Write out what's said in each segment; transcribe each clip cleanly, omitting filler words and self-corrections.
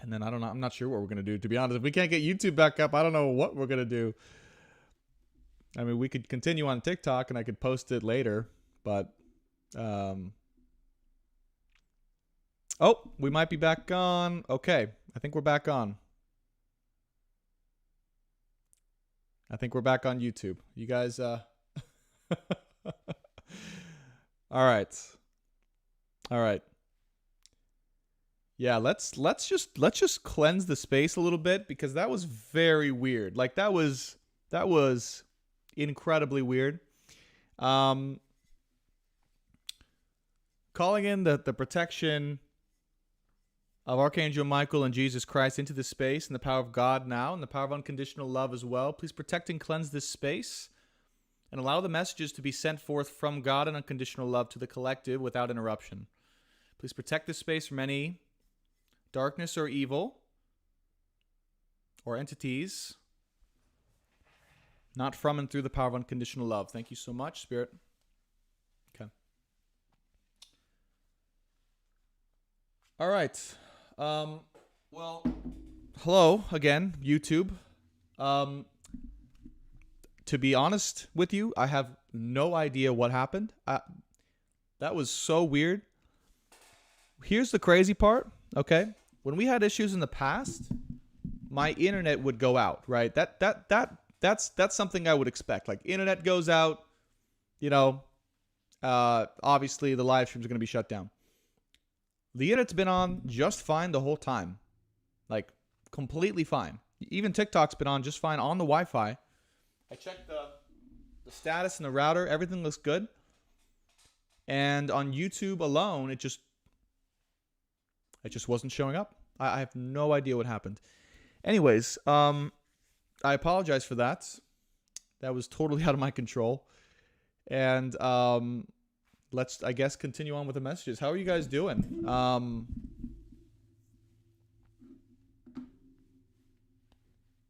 And then I don't know. I'm not sure what we're going to do. To be honest, if we can't get YouTube back up, I don't know what we're going to do. I mean, we could continue on TikTok and I could post it later. But, oh, we might be back on. Okay. I think we're back on. I think we're back on YouTube. You guys, all right. All right. Yeah, let's just cleanse the space a little bit because that was very weird. Like that was incredibly weird. Calling in the protection of Archangel Michael and Jesus Christ into this space and the power of God now and the power of unconditional love as well. Please protect and cleanse this space and allow the messages to be sent forth from God and unconditional love to the collective without interruption. Please protect this space from any darkness or evil or entities not from and through the power of unconditional love. Thank you so much, Spirit. Okay. All right. Well, hello again, YouTube. To be honest with you, I have no idea what happened. That was so weird. Here's the crazy part, okay? When we had issues in the past, my internet would go out, right? That's something I would expect. Like internet goes out, you know, obviously the live streams are going to be shut down. The internet's been on just fine the whole time. Like completely fine. Even TikTok's been on just fine on the Wi-Fi. I checked the status and the router. Everything looks good. And on YouTube alone, it just wasn't showing up. I have no idea what happened. Anyways, I apologize for that. That was totally out of my control. And let's, I guess, continue on with the messages. How are you guys doing?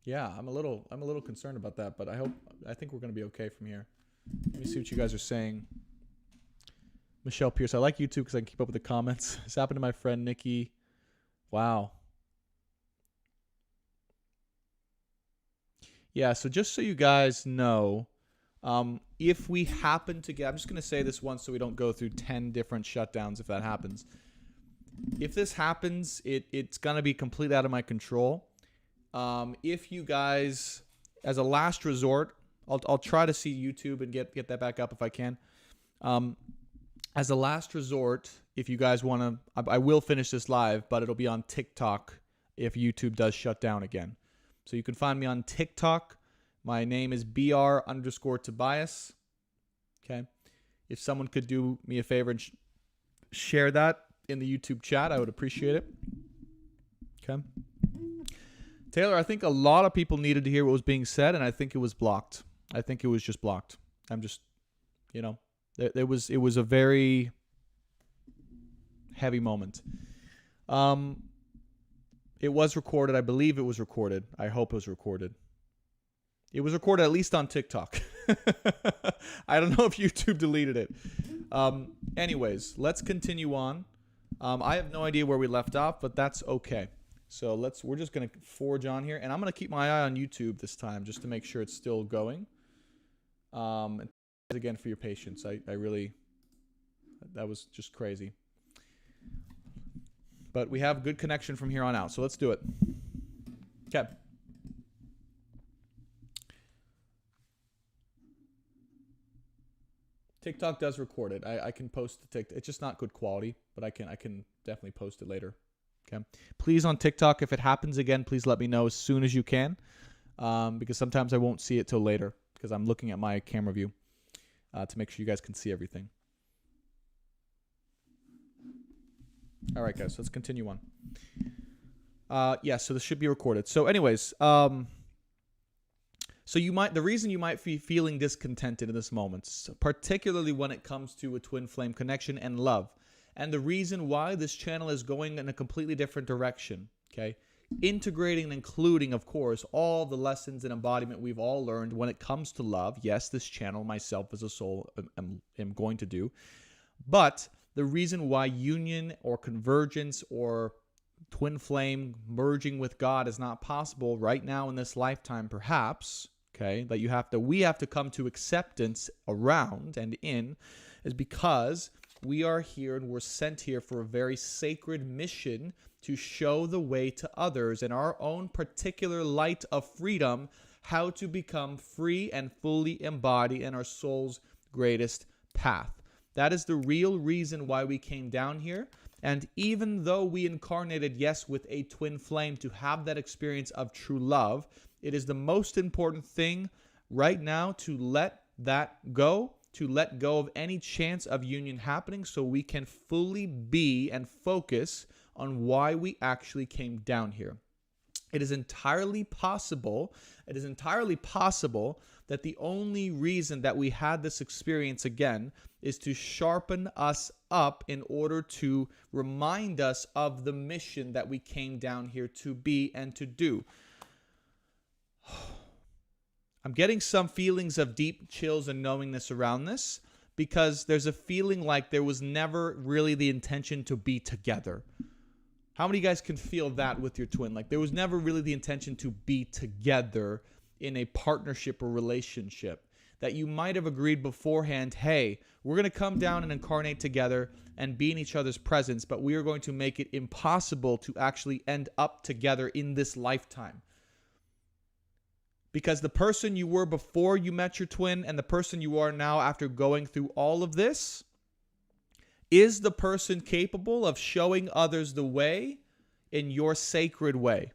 Yeah, I'm a little concerned about that, but I think we're going to be okay from here. Let me see what you guys are saying. Michelle Pierce, I like YouTube because I can keep up with the comments. This happened to my friend Nikki. Wow. Yeah, so just so you guys know, if we happen to get, I'm just going to say this once so we don't go through 10 different shutdowns if that happens. If this happens, it's going to be completely out of my control. If you guys, as a last resort, I'll try to see YouTube and get that back up if I can. As a last resort, if you guys want to, I will finish this live, but it'll be on TikTok if YouTube does shut down again. So you can find me on TikTok. My name is BR_Tobias. Okay. If someone could do me a favor and share that in the YouTube chat, I would appreciate it. Okay. Taylor, I think a lot of people needed to hear what was being said, and I think it was blocked. I think it was just blocked. I'm just, you know, it was a very heavy moment. It was recorded. I believe it was recorded. I hope it was recorded. It was recorded at least on TikTok. I don't know if YouTube deleted it. Anyways, let's continue on. I have no idea where we left off, but that's okay. So we're just going to forge on here, and I'm going to keep my eye on YouTube this time just to make sure it's still going. And thanks again for your patience. I really, that was just crazy. But we have good connection from here on out, so let's do it. Okay. TikTok does record it. I can post the TikTok. It's just not good quality, but I can definitely post it later. Okay. Please on TikTok, if it happens again, please let me know as soon as you can, because sometimes I won't see it till later because I'm looking at my camera view to make sure you guys can see everything. All right, guys, let's continue on. Yeah, so this should be recorded. So anyways, so the reason you might be feeling discontented in this moment, particularly when it comes to a twin flame connection and love, and the reason why this channel is going in a completely different direction, okay? Integrating and including, of course, all the lessons and embodiment we've all learned when it comes to love. Yes, this channel, myself as a soul, am going to do. But the reason why union or convergence or twin flame merging with God is not possible right now in this lifetime, perhaps, okay, that we have to come to acceptance around and in, is because we are here and we're sent here for a very sacred mission to show the way to others in our own particular light of freedom, how to become free and fully embody in our soul's greatest path. That is the real reason why we came down here. And even though we incarnated, yes, with a twin flame to have that experience of true love, it is the most important thing right now to let that go, to let go of any chance of union happening so we can fully be and focus on why we actually came down here. It is entirely possible that the only reason that we had this experience again is to sharpen us up in order to remind us of the mission that we came down here to be and to do. I'm getting some feelings of deep chills and knowingness around this because there's a feeling like there was never really the intention to be together. How many of you guys can feel that with your twin? Like there was never really the intention to be together in a partnership or relationship. That you might have agreed beforehand, hey, we're going to come down and incarnate together and be in each other's presence, but we are going to make it impossible to actually end up together in this lifetime. Because the person you were before you met your twin and the person you are now after going through all of this is the person capable of showing others the way in your sacred way.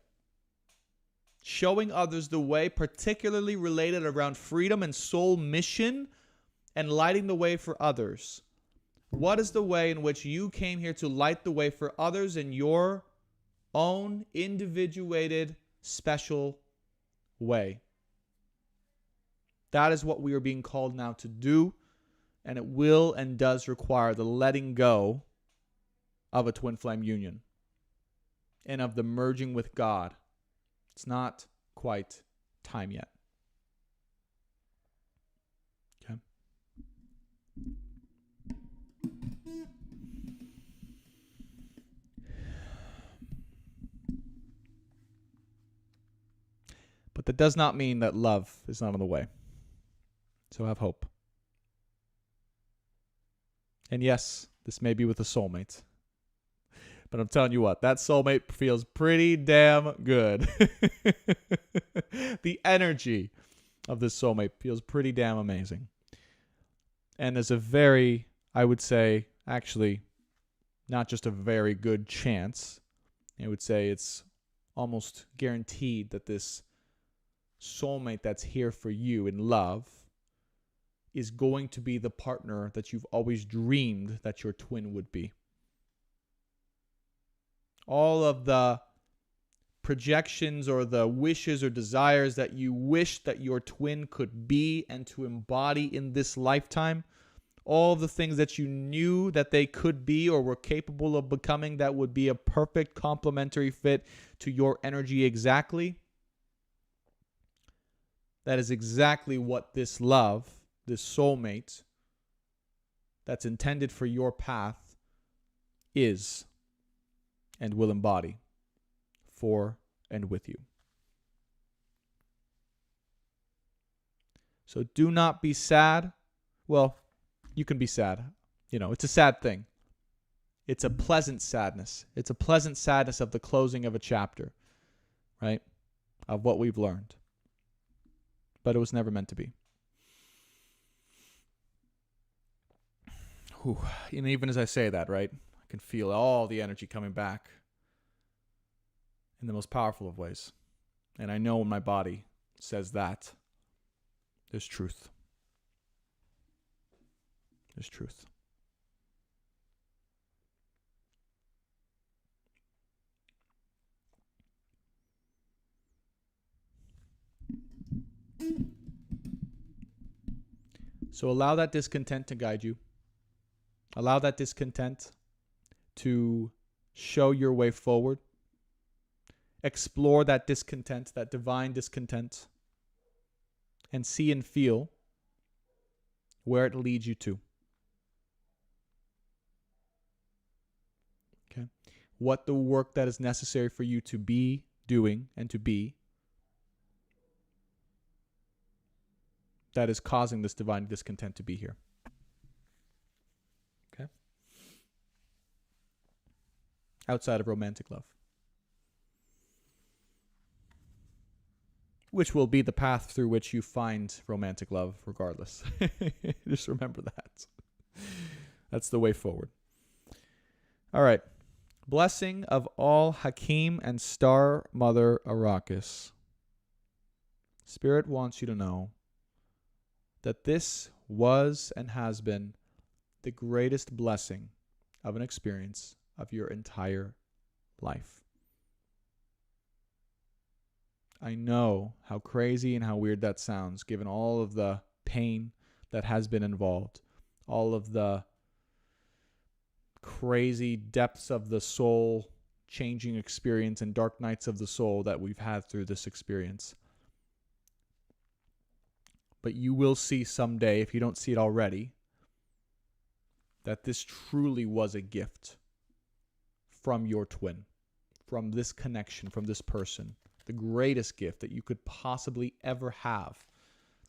Showing others the way, particularly related around freedom and soul mission and lighting the way for others. What is the way in which you came here to light the way for others in your own individuated, special way? That is what we are being called now to do, and it will and does require the letting go of a twin flame union and of the merging with God. It's not quite time yet. Okay. But that does not mean that love is not on the way. So have hope. And yes, this may be with a soulmate. But I'm telling you what, that soulmate feels pretty damn good. The energy of this soulmate feels pretty damn amazing. And there's a very, I would say, actually, not just a very good chance. I would say it's almost guaranteed that this soulmate that's here for you in love is going to be the partner that you've always dreamed that your twin would be. All of the projections or the wishes or desires that you wish that your twin could be and to embody in this lifetime, all of the things that you knew that they could be or were capable of becoming that would be a perfect complementary fit to your energy exactly, that is exactly what this love, this soulmate that's intended for your path is and will embody for and with you. So do not be sad. Well, you can be sad. You know, it's a sad thing. It's a pleasant sadness. It's a pleasant sadness of the closing of a chapter, right? Of what we've learned. But it was never meant to be. Whew. And even as I say that, right, I can feel all the energy coming back in the most powerful of ways. And I know when my body says that, there's truth. There's truth. So allow that discontent to guide you. Allow that discontent to show your way forward. Explore that discontent, that divine discontent, and see and feel where it leads you to. Okay. what the work that is necessary for you to be doing and to be that is causing this divine discontent to be here. Okay? Outside of romantic love. Which will be the path through which you find romantic love regardless. Just remember that. That's the way forward. All right. Blessing of all Hakim and Star Mother Arrakis. Spirit wants you to know that this was and has been the greatest blessing of an experience of your entire life. I know how crazy and how weird that sounds, given all of the pain that has been involved, all of the crazy depths of the soul changing experience and dark nights of the soul that we've had through this experience. But you will see someday, if you don't see it already, that this truly was a gift from your twin, from this connection, from this person. The greatest gift that you could possibly ever have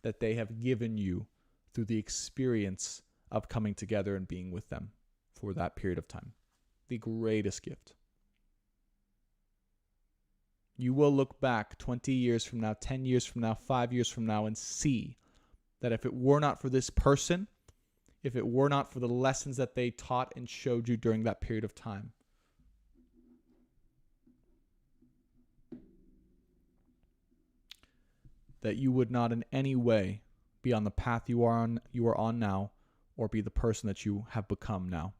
that they have given you through the experience of coming together and being with them for that period of time. The greatest gift. You will look back 20 years from now, 10 years from now, 5 years from now, and see that if it were not for this person, if it were not for the lessons that they taught and showed you during that period of time, that you would not in any way be on the path you are on now, or be the person that you have become now,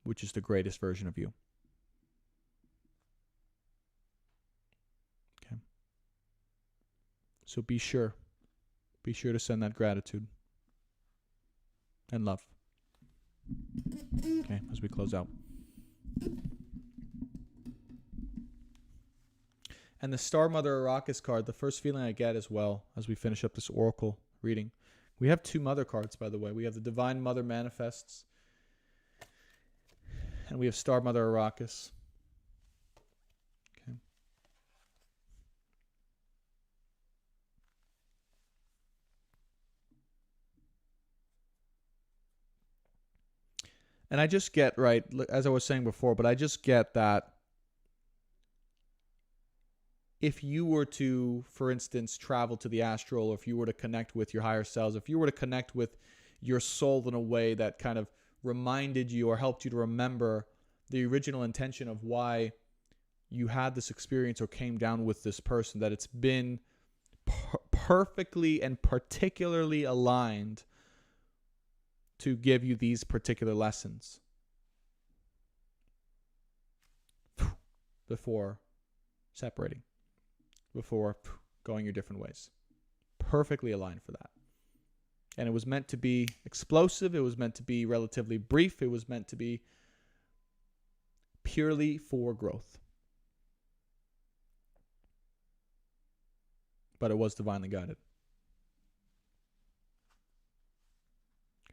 which is the greatest version of you. Okay. So be sure to send that gratitude and love. Okay, as we close out. And the Star Mother Arrakis card, the first feeling I get as well, as we finish up this oracle reading. We have two mother cards, by the way. We have the Divine Mother Manifests, and we have Star Mother Arrakis. Okay. And I just get, right, as I was saying before, but I just get that if you were to, for instance, travel to the astral, or if you were to connect with your higher selves, if you were to connect with your soul in a way that kind of reminded you or helped you to remember the original intention of why you had this experience or came down with this person, that it's been perfectly and particularly aligned to give you these particular lessons before separating, before going your different ways. Perfectly aligned for that. And it was meant to be explosive. It was meant to be relatively brief. It was meant to be purely for growth. But it was divinely guided.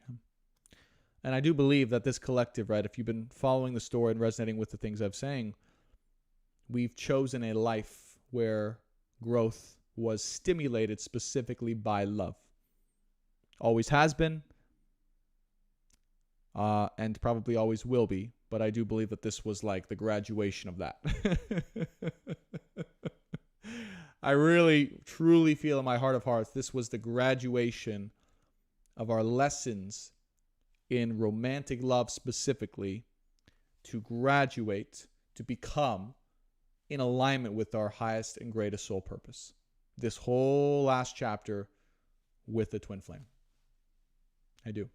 Okay. And I do believe that this collective, right, if you've been following the story and resonating with the things I'm saying, we've chosen a life where growth was stimulated specifically by love. Always has been, and probably always will be. But I do believe that this was like the graduation of that. I really, truly feel in my heart of hearts, this was the graduation of our lessons in romantic love specifically, to graduate, to become in alignment with our highest and greatest soul purpose. This whole last chapter with the twin flame. I do.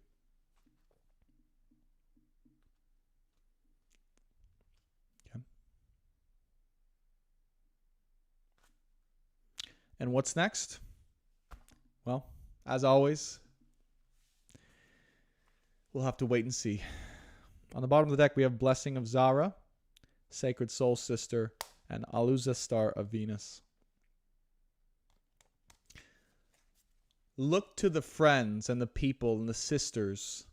Okay. And what's next? Well, as always, we'll have to wait and see. On the bottom of the deck, we have Blessing of Zara, Sacred Soul Sister, and Aluza Star of Venus. Look to the friends and the people and the sisters,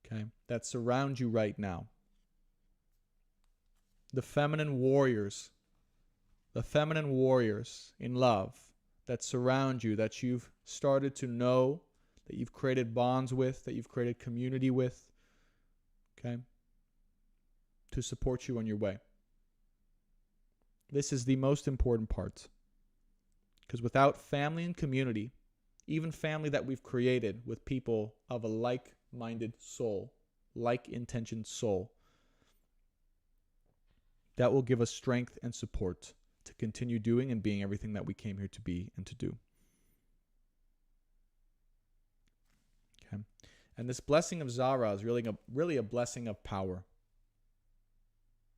okay, that surround you right now. the feminine warriors in love that surround you, that you've started to know, that you've created bonds with, that you've created community with, okay, to support you on your way. This is the most important part. Because without family and community, even family that we've created with people of a like-minded soul, like-intentioned soul, that will give us strength and support to continue doing and being everything that we came here to be and to do. Okay. And this blessing of Zara is really a blessing of power.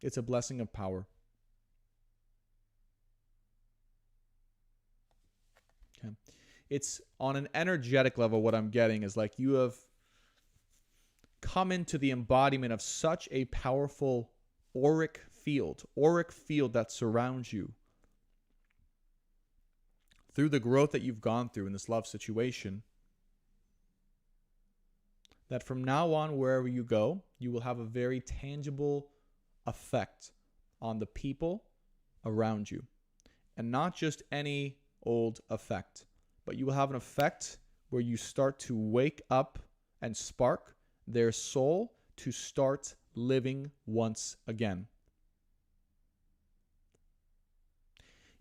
It's a blessing of power. Okay. It's on an energetic level, what I'm getting is like you have come into the embodiment of such a powerful auric field that surrounds you through the growth that you've gone through in this love situation, that from now on, wherever you go, you will have a very tangible effect on the people around you. And not just any old effect, but you will have an effect where you start to wake up and spark their soul to start living once again.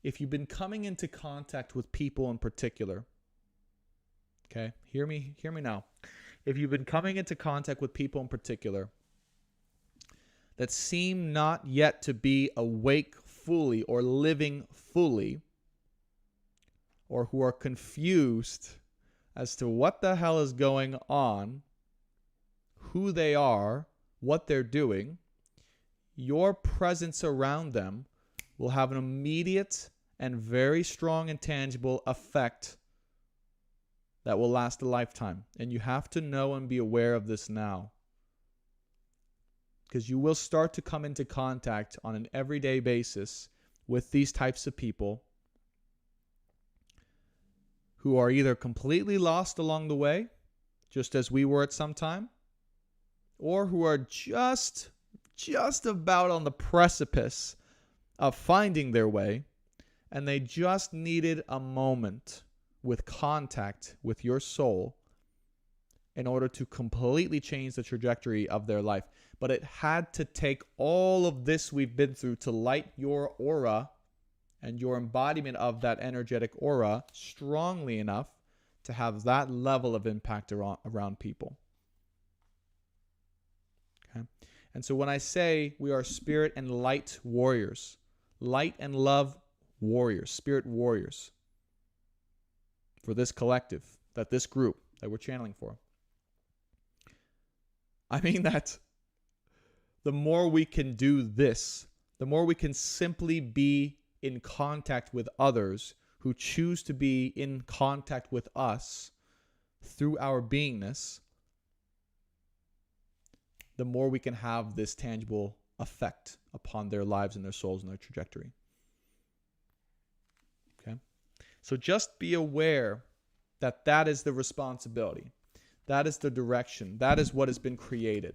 If you've been coming into contact with people in particular, okay, hear me now. If you've been coming into contact with people in particular that seem not yet to be awake fully or living fully, or who are confused as to what the hell is going on, who they are, what they're doing, your presence around them will have an immediate and very strong and tangible effect that will last a lifetime. And you have to know and be aware of this now. Because you will start to come into contact on an everyday basis with these types of people who are either completely lost along the way, just as we were at some time, or who are just about on the precipice of finding their way, and they just needed a moment with contact with your soul in order to completely change the trajectory of their life. But it had to take all of this we've been through to light your aura and your embodiment of that energetic aura strongly enough to have that level of impact around people. Okay? And so when I say we are spirit and light warriors, light and love warriors, spirit warriors for this collective, this group that we're channeling for, I mean that the more we can do this, the more we can simply be in contact with others who choose to be in contact with us through our beingness, the more we can have this tangible effect upon their lives and their souls and their trajectory. Okay? So just be aware that that is the responsibility. That is the direction. That is what has been created.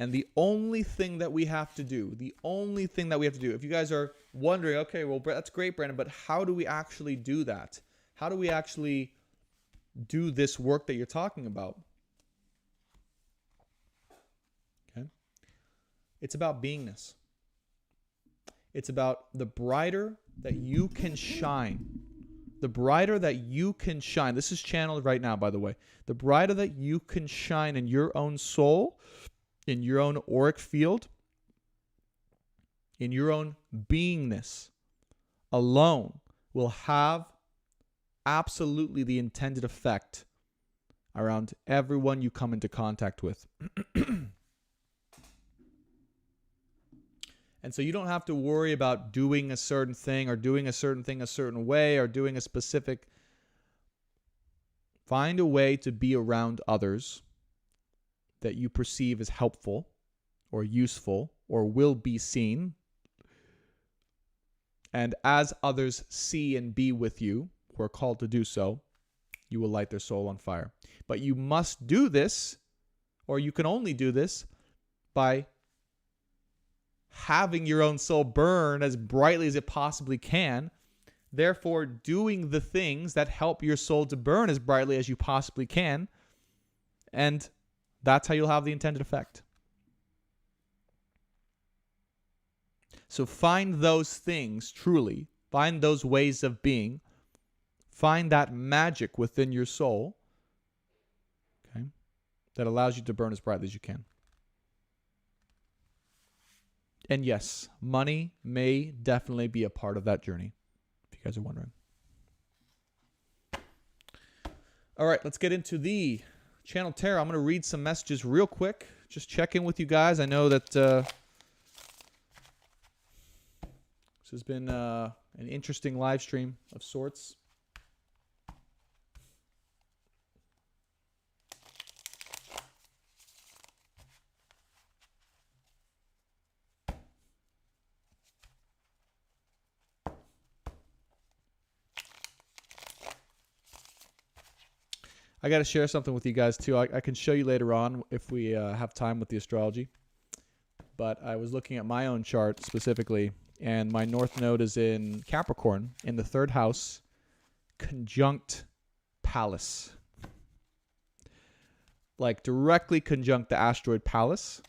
And the only thing that we have to do, if you guys are wondering, okay, well, that's great, Brandon, but how do we actually do that? How do we actually do this work that you're talking about? Okay. It's about beingness. It's about the brighter that you can shine. The brighter that you can shine. This is channeled right now, by the way. The brighter that you can shine in your own soul, in your own auric field, in your own beingness alone will have absolutely the intended effect around everyone you come into contact with. And so you don't have to worry about doing a certain thing or doing a certain thing a certain way or doing a specific. Find a way to be around others that you perceive as helpful or useful or will be seen. And as others see and be with you, who are called to do so, you will light their soul on fire. But you must do this, or you can only do this, by having your own soul burn as brightly as it possibly can, therefore doing the things that help your soul to burn as brightly as you possibly can, and that's how you'll have the intended effect. So find those things truly, find those ways of being, find that magic within your soul, okay, that allows you to burn as brightly as you can. And yes, money may definitely be a part of that journey, if you guys are wondering. All right, let's get into the Channel Tarot. I'm going to read some messages real quick. Just check in with you guys. I know that this has been an interesting live stream of sorts. I got to share something with you guys, too. I can show you later on if we have time with the astrology. But I was looking at my own chart specifically, and my North Node is in Capricorn, in the 3rd house, conjunct Pallas. Like, directly conjunct the asteroid Pallas,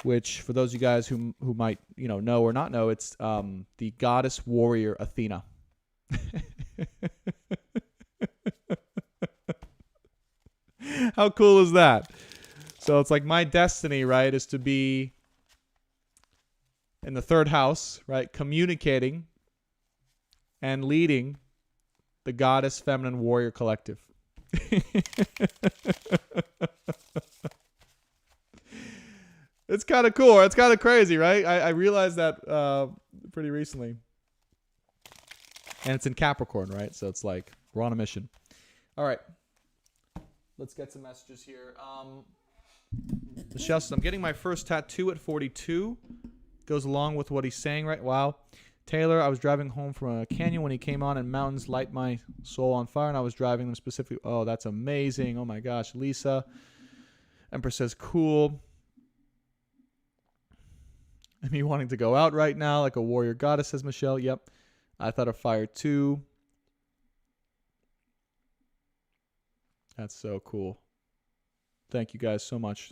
which, for those of you guys who might know or not know, it's the goddess warrior Athena. How cool is that? So it's like my destiny, right, is to be in the 3rd house, right, communicating and leading the goddess feminine warrior collective. It's kind of cool. It's kind of crazy, right? I realized that pretty recently. And it's in Capricorn, right? So it's like we're on a mission. All right. Let's get some messages here. Michelle says, I'm getting my first tattoo at 42. Goes along with what he's saying, right? Wow. Taylor, I was driving home from a canyon when he came on, and mountains light my soul on fire, and I was driving them specifically. Oh, that's amazing. Oh, my gosh. Lisa. Empress says, cool. And me wanting to go out right now like a warrior goddess, says Michelle. Yep. I thought of fire, too. That's so cool. Thank you guys so much.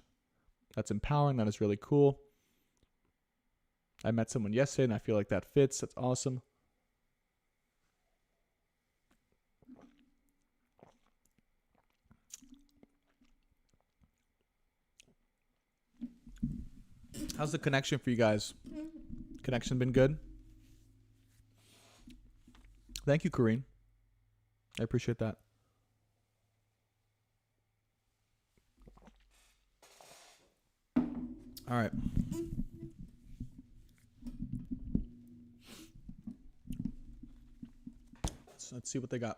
That's empowering. That is really cool. I met someone yesterday, and I feel like that fits. That's awesome. How's the connection for you guys? Connection been good? Thank you, Corrine. I appreciate that. All right. Let's see what they got.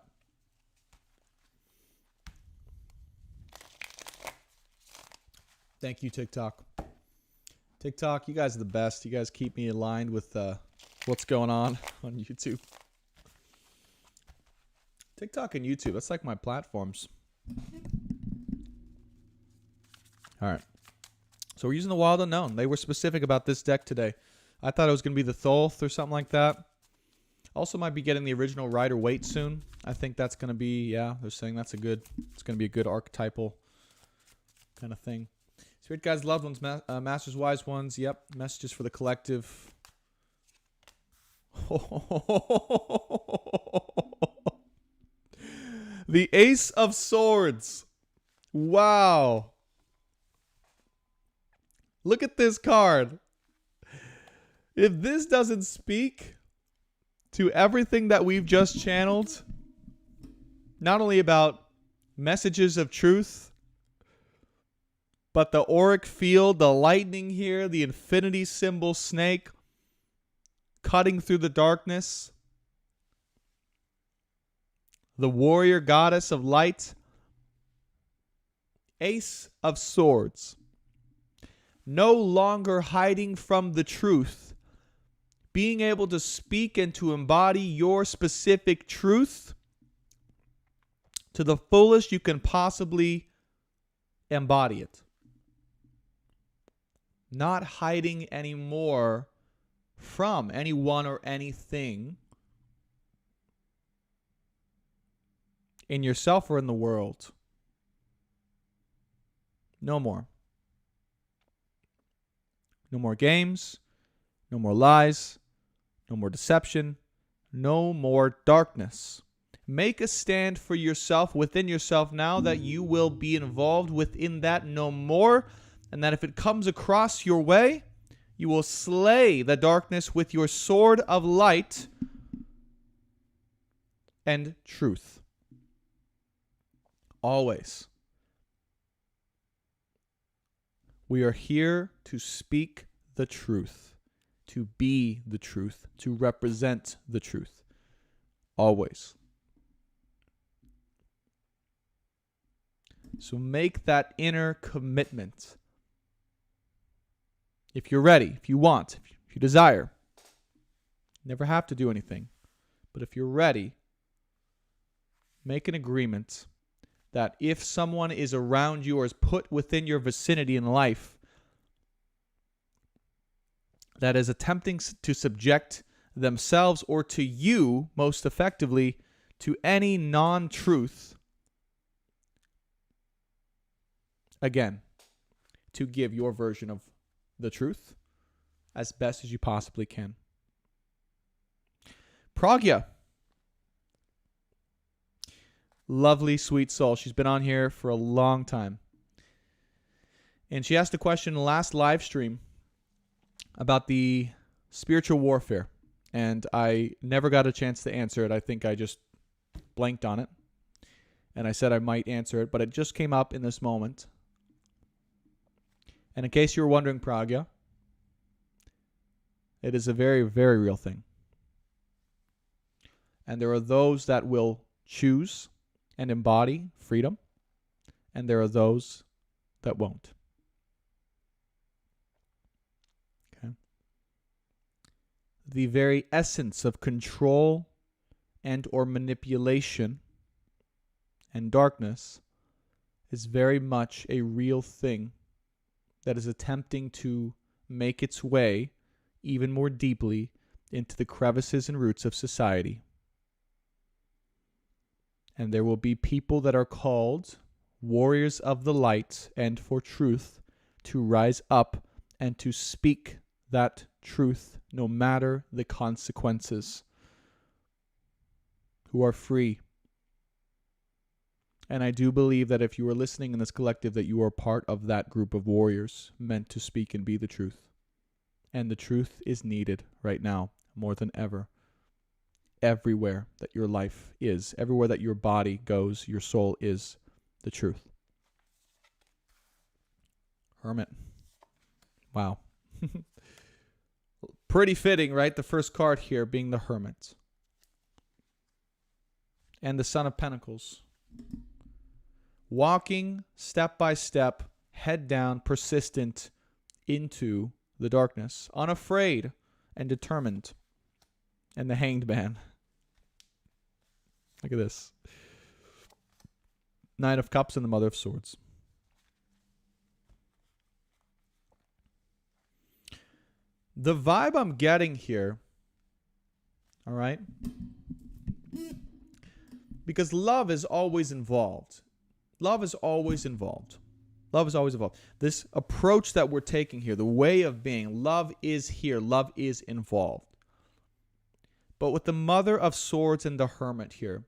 Thank you, TikTok. TikTok, you guys are the best. You guys keep me aligned with what's going on YouTube. TikTok and YouTube, that's like my platforms. All right. So we're using the Wild Unknown. They were specific about this deck today. I thought it was going to be the Thoth or something like that. Also might be getting the original Rider-Waite soon. I think that's going to be, yeah, they're saying it's going to be a good archetypal kind of thing. Spirit guides, loved ones, masters, wise ones. Yep, messages for the collective. The Ace of Swords. Wow. Look at this card. If this doesn't speak to everything that we've just channeled, not only about messages of truth, but the auric field, the lightning here, the infinity symbol snake cutting through the darkness, the warrior goddess of light, Ace of Swords. No longer hiding from the truth, being able to speak and to embody your specific truth to the fullest you can possibly embody it. not hiding anymore from anyone or anything in yourself or in the world. No more. No more games, no more lies, no more deception, no more darkness. Make a stand for yourself within yourself now that you will be involved within that no more, and that if it comes across your way, you will slay the darkness with your sword of light and truth. Always. We are here to speak the truth, to be the truth, to represent the truth. Always. So make that inner commitment. If you're ready, if you want, if you desire. Never have to do anything. But if you're ready, make an agreement that if someone is around you or is put within your vicinity in life that is attempting to subject themselves or to you most effectively to any non-truth, again, to give your version of the truth as best as you possibly can. Pragya. Lovely, sweet soul. She's been on here for a long time. And she asked a question in the last live stream about the spiritual warfare. And I never got a chance to answer it. I think I just blanked on it. And I said I might answer it, but it just came up in this moment. And in case you were wondering, Pragya, it is a very, very real thing. And there are those that will choose and embody freedom, and there are those that won't. Okay. The very essence of control and or manipulation and darkness is very much a real thing that is attempting to make its way even more deeply into the crevices and roots of society. And there will be people that are called warriors of the light and for truth to rise up and to speak that truth no matter the consequences, who are free. And I do believe that if you are listening in this collective, that you are part of that group of warriors meant to speak and be the truth. And the truth is needed right now more than ever. Everywhere that your life is, everywhere that your body goes, your soul is the truth. Hermit. Wow. Pretty fitting, right? The first card here being the Hermit. And the Son of Pentacles. Walking step by step, head down, persistent into the darkness, unafraid and determined. And the Hanged Man. Look at this. Nine of Cups and the Mother of Swords. The vibe I'm getting here, all right, because love is always involved. Love is always involved. Love is always involved. This approach that we're taking here, the way of being, love is here. Love is involved. But with the Mother of Swords and the Hermit here,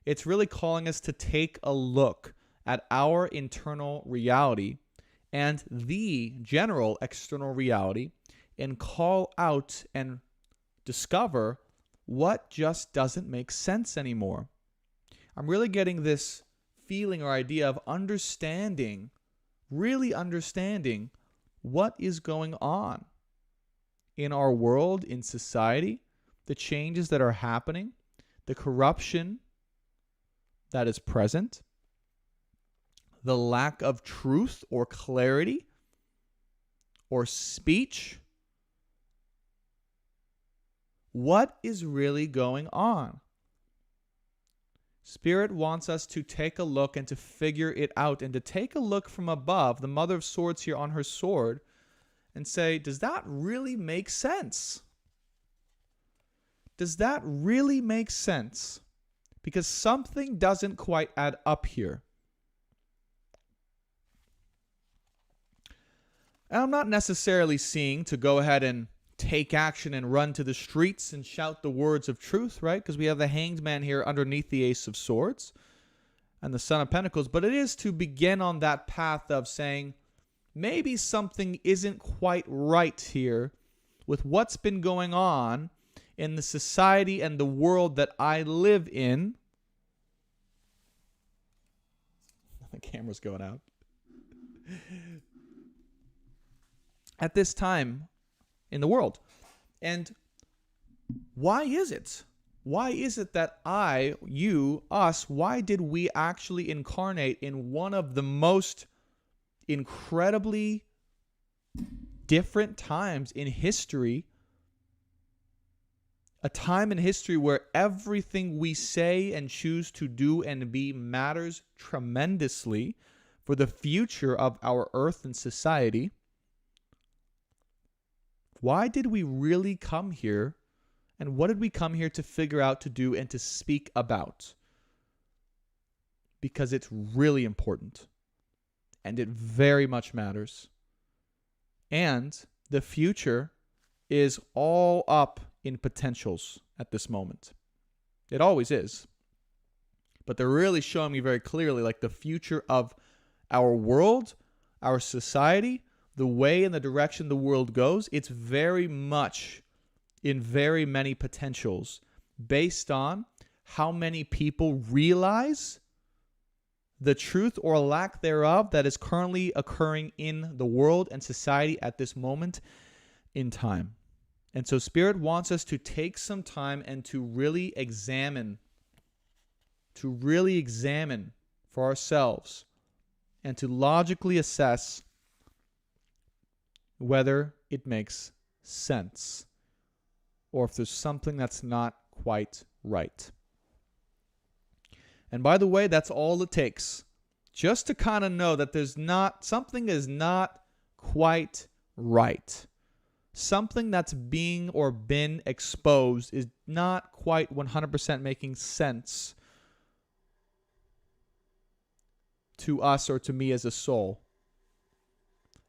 it's really calling us to take a look at our internal reality and the general external reality and call out and discover what just doesn't make sense anymore. I'm really getting this feeling or idea of understanding, really understanding what is going on in our world, in society, the changes that are happening, the corruption that is present, the lack of truth or clarity or speech. What is really going on? Spirit wants us to take a look and to figure it out and to take a look from above, the Mother of Swords here on her sword, and say, does that really make sense? Does that really make sense? Because something doesn't quite add up here. And I'm not necessarily seeing to go ahead and take action and run to the streets and shout the words of truth, right? Because we have the Hanged Man here underneath the Ace of Swords and the Son of Pentacles. But it is to begin on that path of saying, maybe something isn't quite right here with what's been going on in the society and the world that I live in. The camera's going out. At this time in the world. And why is it? Why is it that I, you, us, why did we actually incarnate in one of the most incredibly different times in history? A time in history where everything we say and choose to do and be matters tremendously for the future of our earth and society. Why did we really come here? And what did we come here to figure out, to do, and to speak about? Because it's really important. And it very much matters. And the future is all up in potentials at this moment. It always is. But they're really showing me very clearly, like, the future of our world, our society, the way and the direction the world goes, it's very much in very many potentials based on how many people realize the truth or lack thereof that is currently occurring in the world and society at this moment in time. And so Spirit wants us to take some time and to really examine for ourselves and to logically assess whether it makes sense or if there's something that's not quite right. And by the way, that's all it takes. Just to kind of know that something is not quite right. Something that's being or been exposed is not quite 100% making sense to us or to me as a soul.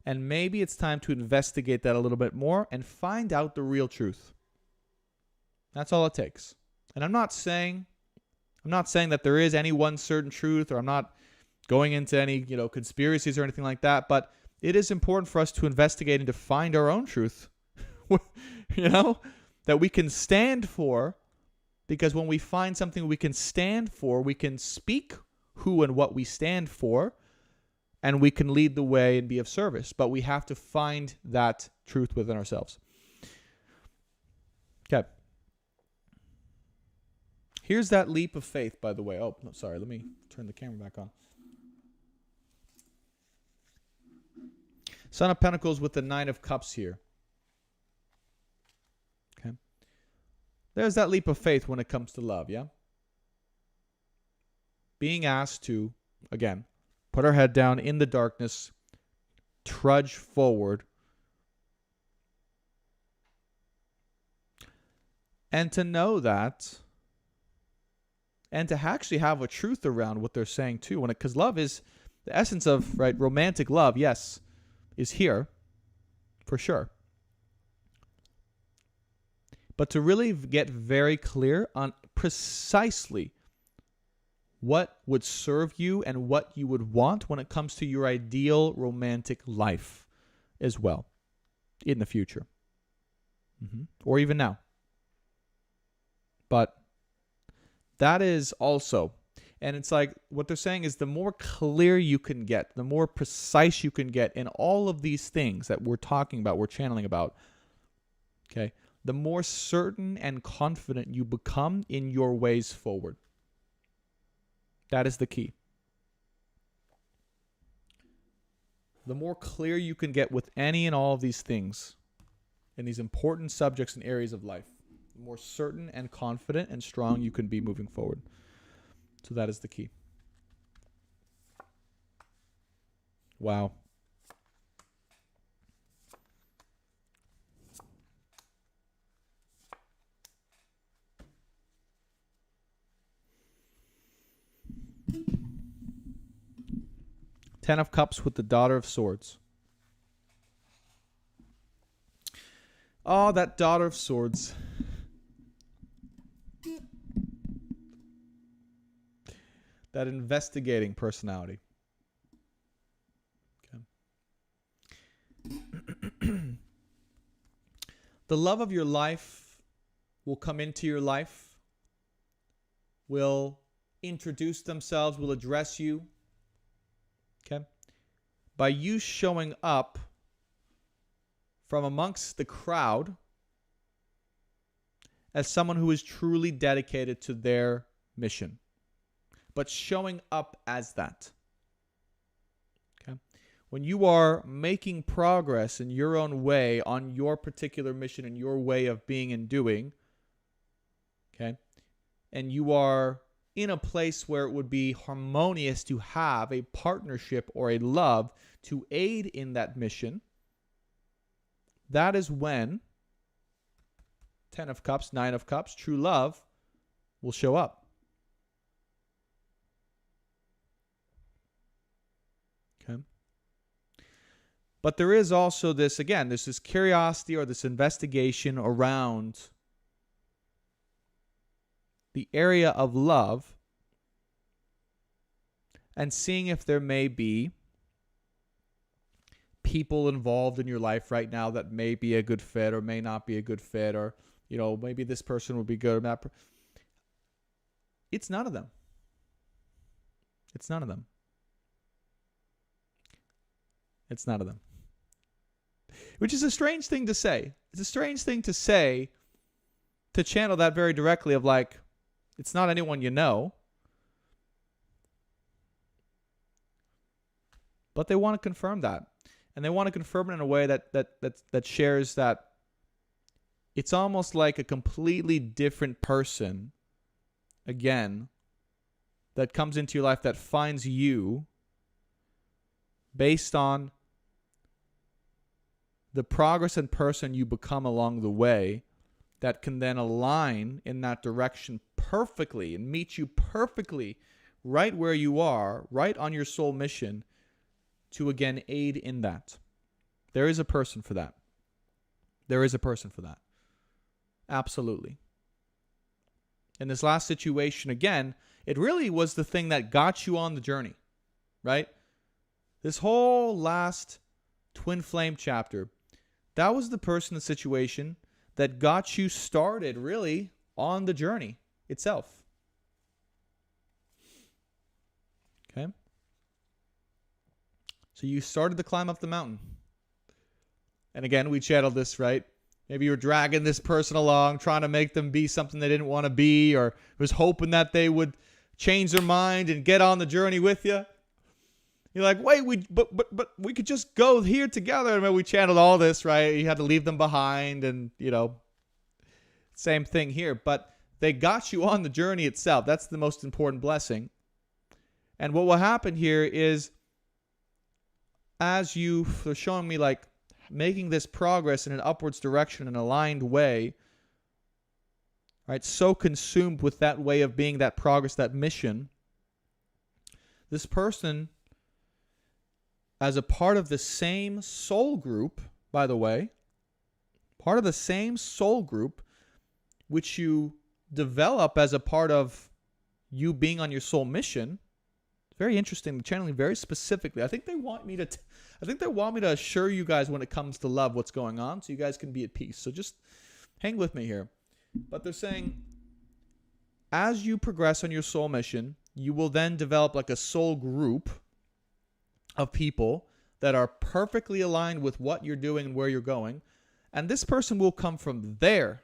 And maybe it's time to investigate that a little bit more and find out the real truth. That's all it takes. And I'm not saying that there is any one certain truth, or I'm not going into any, conspiracies or anything like that, but it is important for us to investigate and to find our own truth. That we can stand for, because when we find something we can stand for, we can speak who and what we stand for, and we can lead the way and be of service. But we have to find that truth within ourselves. Okay. Here's that leap of faith, by the way. Oh, no, sorry. Let me turn the camera back on. Son of Pentacles with the Nine of Cups here. Okay. There's that leap of faith when it comes to love, yeah? Being asked to, again, put our head down in the darkness, trudge forward, and to know that, and to actually have a truth around what they're saying too. Because love is the essence of, right, romantic love, yes, is here, for sure. But to really get very clear on precisely what would serve you and what you would want when it comes to your ideal romantic life as well in the future. Or even now. But that is also, and it's like what they're saying is the more clear you can get, the more precise you can get in all of these things that we're talking about, we're channeling about, okay, the more certain and confident you become in your ways forward. That is the key. The more clear you can get with any and all of these things in these important subjects and areas of life, the more certain and confident and strong you can be moving forward. So that is the key. Wow. Ten of Cups with the Daughter of Swords. Oh, that Daughter of Swords. That investigating personality. Okay. The love of your life will come into your life, will introduce themselves, will address you. Okay? By you showing up from amongst the crowd as someone who is truly dedicated to their mission, but showing up as that. Okay? When you are making progress in your own way on your particular mission and your way of being and doing, okay, and you are in a place where it would be harmonious to have a partnership or a love to aid in that mission, that is when Ten of Cups, Nine of Cups, true love will show up. Okay. But there is also this, again, there's this curiosity or this investigation around the area of love and seeing if there may be people involved in your life right now that may be a good fit or may not be a good fit, or, you know, maybe this person would be good or not. It's none of them. It's none of them. It's none of them. Which is a strange thing to say. It's a strange thing to say, to channel that very directly of like, it's not anyone you know. But they want to confirm that. And they want to confirm it in a way that shares that it's almost like a completely different person, again, that comes into your life that finds you based on the progress and person you become along the way, that can then align in that direction perfectly and meet you perfectly right where you are, right on your soul mission, to again aid in that. There is a person for that. There is a person for that. Absolutely. In this last situation, again, it really was the thing that got you on the journey, right? This whole last twin flame chapter, that was the person, the situation that got you started really on the journey itself. Okay? So you started the climb up the mountain. And again, we channeled this, right? Maybe you were dragging this person along, trying to make them be something they didn't want to be, or was hoping that they would change their mind and get on the journey with you. You're like, wait, but we could just go here together. And we channeled all this, right? You had to leave them behind, and, you know, same thing here. But they got you on the journey itself. That's the most important blessing. And what will happen here is, as you are showing me, like, making this progress in an upwards direction, an aligned way, right? So consumed with that way of being, that progress, that mission. This person, as a part of the same soul group, by the way, part of the same soul group, which you develop as a part of you being on your soul mission. Very interesting. Channeling very specifically. I think they want me to assure you guys when it comes to love what's going on, so you guys can be at peace. So just hang with me here. But they're saying, as you progress on your soul mission, you will then develop like a soul group of people that are perfectly aligned with what you're doing and where you're going. And this person will come from there.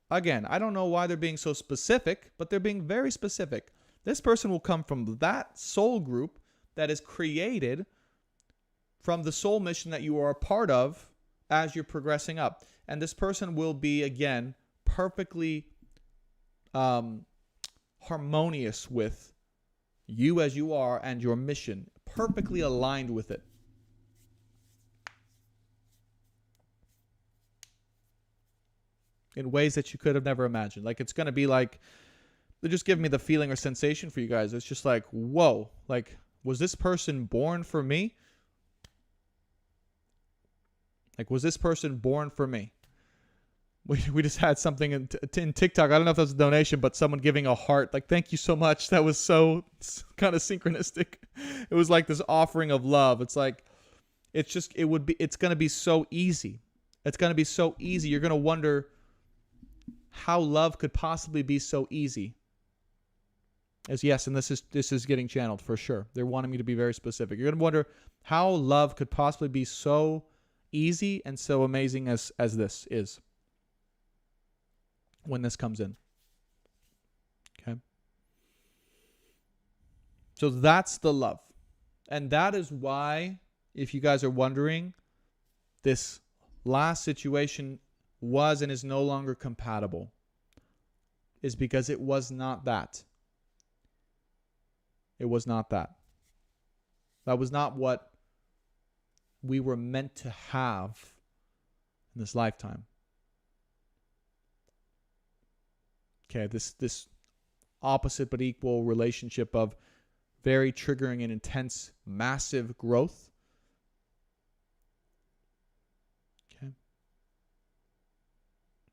Again, I don't know why they're being so specific, but they're being very specific. This person will come from that soul group that is created from the soul mission that you are a part of as you're progressing up. And this person will be, again, perfectly harmonious with you as you are and your mission, perfectly aligned with it. In ways that you could have never imagined. Like, it's going to be like they're just giving me the feeling or sensation for you guys. It's just like, whoa, like, was this person born for me? Like, was this person born for me? We just had something in TikTok. I don't know if that's a donation, but someone giving a heart. Like, thank you so much. That was so kind of synchronistic. It was like this offering of love. It's like, it's going to be so easy. It's going to be so easy. You're going to wonder how love could possibly be so easy. As yes, and this is getting channeled for sure. They're wanting me to be very specific. You're going to wonder how love could possibly be so easy and so amazing as this is when this comes in. Okay. So that's the love. And that is why, if you guys are wondering, this last situation was and is no longer compatible, is because it was not that. It was not that. That was not what we were meant to have in this lifetime. Okay, this opposite but equal relationship of very triggering and intense, massive growth. Okay.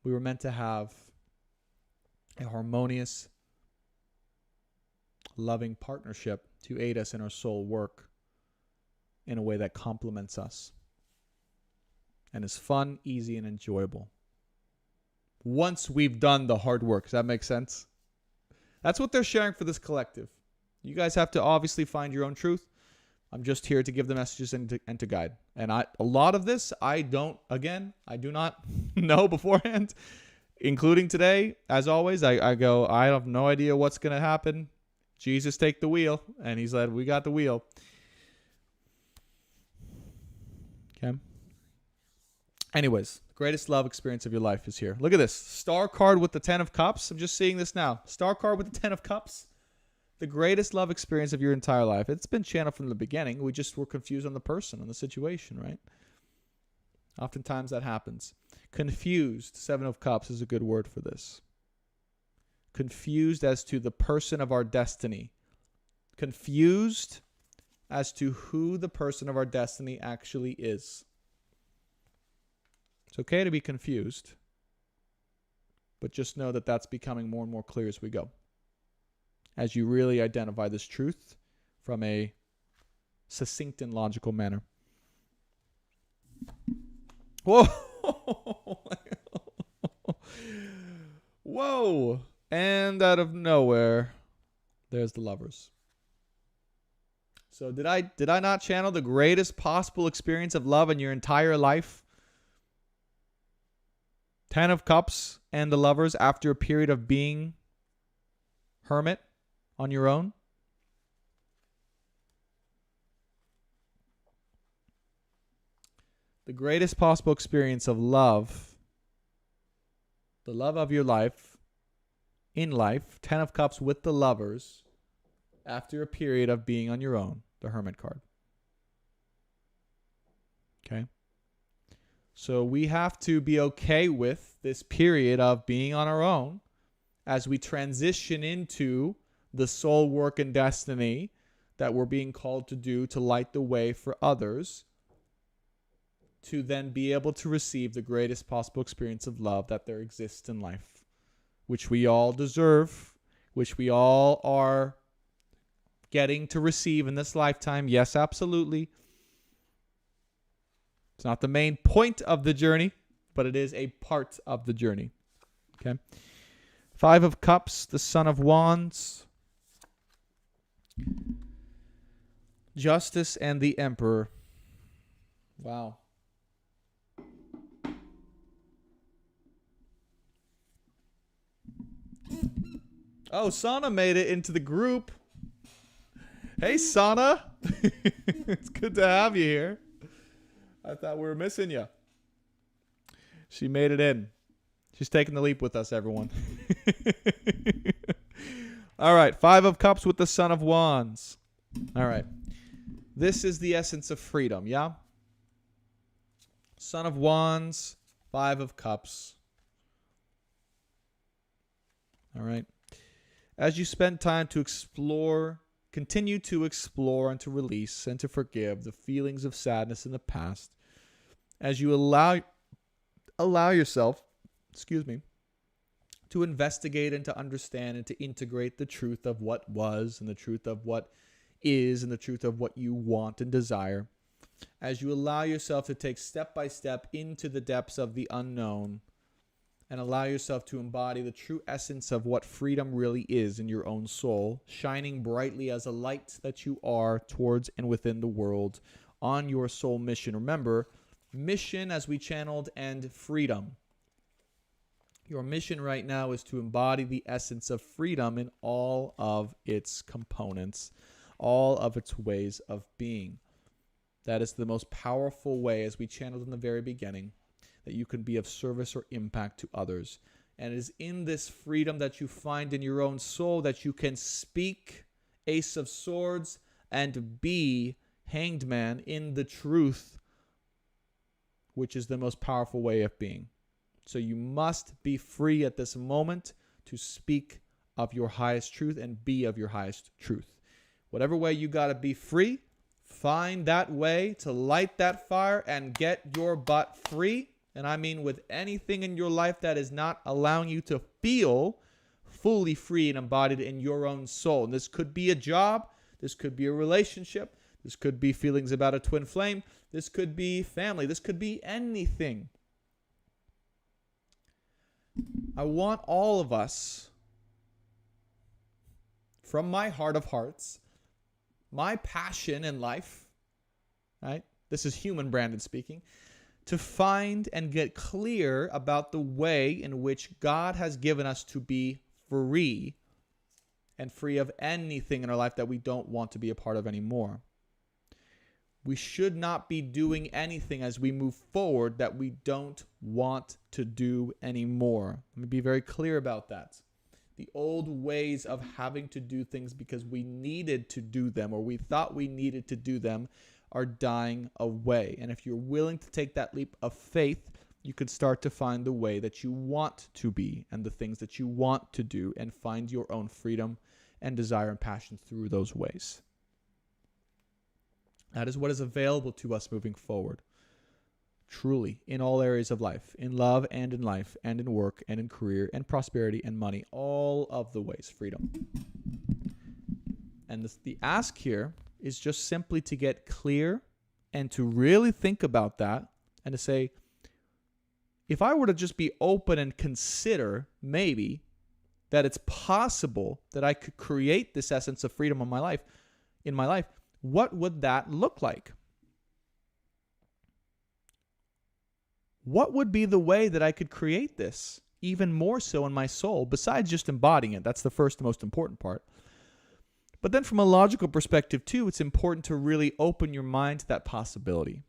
We were meant to have a harmonious, loving partnership to aid us in our soul work in a way that complements us and is fun, easy, and enjoyable. Once we've done the hard work. Does that make sense? That's what they're sharing for this collective. You guys have to obviously find your own truth. I'm just here to give the messages and to guide. And a lot of this, I do not know beforehand, including today. As always, I go, I have no idea what's going to happen. Jesus, take the wheel. And he said, we got the wheel. Okay. Anyways, the greatest love experience of your life is here. Look at this. Star card with the 10 of Cups. I'm just seeing this now. Star card with the 10 of Cups. The greatest love experience of your entire life. It's been channeled from the beginning. We just were confused on the person, on the situation, right? Oftentimes that happens. Confused, 7 of Cups is a good word for this. Confused as to the person of our destiny. Confused as to who the person of our destiny actually is. It's okay to be confused, but just know that that's becoming more and more clear as we go. As you really identify this truth from a succinct and logical manner. Whoa! Whoa! And out of nowhere, there's the Lovers. So did I not channel the greatest possible experience of love in your entire life? 10 of Cups and the Lovers after a period of being hermit on your own. The greatest possible experience of love, the love of your life, in life, 10 of Cups with the Lovers after a period of being on your own, the Hermit card. Okay? So we have to be okay with this period of being on our own as we transition into the soul work and destiny that we're being called to do to light the way for others, to then be able to receive the greatest possible experience of love that there exists in life, which we all deserve, which we all are getting to receive in this lifetime. Yes, absolutely. It's not the main point of the journey, but it is a part of the journey. Okay. 5 of Cups, the Son of Wands, Justice, and the Emperor. Wow. Oh, Sana made it into the group. Hey, Sana. It's good to have you here. I thought we were missing you. She made it in. She's taking the leap with us, everyone. All right. 5 of Cups with the Son of Wands. All right. This is the essence of freedom, yeah? Son of Wands, 5 of Cups. All right. as you spend time to explore, continue to explore and to release and to forgive the feelings of sadness in the past, as you allow yourself, to investigate and to understand and to integrate the truth of what was and the truth of what is and the truth of what you want and desire, as you allow yourself to take step by step into the depths of the unknown and allow yourself to embody the true essence of what freedom really is in your own soul, shining brightly as a light that you are towards and within the world on your soul mission. Remember, mission as we channeled and freedom. Your mission right now is to embody the essence of freedom in all of its components, all of its ways of being. That is the most powerful way, as we channeled in the very beginning, that you can be of service or impact to others. And it is in this freedom that you find in your own soul that you can speak Ace of Swords and be Hanged Man in the truth, which is the most powerful way of being. So you must be free at this moment to speak of your highest truth and be of your highest truth. Whatever way you got to be free, find that way to light that fire and get your butt free. And I mean with anything in your life that is not allowing you to feel fully free and embodied in your own soul. And this could be a job. This could be a relationship. This could be feelings about a twin flame. This could be family. This could be anything. I want all of us, from my heart of hearts, my passion in life, right? This is human branded speaking, to find and get clear about the way in which God has given us to be free and free of anything in our life that we don't want to be a part of anymore. We should not be doing anything as we move forward that we don't want to do anymore. Let me be very clear about that. The old ways of having to do things because we needed to do them or we thought we needed to do them are dying away. And if you're willing to take that leap of faith, you could start to find the way that you want to be and the things that you want to do and find your own freedom and desire and passion through those ways. That is what is available to us moving forward. Truly, in all areas of life, in love and in life and in work and in career and prosperity and money, all of the ways, freedom. And the ask here is just simply to get clear and to really think about that and to say, if I were to just be open and consider maybe that it's possible that I could create this essence of freedom in my life, what would that look like? What would be the way that I could create this even more so in my soul, besides just embodying it? That's the first, most important part. But then from a logical perspective too, it's important to really open your mind to that possibility.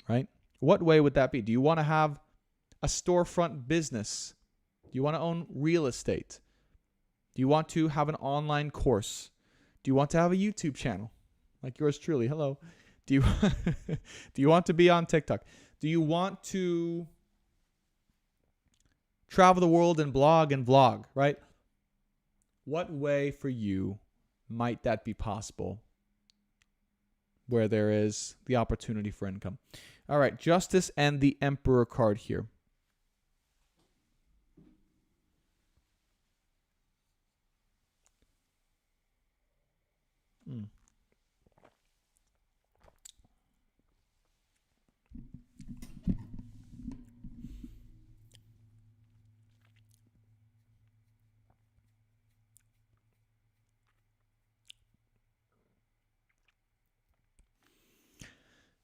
Right? What way would that be? Do you want to have a storefront business? Do you want to own real estate? Do you want to have an online course? Do you want to have a YouTube channel like yours truly? Hello. Do you want to be on TikTok? Do you want to travel the world and blog and vlog, right? What way for you might that be possible where there is the opportunity for income? All right, Justice and the Emperor card here.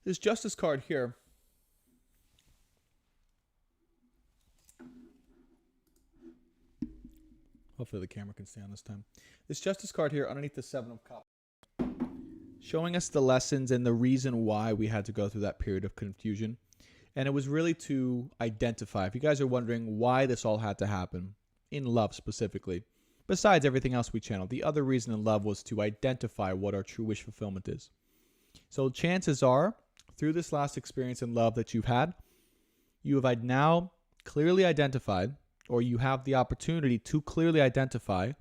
This Justice card here hopefully the camera can stay on this time. This Justice card here underneath the Seven of Cups, showing us the lessons and the reason why we had to go through that period of confusion. And it was really to identify, if you guys are wondering why this all had to happen, in love specifically, besides everything else we channeled, the other reason in love was to identify what our true wish fulfillment is. So chances are, through this last experience in love that you've had, you have now clearly identified or you have the opportunity to clearly identify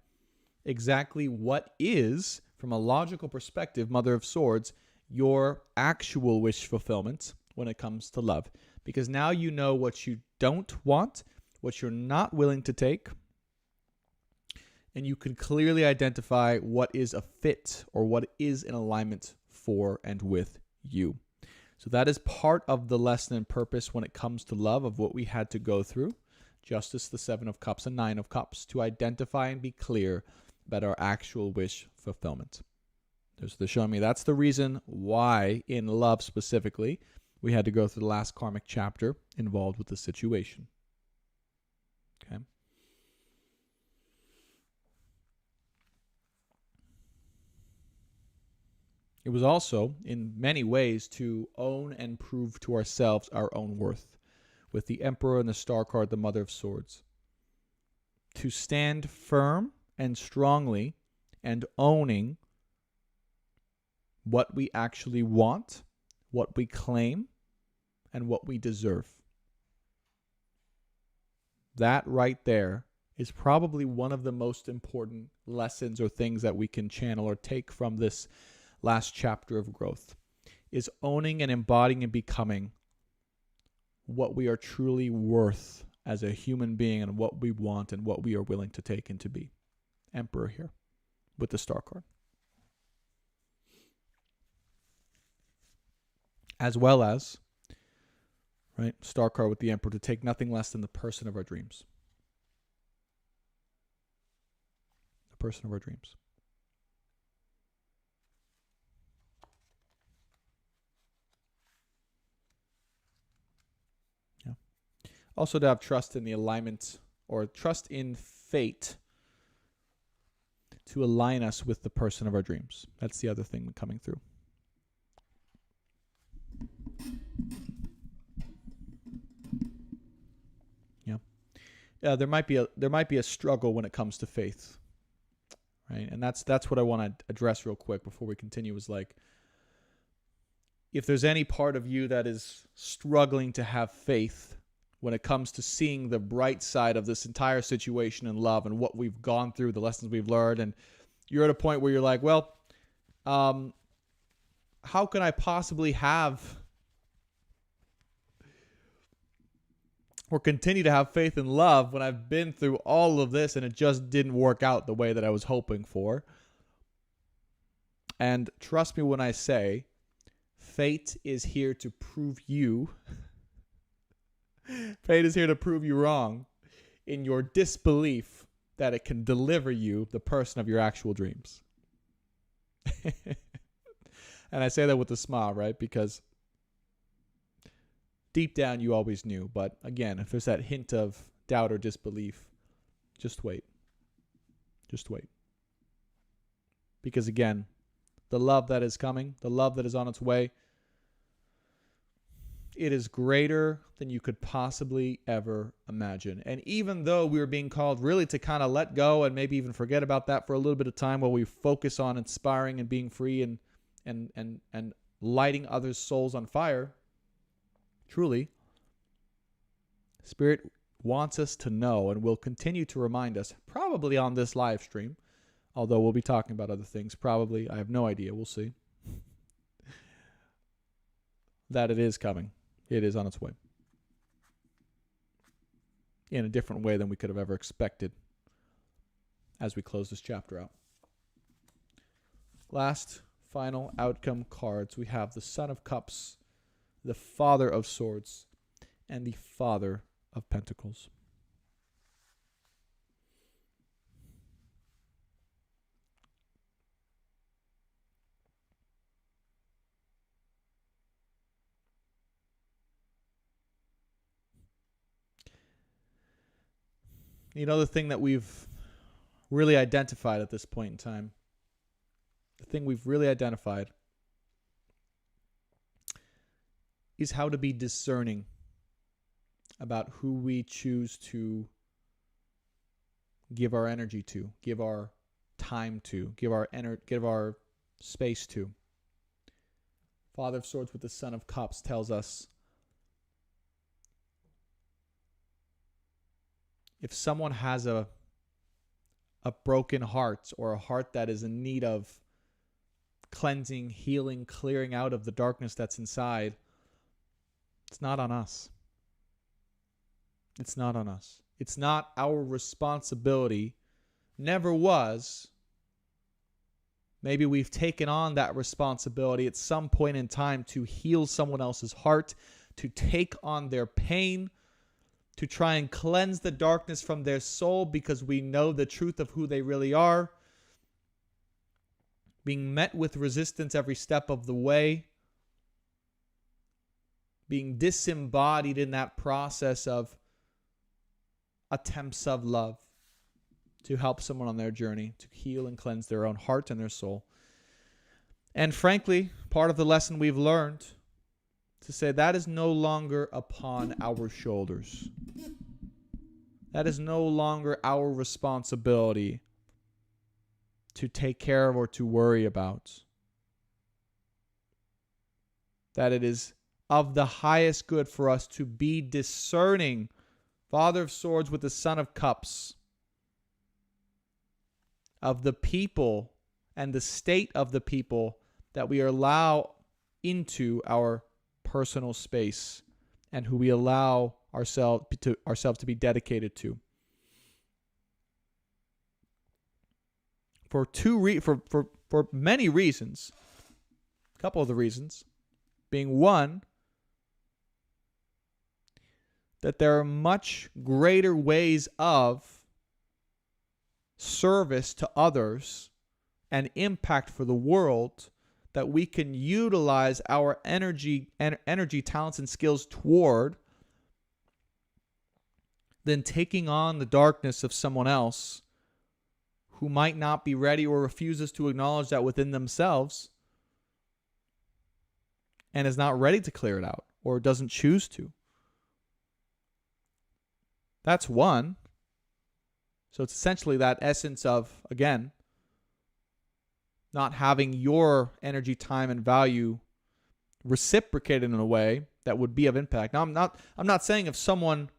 exactly what is, from a logical perspective, Mother of Swords, your actual wish fulfillment when it comes to love. Because now you know what you don't want, what you're not willing to take, and you can clearly identify what is a fit or what is in alignment for and with you. So that is part of the lesson and purpose when it comes to love of what we had to go through. Justice, the 7 of Cups and 9 of Cups, to identify and be clear about our actual wish fulfillment. They're showing me that's the reason why in love specifically we had to go through the last karmic chapter involved with the situation. Okay. It was also, in many ways, to own and prove to ourselves our own worth, with the Emperor and the Star card, the Mother of Swords. To stand firm and strongly and owning what we actually want, what we claim, and what we deserve. That right there is probably one of the most important lessons or things that we can channel or take from this last chapter of growth, is owning and embodying and becoming what we are truly worth as a human being and what we want and what we are willing to take and to be. Emperor here with the Star card. As well as, right, Star card with the Emperor, to take nothing less than the person of our dreams. The person of our dreams. Also to have trust in the alignment or trust in fate to align us with the person of our dreams. That's the other thing coming through. Yeah, there might be a struggle when it comes to faith, right? And that's what I want to address real quick before we continue. Is like, if there's any part of you that is struggling to have faith when it comes to seeing the bright side of this entire situation in love and what we've gone through, the lessons we've learned, and you're at a point where you're like, well, how can I possibly have or continue to have faith in love when I've been through all of this and it just didn't work out the way that I was hoping for? And trust me when I say, fate is here to prove you fate is here to prove you wrong in your disbelief that it can deliver you the person of your actual dreams. And I say that with a smile, right? Because deep down you always knew. But again, if there's that hint of doubt or disbelief, just wait. Just wait. Because again, the love that is coming, the love that is on its way, it is greater than you could possibly ever imagine. And even though we were being called really to kind of let go and maybe even forget about that for a little bit of time while we focus on inspiring and being free and lighting others' souls on fire, truly, Spirit wants us to know and will continue to remind us, probably on this live stream, although we'll be talking about other things, probably, I have no idea, we'll see, that it is coming. It is on its way. In a different way than we could have ever expected as we close this chapter out. Last, final outcome cards. We have the Son of Cups, the Father of Swords, and the Father of Pentacles. You know, the thing that we've really identified at this point in time, the thing we've really identified is how to be discerning about who we choose to give our energy to, give our time to, give our space to. Father of Swords with the Son of Cups tells us, if someone has a broken heart, or a heart that is in need of cleansing, healing, clearing out of the darkness that's inside, it's not on us. It's not on us. It's not our responsibility. Never was. Maybe we've taken on that responsibility at some point in time to heal someone else's heart, to take on their pain, to try and cleanse the darkness from their soul because we know the truth of who they really are. Being met with resistance every step of the way. Being disembodied in that process of attempts of love to help someone on their journey to heal and cleanse their own heart and their soul. And frankly, part of the lesson we've learned to say that is no longer upon our shoulders. That is no longer our responsibility to take care of or to worry about. That it is of the highest good for us to be discerning. Father of Swords with the Son of Cups, of the people and the state of the people that we allow into our personal space and who we allow ourselves to be dedicated to. For many reasons. A couple of the reasons being, one, that there are much greater ways of service to others and impact for the world that we can utilize our energy, talents, and skills toward than taking on the darkness of someone else who might not be ready or refuses to acknowledge that within themselves and is not ready to clear it out or doesn't choose to. That's one. So it's essentially that essence of, again, not having your energy, time, and value reciprocated in a way that would be of impact. Now, I'm not saying if someone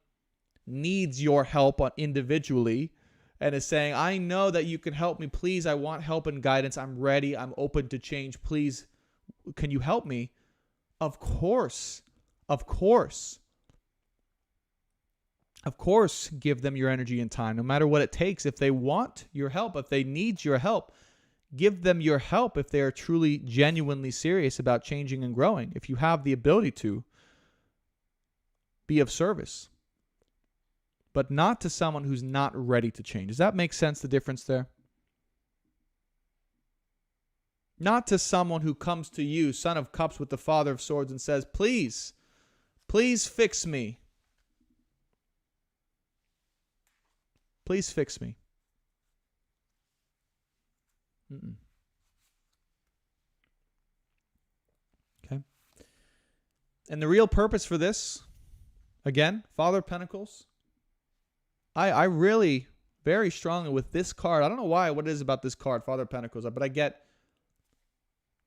needs your help individually and is saying, I know that you can help me, please, I want help and guidance, I'm ready, I'm open to change, please, can you help me? Of course, give them your energy and time, no matter what it takes. If they want your help, if they need your help, give them your help if they are truly, genuinely serious about changing and growing. If you have the ability to be of service, but not to someone who's not ready to change. Does that make sense, the difference there? Not to someone who comes to you, Son of Cups with the Father of Swords, and says, please fix me. Please fix me. Okay. And the real purpose for this, again, Father of Pentacles, I really, very strongly with this card, I don't know what it is about this card, Father of Pentacles, but I get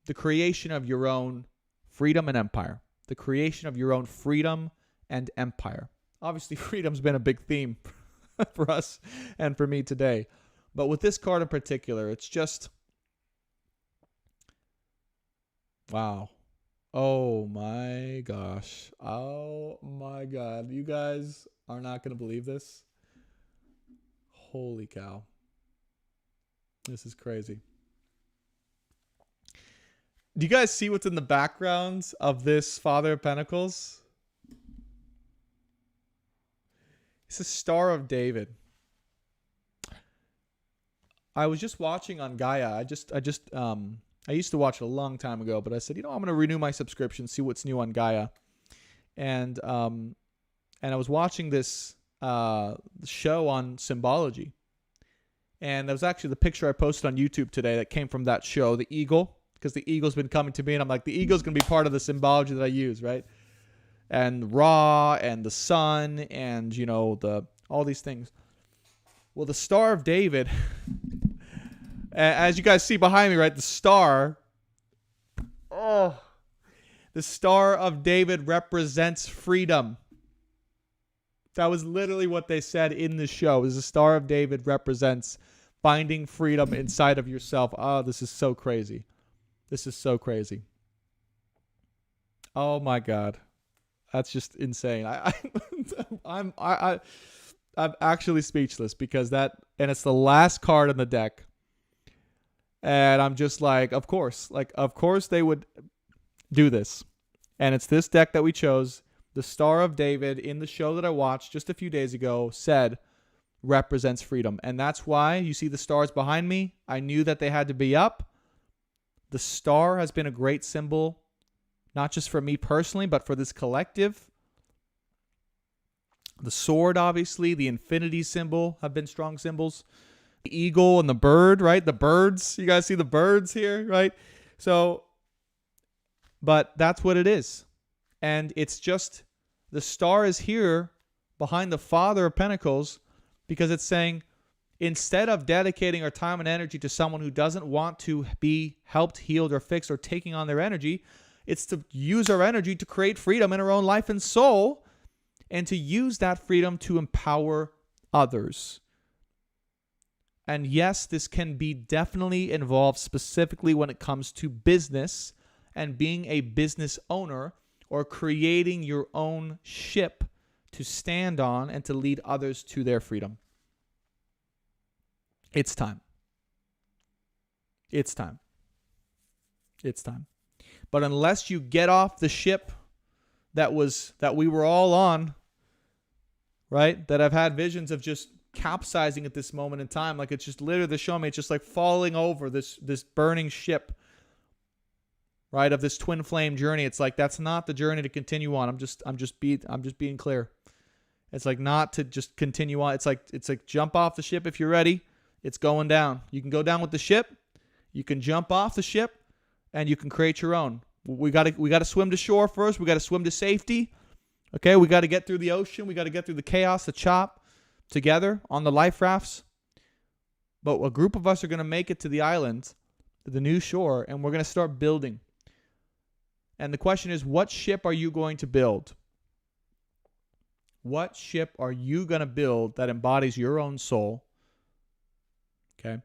the creation of your own freedom and empire. The creation of your own freedom and empire. Obviously, freedom's been a big theme for us and for me today. But with this card in particular, it's just, wow. Oh my gosh. Oh my God. You guys are not going to believe this. Holy cow. This is crazy. Do you guys see what's in the background of this Father of Pentacles? It's a Star of David. I was just watching on Gaia. I used to watch it a long time ago, but I said, I'm going to renew my subscription, see what's new on Gaia. And I was watching this show on Symbology. And that was actually the picture I posted on YouTube today that came from that show, the eagle, because the eagle's been coming to me, and I'm like, the eagle's going to be part of the symbology that I use, right? And Ra and the sun and, all these things. Well, the Star of David, as you guys see behind me, right, the Star of David represents freedom. That was literally what they said in the show. Is the Star of David represents finding freedom inside of yourself. Oh, this is so crazy. This is so crazy. Oh my God. That's just insane. I'm actually speechless because and it's the last card in the deck. And I'm just like, of course they would do this. And it's this deck that we chose. The Star of David in the show that I watched just a few days ago said represents freedom. And that's why you see the stars behind me. I knew that they had to be up. The star has been a great symbol, not just for me personally, but for this collective. The sword, obviously, the infinity symbol have been strong symbols. The eagle and the bird, right? The birds, you guys see the birds here, right? So, but that's what it is. And it's just, the star is here behind the Father of Pentacles because it's saying, instead of dedicating our time and energy to someone who doesn't want to be helped, healed, or fixed, or taking on their energy, it's to use our energy to create freedom in our own life and soul, and to use that freedom to empower others. And yes, this can be definitely involved specifically when it comes to business and being a business owner or creating your own ship to stand on and to lead others to their freedom. It's time. It's time. It's time. But unless you get off the ship that we were all on, right? That I've had visions of just capsizing at this moment in time. Like, it's just literally, they're showing me, it's just like falling over this burning ship, right? Of this twin flame journey. It's like, that's not the journey to continue on. I'm just being clear. It's like not to just continue on. It's like jump off the ship if you're ready. It's going down. You can go down with the ship. You can jump off the ship, and you can create your own. We got to swim to shore first. We got to swim to safety. Okay, we got to get through the ocean. We got to get through the chaos, the chop, together on the life rafts. But a group of us are going to make it to the island, to the new shore, and we're going to start building. And the question is, what ship are you going to build? What ship are you going to build that embodies your own soul? Okay.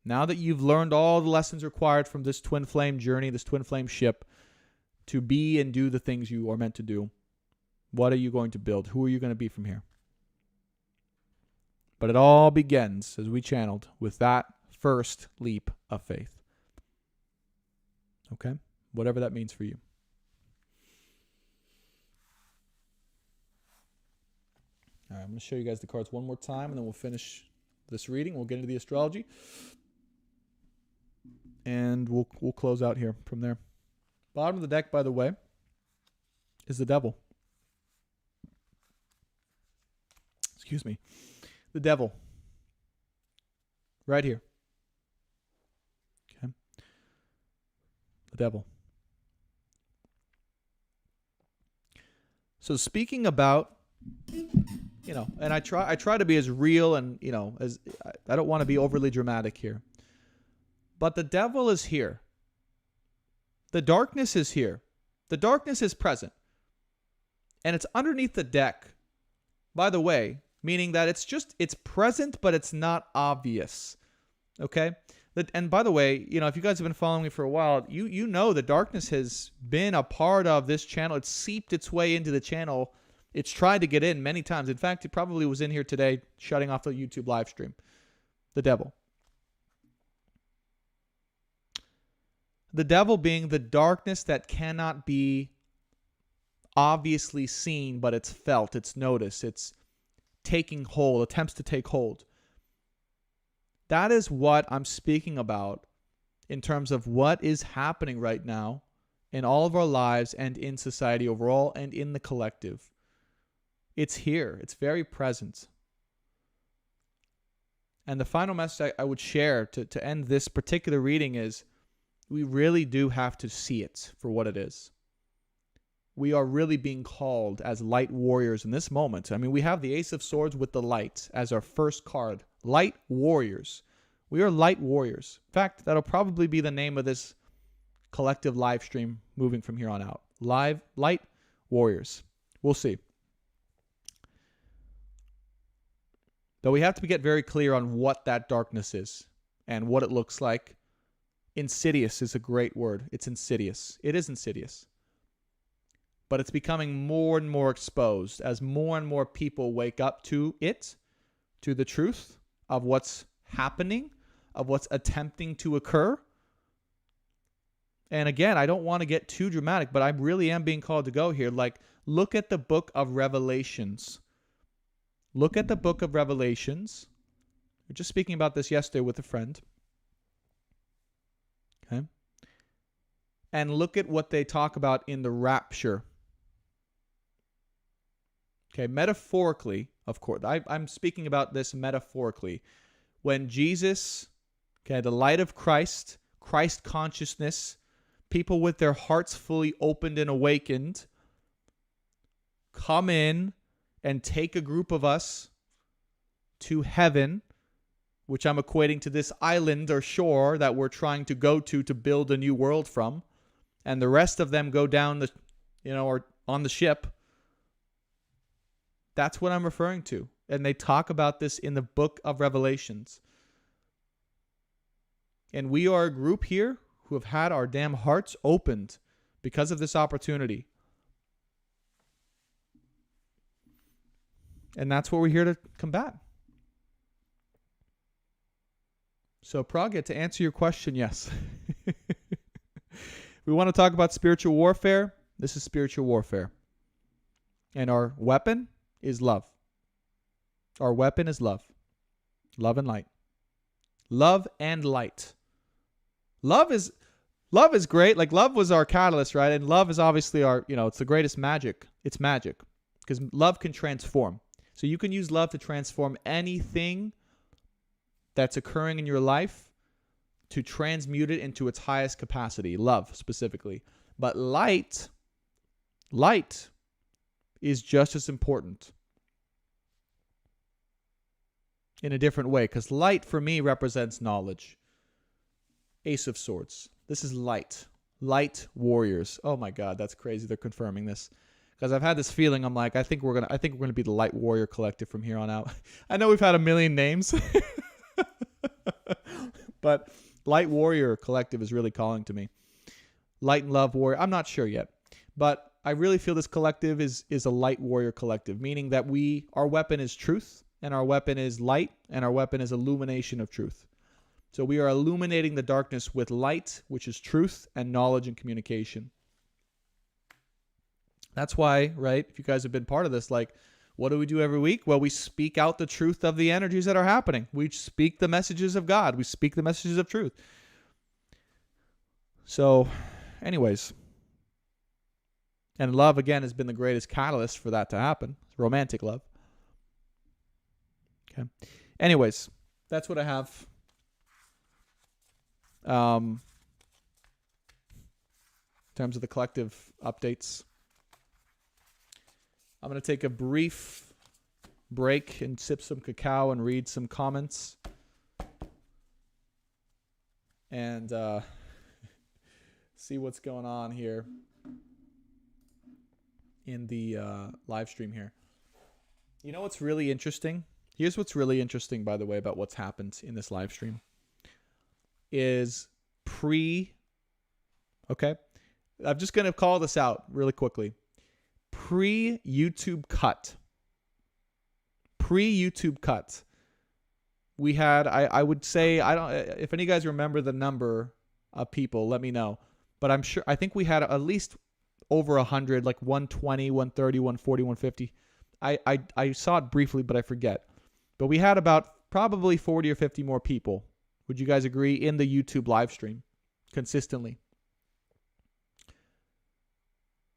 Now that you've learned all the lessons required from this twin flame journey, this twin flame ship, to be and do the things you are meant to do, what are you going to build? Who are you going to be from here? But it all begins, as we channeled, with that first leap of faith. Okay? Whatever that means for you. All right, I'm going to show you guys the cards one more time, and then we'll finish this reading. We'll get into the astrology. And we'll close out here from there. Bottom of the deck, by the way, is the devil. Excuse me. The devil. Right here. Okay. The devil. So speaking about, and I try to be as real and, as I don't want to be overly dramatic here. But the devil is here. The darkness is here. The darkness is present. And it's underneath the deck. By the way, meaning that it's present, but it's not obvious. Okay? And by the way, if you guys have been following me for a while, you know the darkness has been a part of this channel. It's seeped its way into the channel. It's tried to get in many times. In fact, it probably was in here today, shutting off the YouTube live stream. The devil. The devil being the darkness that cannot be obviously seen, but it's felt, it's noticed, it's taking hold, attempts to take hold. That is what I'm speaking about in terms of what is happening right now in all of our lives and in society overall and in the collective. It's here. It's very present. And the final message I would share to end this particular reading is, we really do have to see it for what it is. We are really being called as light warriors in this moment. I mean, we have the Ace of Swords with the light as our first card. Light warriors. We are light warriors. In fact, that'll probably be the name of this collective live stream moving from here on out. Light warriors. We'll see. But we have to get very clear on what that darkness is and what it looks like. Insidious is a great word. It's insidious. It is insidious. But it's becoming more and more exposed as more and more people wake up to it, to the truth of what's happening, of what's attempting to occur. And again, I don't want to get too dramatic, but I really am being called to go here. Like, look at the book of Revelations. Look at the book of Revelations. We were just speaking about this yesterday with a friend. Okay. And look at what they talk about in the rapture. Okay, metaphorically, of course. I'm speaking about this metaphorically. When Jesus, okay, the light of Christ, Christ consciousness, people with their hearts fully opened and awakened, come in and take a group of us to heaven, which I'm equating to this island or shore that we're trying to go to build a new world from, and the rest of them go down the, or on the ship. That's what I'm referring to. And they talk about this in the book of Revelations. And we are a group here who have had our damn hearts opened because of this opportunity. And that's what we're here to combat. So, Praga, to answer your question, yes. We want to talk about spiritual warfare. This is spiritual warfare. And our weapon is love. Our weapon is love. Love and light. Love and light. Love is great. Like, love was our catalyst, right? And love is obviously our, it's the greatest magic. It's magic because love can transform. So you can use love to transform anything that's occurring in your life, to transmute it into its highest capacity. Love specifically. But light is just as important in a different way, because light for me represents knowledge. Ace of Swords. This is light. Light warriors. Oh my God, that's crazy. They're confirming this. Because I've had this feeling, I'm like, I think we're gonna be the Light Warrior Collective from here on out. I know we've had a million names, but Light Warrior Collective is really calling to me. Light and Love Warrior. I'm not sure yet, but I really feel this collective is a Light Warrior Collective, meaning that our weapon is truth, and our weapon is light, and our weapon is illumination of truth. So we are illuminating the darkness with light, which is truth and knowledge and communication. That's why, right, if you guys have been part of this, like, what do we do every week? Well, we speak out the truth of the energies that are happening. We speak the messages of God. We speak the messages of truth. So, anyways. And love, again, has been the greatest catalyst for that to happen. Romantic love. Okay. Anyways, that's what I have. In terms of the collective updates. I'm going to take a brief break and sip some cacao and read some comments. And see what's going on here in the live stream here. You know what's really interesting? Here's what's really interesting, by the way, about what's happened in this live stream. Is okay? I'm just going to call this out really quickly. Pre-YouTube cut. We had, I would say, if any of you guys remember the number of people, let me know. But I think we had at least over 100, like 120, 130, 140, 150. I saw it briefly, but I forget. But we had about probably 40 or 50 more people. Would you guys agree? In the YouTube live stream consistently.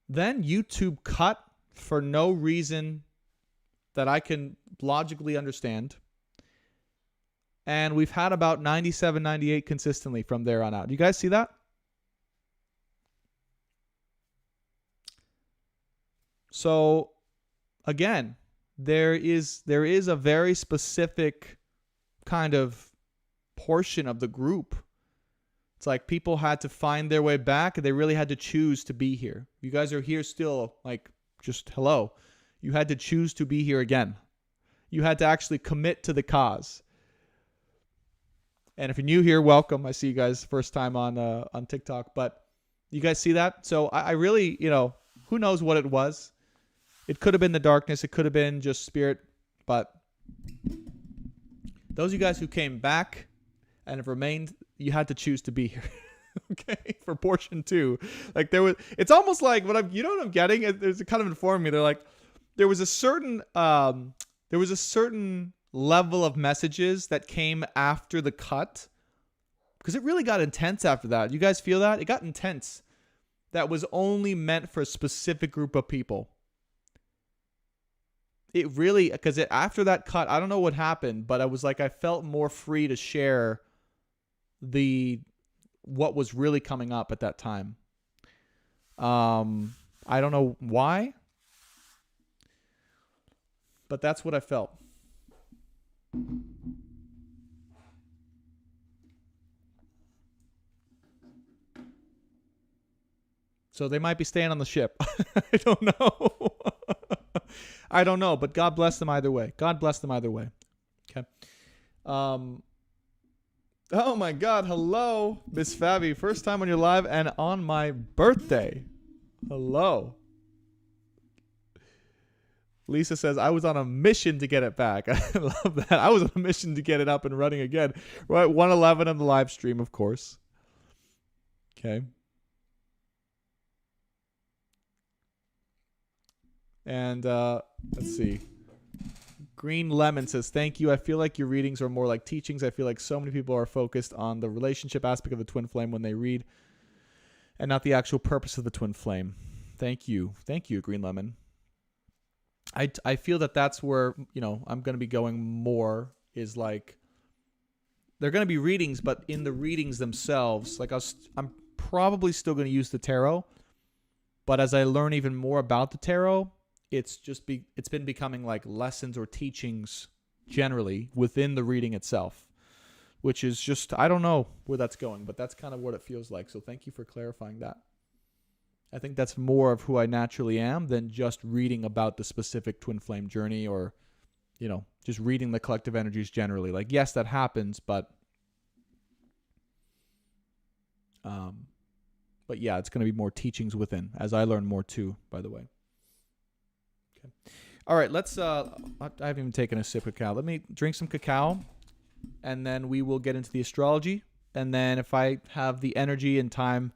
Then YouTube cut for no reason that I can logically understand. And we've had about 97, 98 consistently from there on out. Do you guys see that? So, again, there is a very specific kind of portion of the group. It's like people had to find their way back. They really had to choose to be here. You guys are here still, like, just hello. You had to choose to be here again. You had to actually commit to the cause. And if you're new here, welcome. I see you guys first time on TikTok. But you guys see that? So I really, who knows what it was. It could have been the darkness. It could have been just spirit. But those of you guys who came back and have remained, you had to choose to be here. Okay, for portion 2. Like it's almost like what I'm getting. There's kind of informing me. They're like, there was a certain level of messages that came after the cut, because it really got intense after that. You guys feel that? It got intense. That was only meant for a specific group of people. It really, because after that cut, I don't know what happened, but I felt more free to share what was really coming up at that time. I don't know why, but that's what I felt. So they might be staying on the ship. I don't know. I don't know, but God bless them either way. God bless them either way. Okay. Oh my God. Hello, Miss Fabi. First time on your live and on my birthday. Hello. Lisa says, I was on a mission to get it back. I love that. I was on a mission to get it up and running again. Right. 111 on the live stream, of course. Okay. And let's see. Green Lemon says, thank you. I feel like your readings are more like teachings. I feel like so many people are focused on the relationship aspect of the twin flame when they read and not the actual purpose of the twin flame. Thank you. Thank you, Green Lemon. I feel that that's where, I'm going to be going more is like, they're going to be readings, but in the readings themselves, like I'm probably still going to use the tarot, but as I learn even more about the tarot, it's been becoming like lessons or teachings generally within the reading itself, which is just, I don't know where that's going, but that's kind of what it feels like. So thank you for clarifying that. I think that's more of who I naturally am than just reading about the specific twin flame journey or, just reading the collective energies generally. Like, yes, that happens, but yeah, it's going to be more teachings within as I learn more too, by the way. Okay. All right, let's, I haven't even taken a sip of cacao. Let me drink some cacao and then we will get into the astrology. And then if I have the energy and time,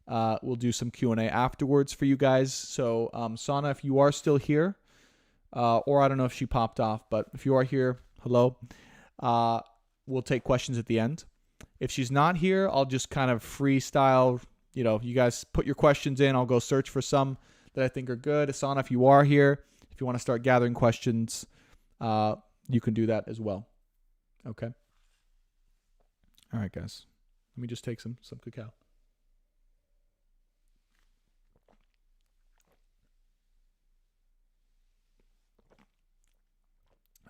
we'll do some Q&A afterwards for you guys. So, Sana, if you are still here, or I don't know if she popped off, but if you are here, hello. We'll take questions at the end. If she's not here, I'll just kind of freestyle. You guys put your questions in. I'll go search for some that I think are good. Sana, if you are here, if you want to start gathering questions, you can do that as well. Okay. All right, guys. Let me just take some cacao.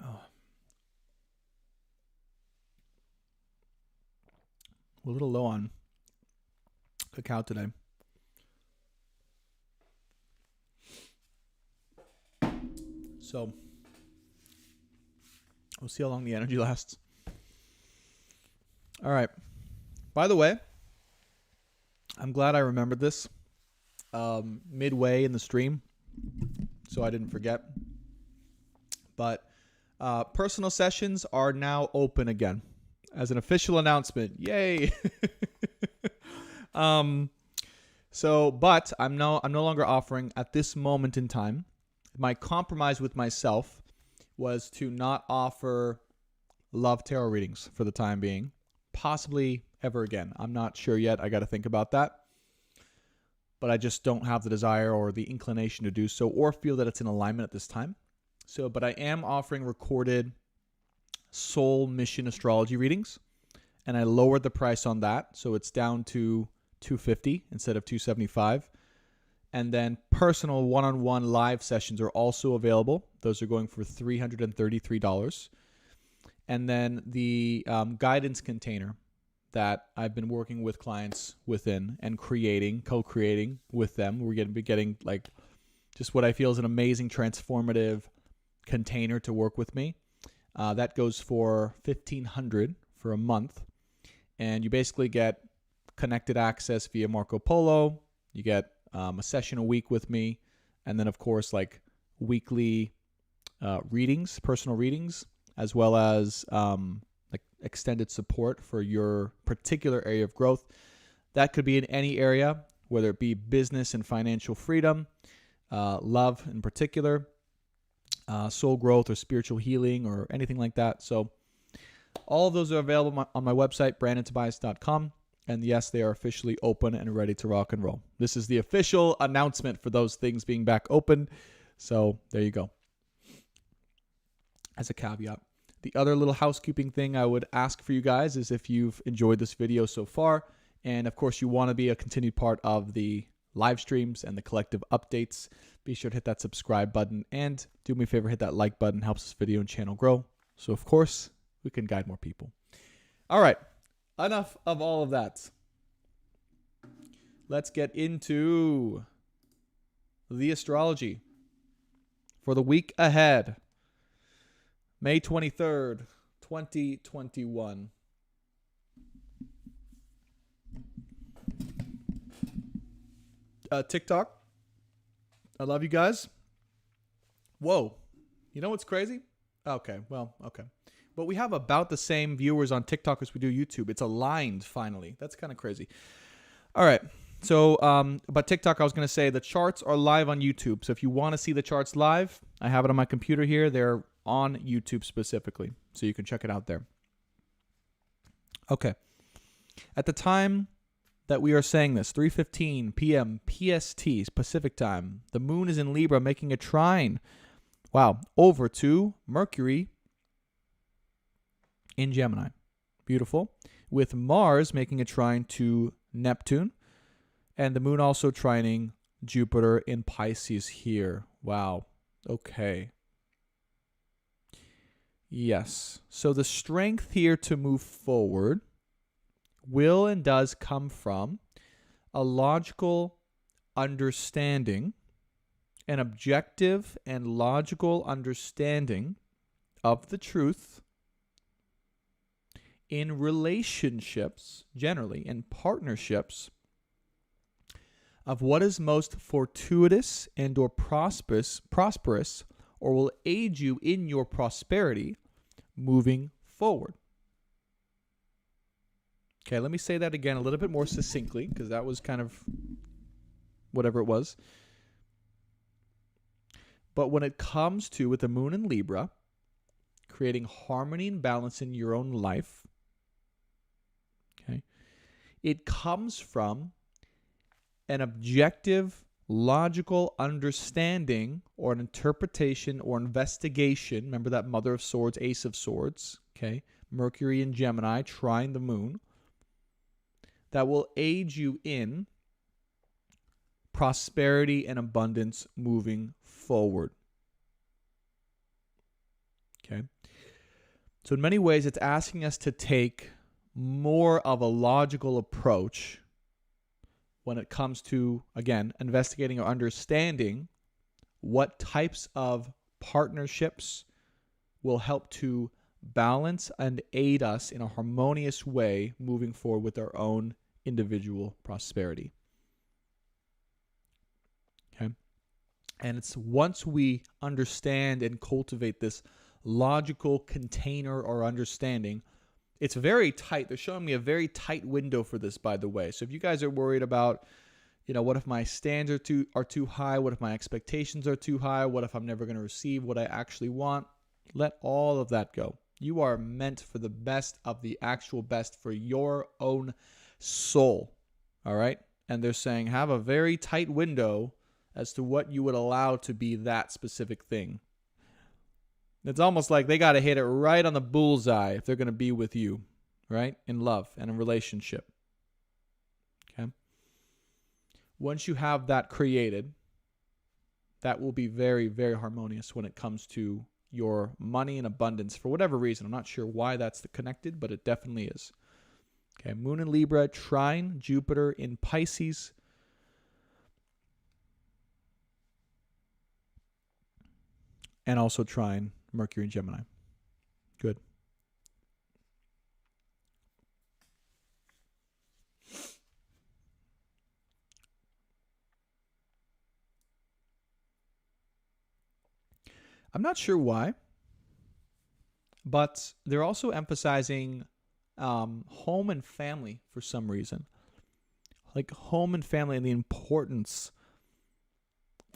Oh. We're a little low on cacao today. So we'll see how long the energy lasts. All right. By the way, I'm glad I remembered this midway in the stream, so I didn't forget. But personal sessions are now open again as an official announcement. Yay! But I'm no longer offering at this moment in time. My compromise with myself was to not offer love tarot readings for the time being, possibly ever again. I'm not sure yet. I got to think about that. But I just don't have the desire or the inclination to do so or feel that it's in alignment at this time. But I am offering recorded soul mission astrology readings, and I lowered the price on that. So it's down to $250 instead of $275. And then personal one-on-one live sessions are also available. Those are going for $333. And then the guidance container that I've been working with clients within and co-creating with them. We're going to be getting like just what I feel is an amazing transformative container to work with me. That goes for $1,500 for a month. And you basically get connected access via Marco Polo. You get a session a week with me. And then, of course, like weekly readings, personal readings, as well as like extended support for your particular area of growth. That could be in any area, whether it be business and financial freedom, love in particular, soul growth or spiritual healing or anything like that. So all of those are available on my website, brandontobias.com. And yes, they are officially open and ready to rock and roll. This is the official announcement for those things being back open. So there you go. As a caveat. The other little housekeeping thing I would ask for you guys is if you've enjoyed this video so far, and of course you want to be a continued part of the live streams and the collective updates, be sure to hit that subscribe button and do me a favor, hit that like button. Helps this video and channel grow. So of course we can guide more people. All right, enough of all of that. Let's get into the astrology for the week ahead. May 23rd, 2021. TikTok. I love you guys. Whoa. You know what's crazy? Okay, well, okay. But we have about the same viewers on TikTok as we do YouTube. It's aligned finally. That's kind of crazy. All right. So, about TikTok, I was going to say the charts are live on YouTube. So if you want to see the charts live, I have it on my computer here. They're on YouTube specifically, so you can check it out there. Okay. At the time that we are saying this, 3:15 p.m. PST, Pacific time, the moon is in Libra making a trine, wow, over to Mercury in Gemini. Beautiful. With Mars making a trine to Neptune, and the moon also trining Jupiter in Pisces here. Wow. Okay. Yes. So the strength here to move forward will and does come from a logical understanding, an objective and logical understanding of the truth in relationships, generally in partnerships, of what is most fortuitous and or prosperous or will aid you in your prosperity moving forward. Okay, let me say that again a little bit more succinctly, because that was kind of whatever it was. But when it comes to, with the moon in Libra, creating harmony and balance in your own life, okay, it comes from an objective, logical understanding or an interpretation or investigation. Remember that Mother of Swords, Ace of Swords, okay? Mercury in Gemini, trine the moon. That will aid you in prosperity and abundance moving forward. Okay? So in many ways, it's asking us to take more of a logical approach when it comes to, again, investigating or understanding what types of partnerships will help to balance and aid us in a harmonious way moving forward with our own individual prosperity. Okay? And it's once we understand and cultivate this logical container or understanding, it's very tight. They're showing me a very tight window for this, by the way. So if you guys are worried about, what if my standards are too high? What if my expectations are too high? What if I'm never going to receive what I actually want? Let all of that go. You are meant for the best of the actual best for your own soul. All right? And they're saying have a very tight window as to what you would allow to be that specific thing. It's almost like they got to hit it right on the bullseye if they're going to be with you, right? In love and in relationship. Okay? Once you have that created, that will be very, very harmonious when it comes to your money and abundance for whatever reason. I'm not sure why that's connected, but it definitely is. Okay, moon in Libra, trine Jupiter in Pisces. And also trine Mercury in Gemini. I'm not sure why, but they're also emphasizing home and family for some reason. Like home and family and the importance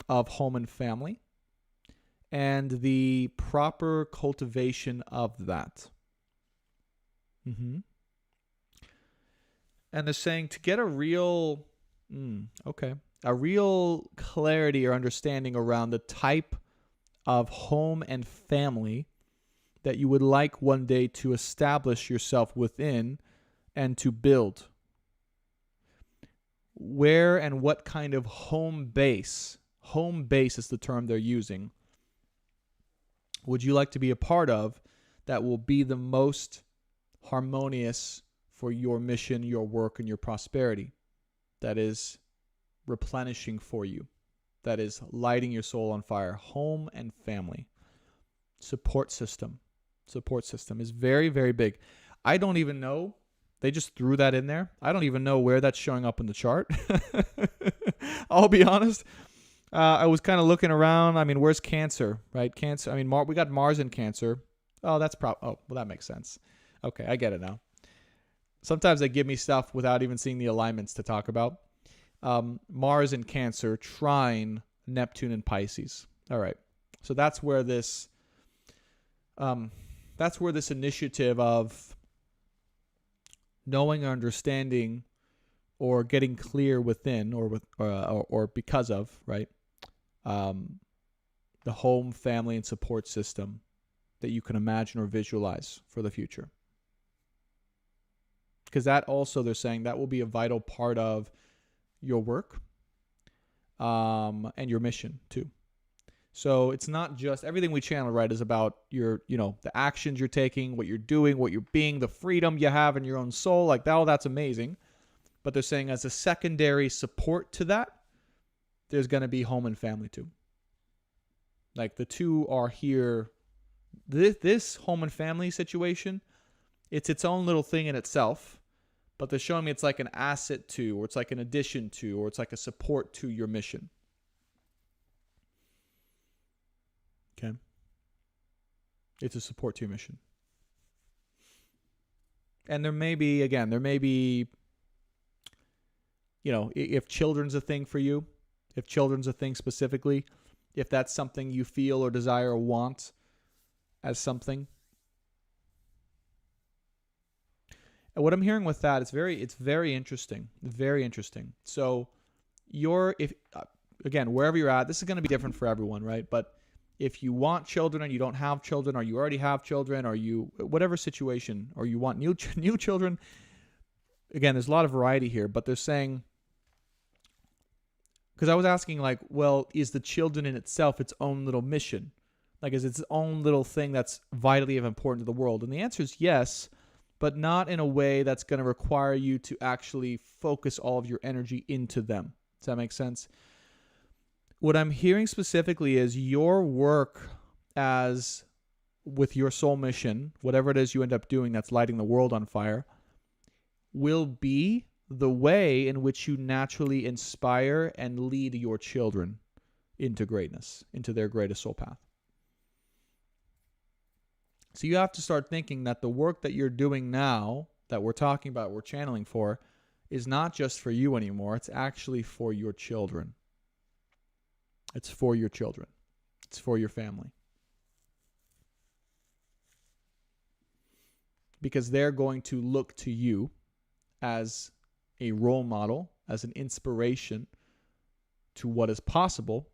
of home and family and the proper cultivation of that. And they're saying to get a real, a real clarity or understanding around the type of home and family that you would like one day to establish yourself within and to build. Where and what kind of home base is the term they're using, would you like to be a part of that will be the most harmonious for your mission, your work, and your prosperity, that is replenishing for you, that is lighting your soul on fire? Home and family. Support system is very, very big. I don't even know. They just threw that in there. I don't even know where that's showing up in the chart. I'll be honest. I was kind of looking around. I mean, where's Cancer, right? Cancer. I mean, we got Mars in Cancer. Oh, well, that makes sense. Okay, I get it now. Sometimes they give me stuff without even seeing the alignments to talk about. Mars in Cancer, trine Neptune in Pisces. All right. So that's where this initiative of knowing or understanding or getting clear within or because of, right? The home, family, and support system that you can imagine or visualize for the future. Because that also, they're saying, that will be a vital part of your work and your mission too. So it's not just everything we channel, right, is about your, the actions you're taking, what you're doing, what you're being, the freedom you have in your own soul. Like that, all that's amazing. But they're saying as a secondary support to that, there's going to be home and family too. Like the two are here. This home and family situation, it's its own little thing in itself. But they're showing me it's like an asset to, or it's like an addition to, or it's like a support to your mission. Okay? It's a support to your mission. And there may be, if children's a thing for you, if children's a thing specifically, if that's something you feel or desire or want as something. And what I'm hearing with that, it's very interesting. Very interesting. So wherever you're at, this is going to be different for everyone, right? But if you want children and you don't have children, or you already have children, or whatever situation, or you want new children, again, there's a lot of variety here, but they're saying, because I was asking is the children in itself its own little mission? Like, is it its own little thing that's vitally important to the world? And the answer is yes, but not in a way that's going to require you to actually focus all of your energy into them. Does that make sense? What I'm hearing specifically is your work with your soul mission, whatever it is you end up doing that's lighting the world on fire, will be the way in which you naturally inspire and lead your children into greatness, into their greatest soul path. So you have to start thinking that the work that you're doing now, that we're talking about, we're channeling for, is not just for you anymore. It's actually for your children. It's for your children. It's for your family. Because they're going to look to you as a role model, as an inspiration to what is possible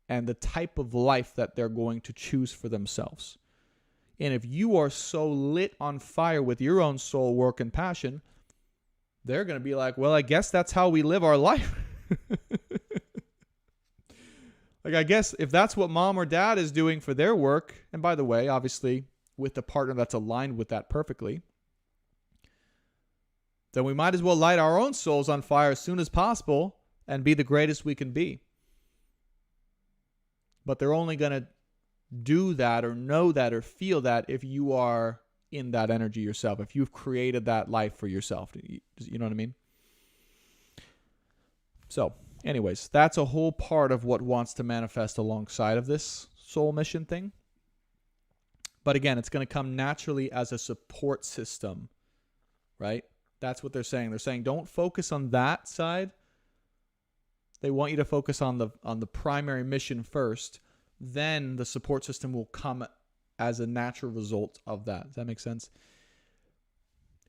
and the type of life that they're going to choose for themselves. And if you are so lit on fire with your own soul work and passion, they're going to be like, well, I guess that's how we live our life. Like, I guess if that's what mom or dad is doing for their work, and by the way, obviously, with the partner that's aligned with that perfectly, then we might as well light our own souls on fire as soon as possible and be the greatest we can be. But they're only going to do that or know that or feel that if you are in that energy yourself, if you've created that life for yourself. You know what I mean? So, anyways, that's a whole part of what wants to manifest alongside of this. soul mission thing. But again, it's going to come naturally as a support system, right? That's what they're saying. They're saying don't focus on that side. They want you to focus on the primary mission first. Then the support system will come as a natural result of that. Does that make sense?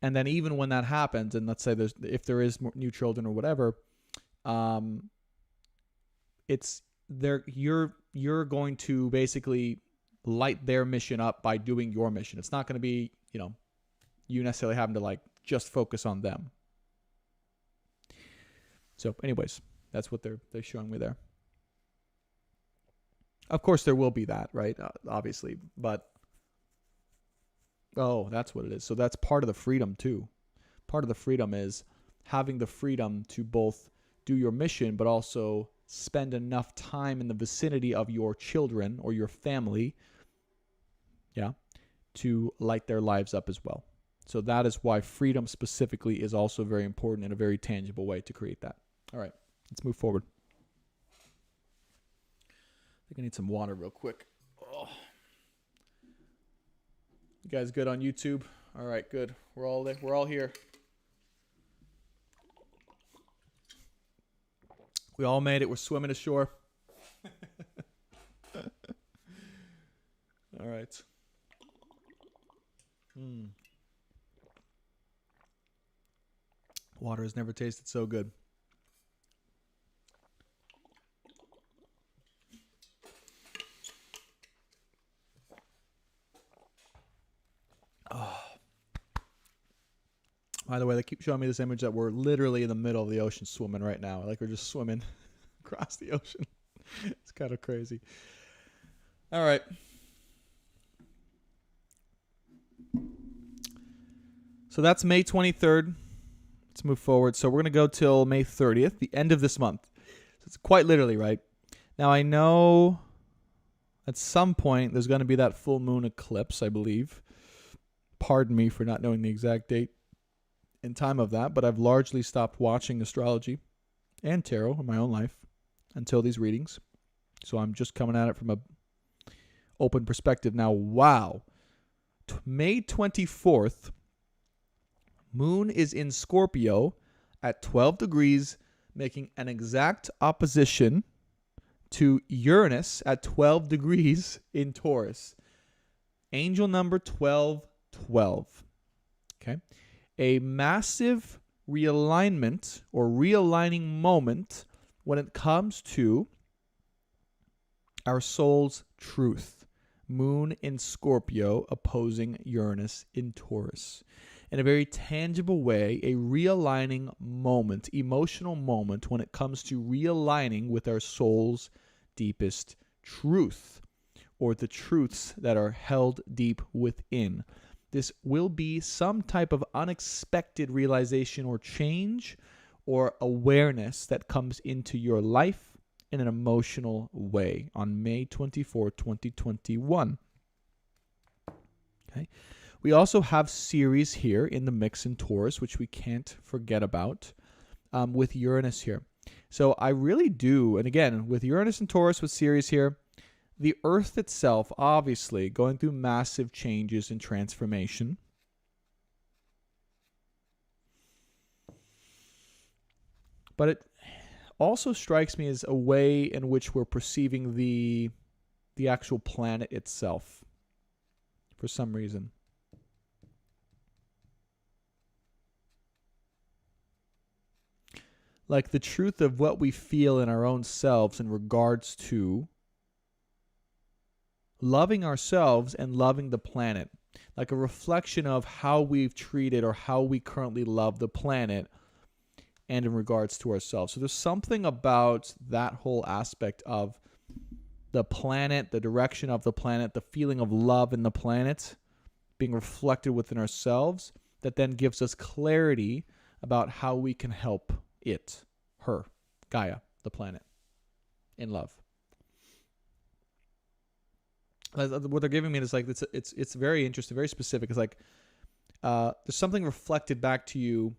And then even when that happens, and let's say if there is more new children or whatever, you're going to basically light their mission up by doing your mission. It's not going to be, you necessarily having to like just focus on them. So anyways, that's what they're showing me there. Of course there will be that, right? Obviously, but that's what it is. So that's part of the freedom too. Part of the freedom is having the freedom to both do your mission, but also spend enough time in the vicinity of your children or your family, to light their lives up as well. So that is why freedom specifically is also very important in a very tangible way to create that. All right, let's move forward. I think I need some water real quick. Oh. You guys good on YouTube? All right, good. We're all there. We're all here. We all made it. We're swimming ashore. All right. Water has never tasted so good. Oh. By the way, they keep showing me this image that we're literally in the middle of the ocean swimming right now. Like we're just swimming across the ocean. It's kind of crazy. All right. So that's May 23rd. Let's move forward. So we're going to go till May 30th, the end of this month. So it's quite literally, right? Now I know at some point there's going to be that full moon eclipse, I believe. Pardon me for not knowing the exact date and time of that, but I've largely stopped watching astrology and tarot in my own life until these readings. So I'm just coming at it from a open perspective now. Wow. May 24th, moon is in Scorpio at 12 degrees, making an exact opposition to Uranus at 12 degrees in Taurus. Angel number 1212. Okay. A massive realignment or realigning moment when it comes to our soul's truth. Moon in Scorpio opposing Uranus in Taurus. In a very tangible way, a realigning moment, emotional moment when it comes to realigning with our soul's deepest truth, or the truths that are held deep within. This will be some type of unexpected realization or change or awareness that comes into your life in an emotional way on May 24, 2021. Okay. We also have Ceres here in the mix in Taurus, which we can't forget about, with Uranus here. So I really do, and again, with Uranus and Taurus, with Ceres here, the Earth itself, obviously, going through massive changes and transformation. But it also strikes me as a way in which we're perceiving the actual planet itself for some reason. Like the truth of what we feel in our own selves in regards to loving ourselves and loving the planet. Like a reflection of how we've treated or how we currently love the planet and in regards to ourselves. So there's something about that whole aspect of the planet, the direction of the planet, the feeling of love in the planet being reflected within ourselves that then gives us clarity about how we can help it, her, Gaia, the planet, in love. What they're giving me is like it's very interesting, very specific. It's like there's something reflected back to you,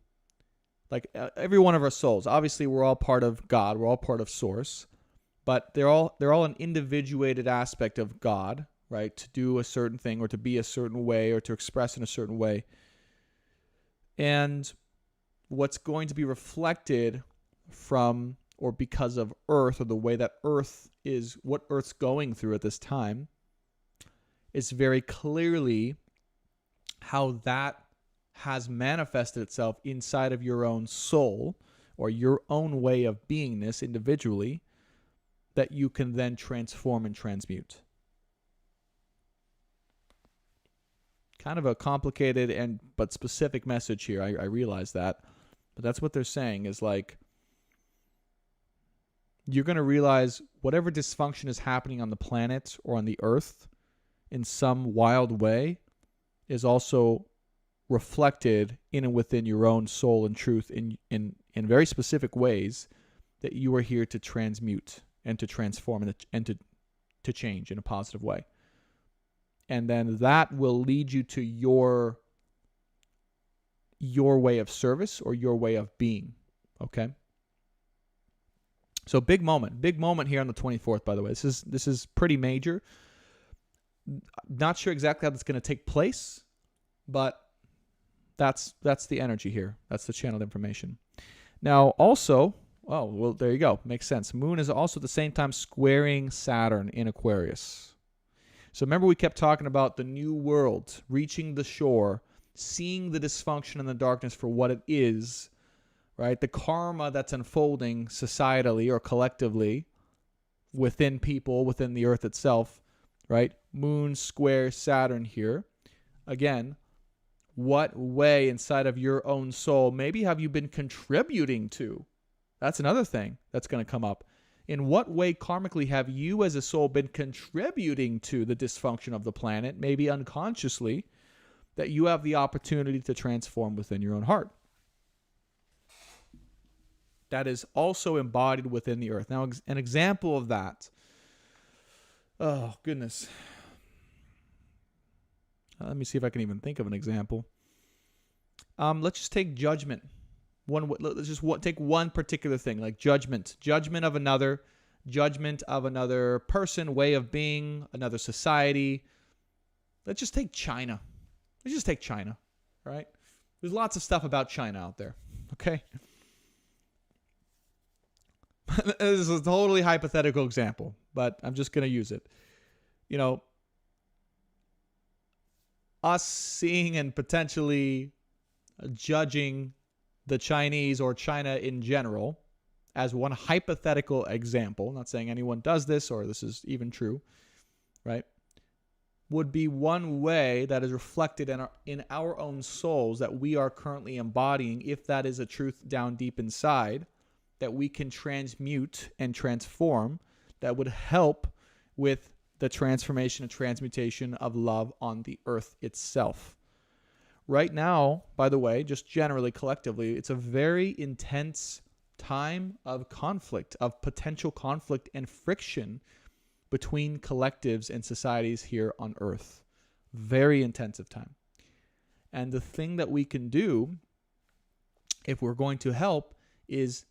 like every one of our souls. Obviously, we're all part of God. We're all part of Source, but they're all an individuated aspect of God, right? To do a certain thing or to be a certain way or to express in a certain way. And what's going to be reflected from or because of Earth, or the way that Earth is, what Earth's going through at this time, is very clearly how that has manifested itself inside of your own soul or your own way of beingness individually, that you can then transform and transmute. Kind of a complicated but specific message here. I realize that. But that's what they're saying, is like, you're going to realize whatever dysfunction is happening on the planet or on the earth in some wild way is also reflected in and within your own soul and truth in very specific ways that you are here to transmute and to transform and to change in a positive way. And then that will lead you to your way of service or your way of being. Okay? So big moment here on the 24th, by the way. This is pretty major. Not sure exactly how that's going to take place, but that's the energy here. That's the channeled information. Now, also, well, there you go. Makes sense. Moon is also at the same time squaring Saturn in Aquarius. So remember, we kept talking about the new world, reaching the shore, seeing the dysfunction and the darkness for what it is, right? The karma that's unfolding societally or collectively within people, within the earth itself, right? Moon square Saturn here. Again, what way inside of your own soul maybe have you been contributing to? That's another thing that's going to come up. In what way karmically have you as a soul been contributing to the dysfunction of the planet, maybe unconsciously, that you have the opportunity to transform within your own heart? That is also embodied within the earth. Now, an example of that. Oh, goodness. Let me see if I can even think of an example. Let's just take judgment. Let's just take one particular thing, like judgment of another person, way of being, another society. Let's just take China. Right? There's lots of stuff about China out there. Okay. This is a totally hypothetical example, but I'm just going to use it. You know, us seeing and potentially judging the Chinese or China in general as one hypothetical example, not saying anyone does this or this is even true, right, would be one way that is reflected in our own souls that we are currently embodying, if that is a truth down deep inside, that we can transmute and transform, that would help with the transformation and transmutation of love on the earth itself. Right now, by the way, just generally, collectively, it's a very intense time of conflict, of potential conflict and friction between collectives and societies here on earth. Very intensive time. And the thing that we can do, if we're going to help, is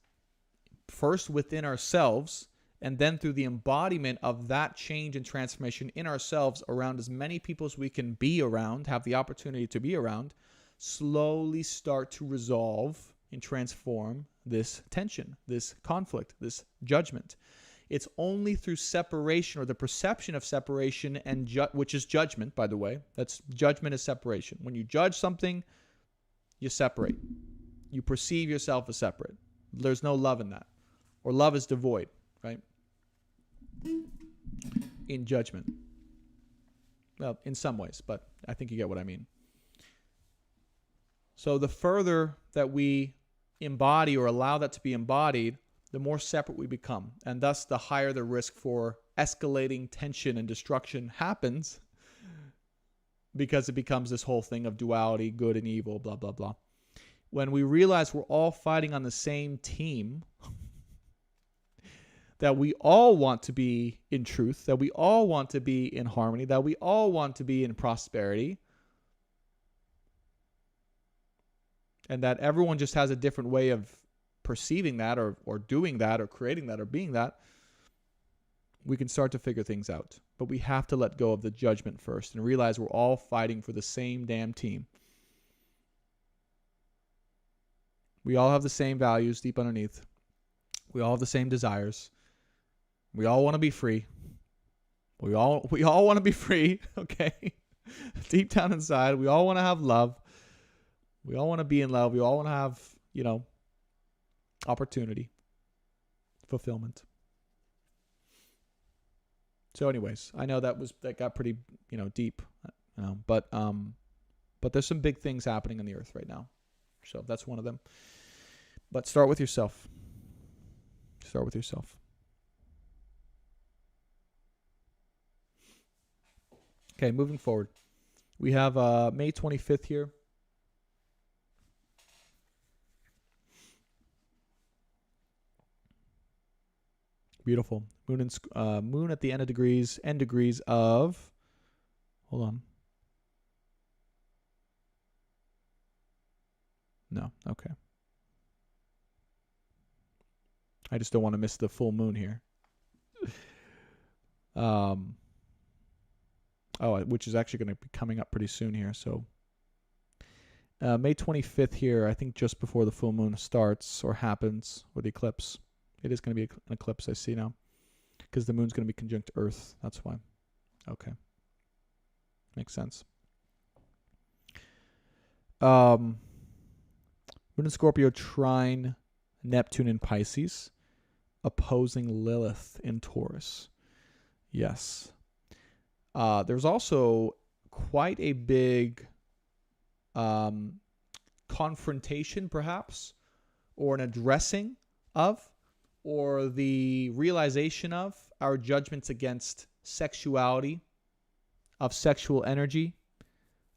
first within ourselves, and then through the embodiment of that change and transformation in ourselves around as many people as we can be around, have the opportunity to be around, slowly start to resolve and transform this tension, this conflict, this judgment. It's only through separation, or the perception of separation, and which is judgment, by the way. That's judgment is separation. When you judge something, you separate. You perceive yourself as separate. There's no love in that. Or love is devoid, right? In judgment. Well, in some ways, but I think you get what I mean. So the further that we embody or allow that to be embodied, the more separate we become. And thus, the higher the risk for escalating tension and destruction happens, because it becomes this whole thing of duality, good and evil, blah, blah, blah. When we realize we're all fighting on the same team, that we all want to be in truth, that we all want to be in harmony, that we all want to be in prosperity, and that everyone just has a different way of perceiving that or doing that or creating that or being that, we can start to figure things out. But we have to let go of the judgment first and realize we're all fighting for the same damn team. We all have the same values deep underneath. We all have the same desires. We all want to be free. We all want to be free, okay? Deep down inside, we all want to have love. We all want to be in love. We all want to have, opportunity, fulfillment. So anyways, I know that got pretty, deep, but there's some big things happening on the earth right now. So that's one of them. But start with yourself. Start with yourself. Okay, moving forward. We have May 25th here. Beautiful. Moon at the end degrees of, hold on. No, okay. I just don't want to miss the full moon here. Which is actually going to be coming up pretty soon here. So May 25th here, I think just before the full moon starts or happens, or the eclipse. It is going to be an eclipse, I see now. Because the moon's going to be conjunct Earth. That's why. Okay. Makes sense. Moon in Scorpio trine Neptune in Pisces, opposing Lilith in Taurus. Yes. There's also quite a big confrontation, perhaps, or an addressing of, or the realization of our judgments against sexuality, of sexual energy,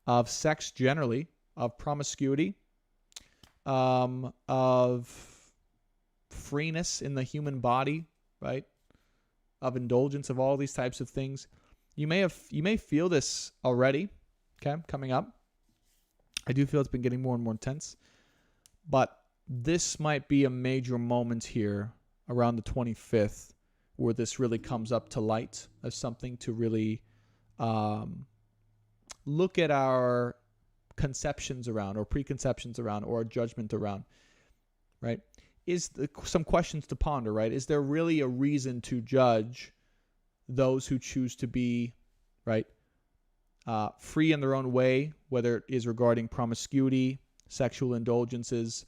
of sex generally, of promiscuity, of freeness in the human body, right? Of indulgence, of all these types of things. You may feel this already, okay, coming up. I do feel it's been getting more and more intense. But this might be a major moment here around the 25th where this really comes up to light as something to really look at our conceptions around, or preconceptions around, or judgment around, right? Some questions to ponder, right? Is there really a reason to judge those who choose to be, right, free in their own way, whether it is regarding promiscuity, sexual indulgences,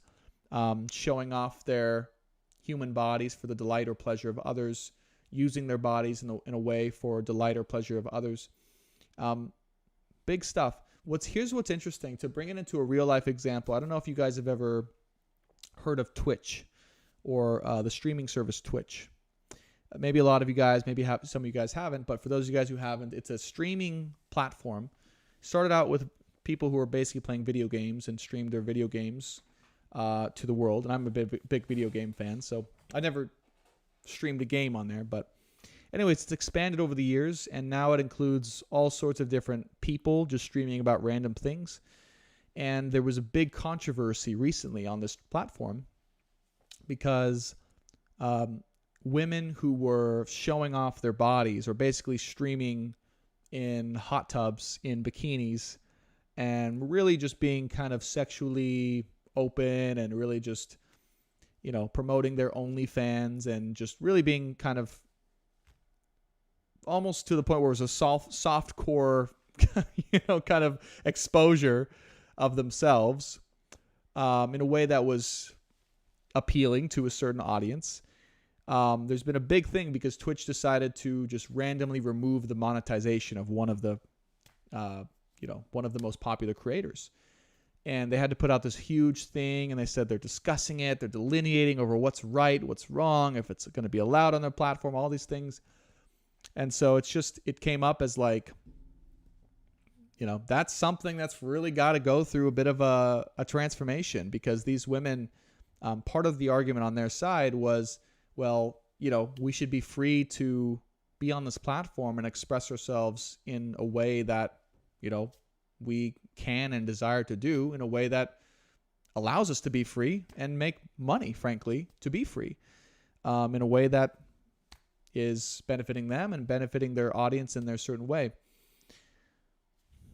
showing off their human bodies for the delight or pleasure of others, using their bodies in a way for delight or pleasure of others. Big stuff. Here's what's interesting, to bring it into a real life example. I don't know if you guys have ever heard of Twitch, or the streaming service Twitch. Maybe a lot of you guys, some of you guys haven't, but for those of you guys who haven't, it's a streaming platform. Started out with people who are basically playing video games and streamed their video games to the world. And I'm a big video game fan, so I never streamed a game on there. But anyways, it's expanded over the years, and now it includes all sorts of different people just streaming about random things. And there was a big controversy recently on this platform because women who were showing off their bodies, or basically streaming in hot tubs in bikinis, and really just being kind of sexually open, and really just, promoting their OnlyFans, and just really being kind of almost to the point where it was a soft core, kind of exposure of themselves in a way that was appealing to a certain audience. There's been a big thing because Twitch decided to just randomly remove the monetization of one of the most popular creators. And they had to put out this huge thing, and they said they're discussing it, they're delineating over what's right, what's wrong, if it's going to be allowed on their platform, all these things. And so it came up as like, that's something that's really got to go through a bit of a transformation, because these women, part of the argument on their side was, well, we should be free to be on this platform and express ourselves in a way that, we can and desire to do, in a way that allows us to be free and make money, frankly, to be free, in a way that, is benefiting them and benefiting their audience in their certain way.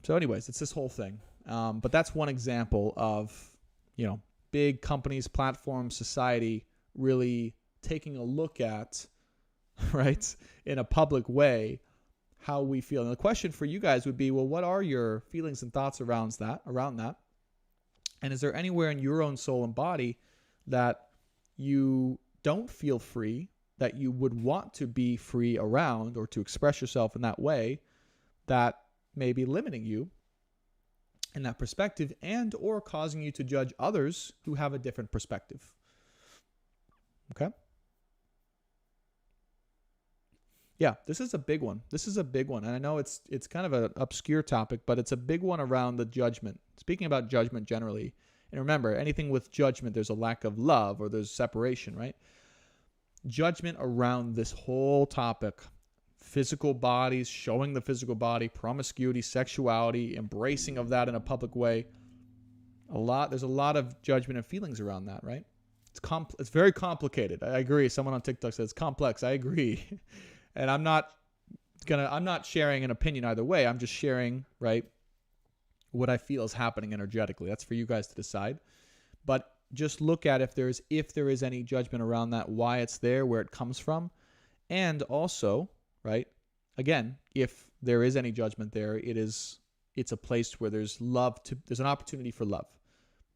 So anyways, it's this whole thing. But that's one example of, big companies, platforms, society really taking a look at, right, in a public way, how we feel. And the question for you guys would be, well, what are your feelings and thoughts around that? And is there anywhere in your own soul and body that you don't feel free, that you would want to be free around or to express yourself in that way, that may be limiting you in that perspective and or causing you to judge others who have a different perspective? Okay? Yeah, this is a big one. And I know it's kind of an obscure topic, but it's a big one around the judgment. Speaking about judgment generally, and remember, anything with judgment, there's a lack of love or there's separation, right? Judgment around this whole topic, physical bodies, showing the physical body, promiscuity, sexuality, embracing of that in a public way. There's a lot of judgment and feelings around that, right? It's very complicated. I agree. Someone on TikTok says it's complex. I agree. And I'm not sharing an opinion either way. I'm just sharing, right, what I feel is happening energetically. That's for you guys to decide. But just look at if there is any judgment around that, why it's there, where it comes from. And also, right, again, if there is any judgment there, it's a place where there's an opportunity for love,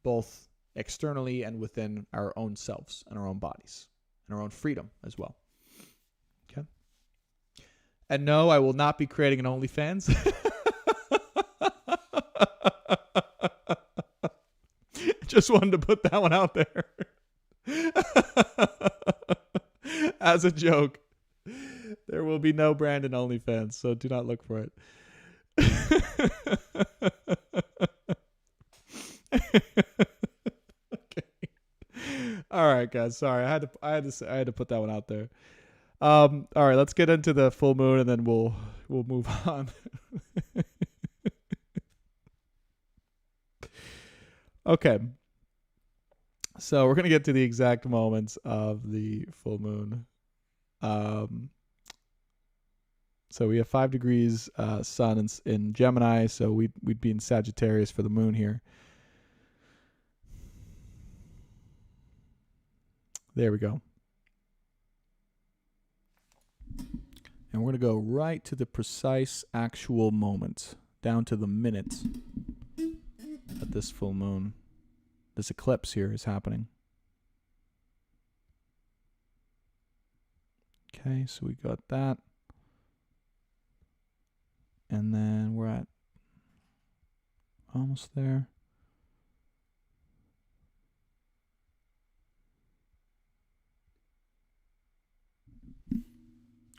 both externally and within our own selves and our own bodies and our own freedom as well. Okay. And no, I will not be creating an OnlyFans. Just wanted to put that one out there as a joke. There will be no Brandon OnlyFans, so do not look for it. Okay. All right, guys. Sorry, I had to put that one out there. All right, let's get into the full moon, and then we'll move on. Okay. So we're going to get to the exact moments of the full moon. So we have 5 degrees sun in Gemini, so we'd be in Sagittarius for the moon here. There we go. And we're going to go right to the precise actual moment, down to the minute that this full moon, this eclipse here is happening. Okay, so we got that. And then we're at almost there.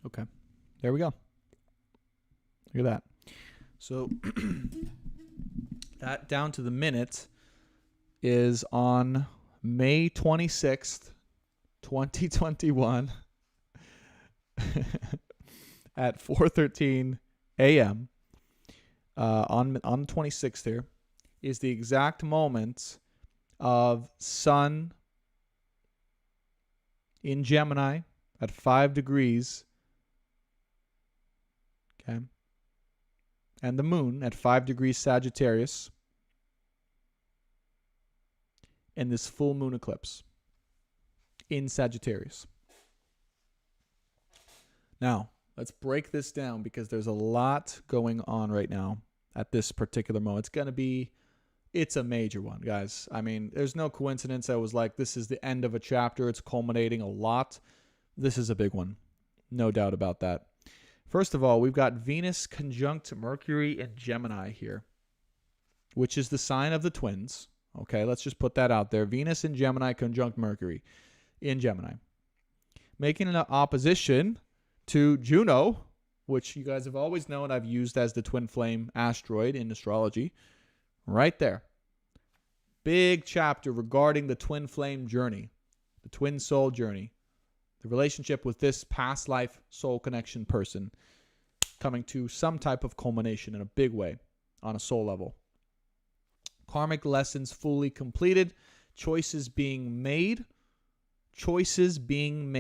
Okay, there we go. Look at that. So that down to the minute is on May 26th, 2021 at 4:13 a.m. On the 26th here is the exact moment of sun in Gemini at 5 degrees. Okay. And the moon at 5 degrees Sagittarius in this full moon eclipse in Sagittarius. Now, let's break this down because there's a lot going on right now at this particular moment. It's a major one, guys. I mean, there's no coincidence. I was like, this is the end of a chapter. It's culminating a lot. This is a big one. No doubt about that. First of all, we've got Venus conjunct Mercury in Gemini here, which is the sign of the twins. Okay, let's just put that out there. Venus in Gemini conjunct Mercury in Gemini. Making an opposition to Juno, which you guys have always known I've used as the twin flame asteroid in astrology. Right there. Big chapter regarding the twin flame journey, the twin soul journey, the relationship with this past life soul connection person coming to some type of culmination in a big way on a soul level. Karmic lessons fully completed, choices being made, choices being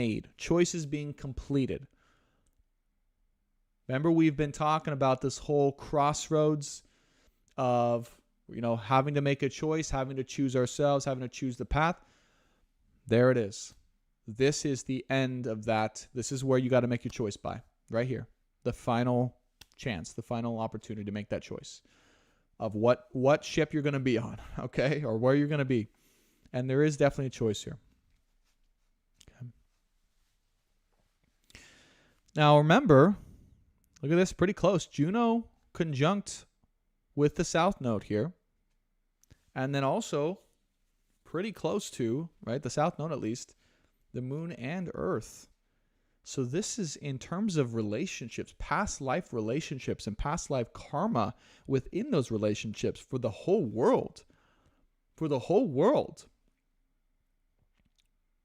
completed. Remember, we've been talking about this whole crossroads of, having to make a choice, having to choose ourselves, having to choose the path. There it is. This is the end of that. This is where you got to make your choice by, right here. The final chance, the final opportunity to make that choice of what ship you're going to be on, okay, or where you're going to be. And there is definitely a choice here. Okay. Now, remember, look at this, pretty close. Juno conjunct with the South Node here. And then also pretty close to, right, the South Node at least, the Moon and Earth. So this is in terms of relationships, past life relationships and past life karma within those relationships for the whole world. For the whole world.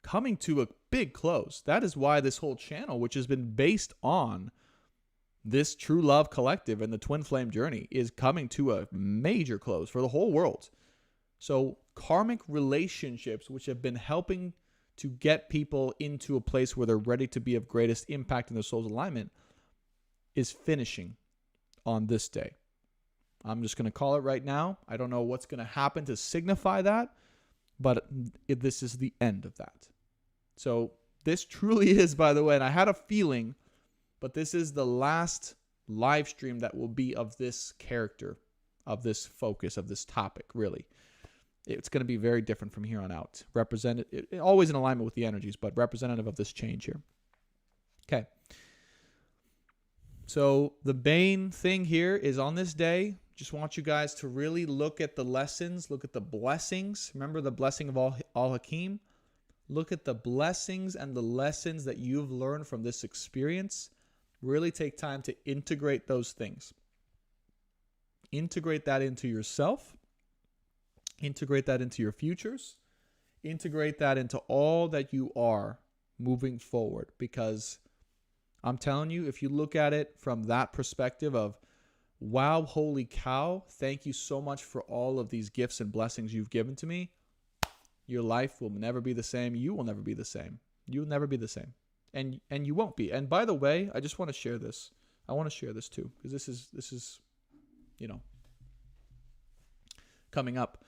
Coming to a big close. That is why this whole channel, which has been based on this True Love Collective and the Twin Flame Journey, is coming to a major close for the whole world. So karmic relationships, which have been helping to get people into a place where they're ready to be of greatest impact in their soul's alignment, is finishing on this day. I'm just going to call it right now. I don't know what's going to happen to signify that, but this is the end of that. So this truly is, by the way, and I had a feeling, but this is the last live stream that will be of this character, of this focus, of this topic, really. It's going to be very different from here on out. Always in alignment with the energies, but representative of this change here. Okay. So the main thing here is on this day, just want you guys to really look at the lessons, look at the blessings. Remember the blessing of Al Hakim? Look at the blessings and the lessons that you've learned from this experience. Really take time to integrate those things. Integrate that into yourself. Integrate that into your futures. Integrate that into all that you are moving forward. Because I'm telling you, if you look at it from that perspective of, wow, holy cow, thank you so much for all of these gifts and blessings you've given to me, your life will never be the same. You will never be the same. You'll never be the same. And you won't be. And by the way, I just want to share this. I want to share this too, because this is coming up.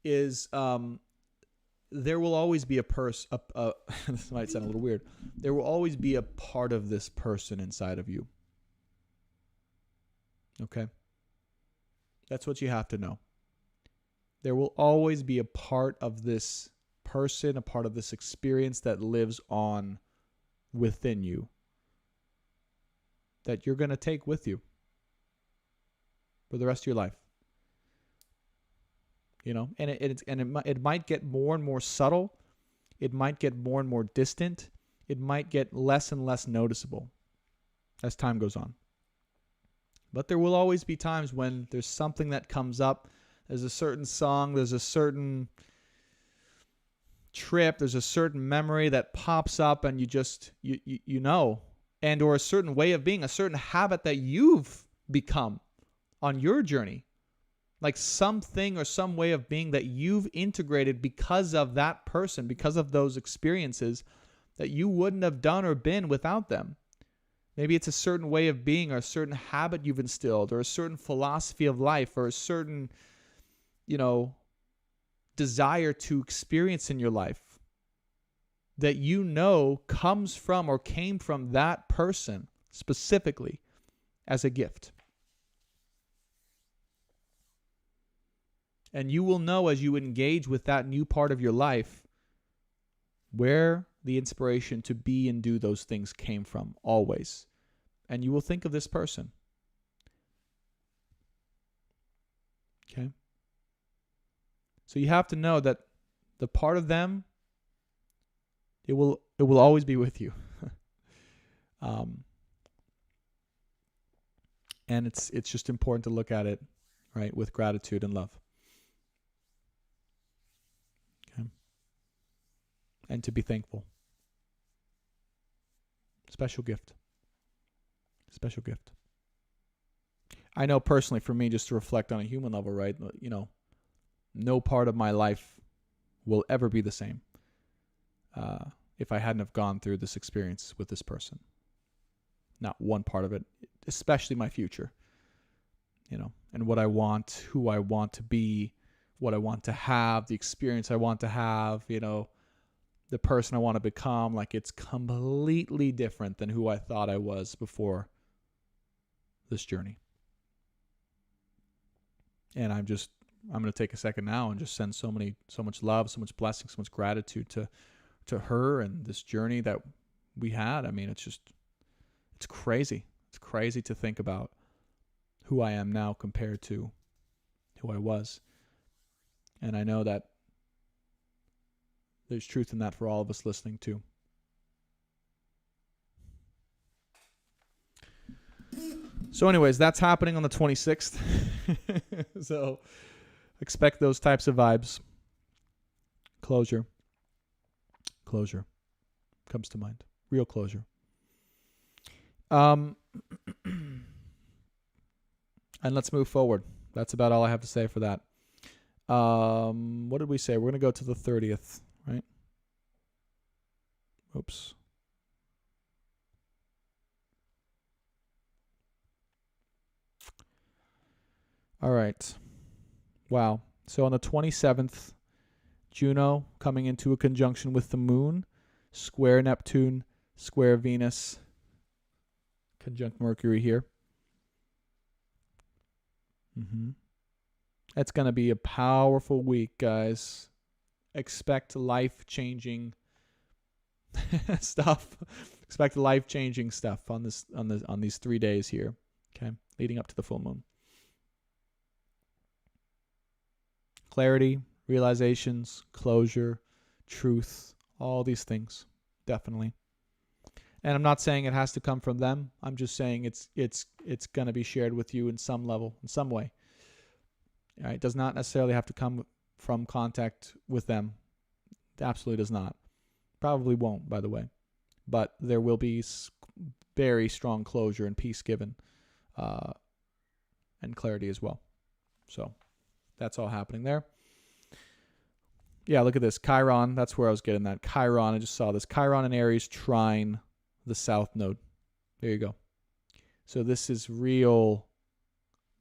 Is there will always be this might sound a little weird. There will always be a part of this person inside of you. Okay? That's what you have to know. There will always be a part of this person, a part of this experience that lives on within you, that you're going to take with you for the rest of your life. And it might get more and more subtle. It might get more and more distant. It might get less and less noticeable as time goes on. But there will always be times when there's something that comes up. There's a certain song, there's a certain trip, there's a certain memory that pops up, and you know, and or a certain way of being, a certain habit that you've become on your journey. Like something or some way of being that you've integrated because of that person, because of those experiences that you wouldn't have done or been without them. Maybe it's a certain way of being or a certain habit you've instilled or a certain philosophy of life or a certain, desire to experience in your life that comes from or came from that person specifically as a gift. And you will know as you engage with that new part of your life where the inspiration to be and do those things came from, always. And you will think of this person. Okay? So you have to know that the part of them, it will always be with you. And it's just important to look at it, right, with gratitude and love. And to be thankful. Special gift. Special gift. I know personally for me, just to reflect on a human level, right? No part of my life will ever be the same if I hadn't have gone through this experience with this person. Not one part of it especially my future, and what I want, who I want to be, what I want to have, the experience I want to have, the person I want to become. Like, it's completely different than who I thought I was before this journey. And I'm going to take a second now and just send so much love, so much blessing, so much gratitude to her and this journey that we had. I mean, it's crazy. It's crazy to think about who I am now compared to who I was. And I know that there's truth in that for all of us listening too. So anyways, that's happening on the 26th. So expect those types of vibes. Closure comes to mind. Real closure. And let's move forward. That's about all I have to say for that. What did we say? We're going to go to the 30th, right? Oops. All right. Wow. So on the 27th, Juno coming into a conjunction with the moon, square Neptune, square Venus, conjunct Mercury here. It's going to be a powerful week, guys. Expect life-changing stuff. Expect life-changing stuff on these 3 days here, okay, leading up to the full moon. Clarity, realizations, closure, truth, all these things, definitely. And I'm not saying it has to come from them. I'm just saying it's going to be shared with you in some level, in some way. All right? It does not necessarily have to come from contact with them. It absolutely does not. Probably won't, by the way. But there will be very strong closure and peace given, and clarity as well. So that's all happening there. Yeah, look at this. Chiron, that's where I was getting that. Chiron, I just saw this. Chiron and Aries trine the south node. There you go. So this is real,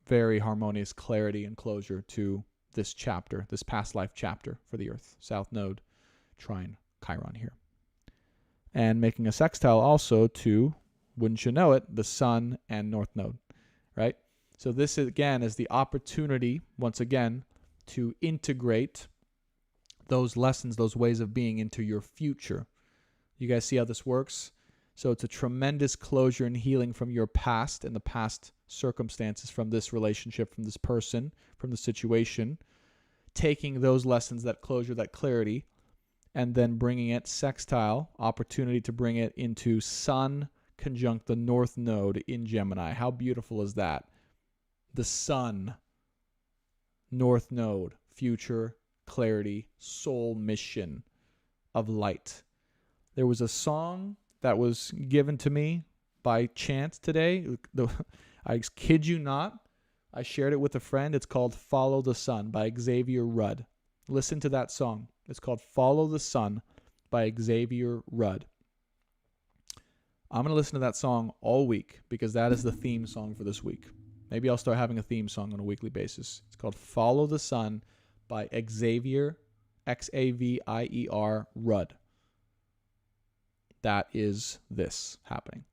very harmonious clarity and closure to this chapter, this past life chapter for the Earth. South node, trine Chiron here. And making a sextile also to, wouldn't you know it, the sun and north node, right? So this, again, is the opportunity, once again, to integrate those lessons, those ways of being into your future. You guys see how this works? So it's a tremendous closure and healing from your past and the past circumstances, from this relationship, from this person, from the situation, taking those lessons, that closure, that clarity, and then bringing it sextile, opportunity to bring it into sun conjunct the north node in Gemini. How beautiful is that? The sun, north node, future, clarity, soul mission of light. There was a song that was given to me by chance today. I kid you not. I shared it with a friend. It's called Follow the Sun by Xavier Rudd. Listen to that song. It's called Follow the Sun by Xavier Rudd. I'm going to listen to that song all week because that is the theme song for this week. Maybe I'll start having a theme song on a weekly basis. It's called Follow the Sun by Xavier, Xavier Rudd. That is this happening.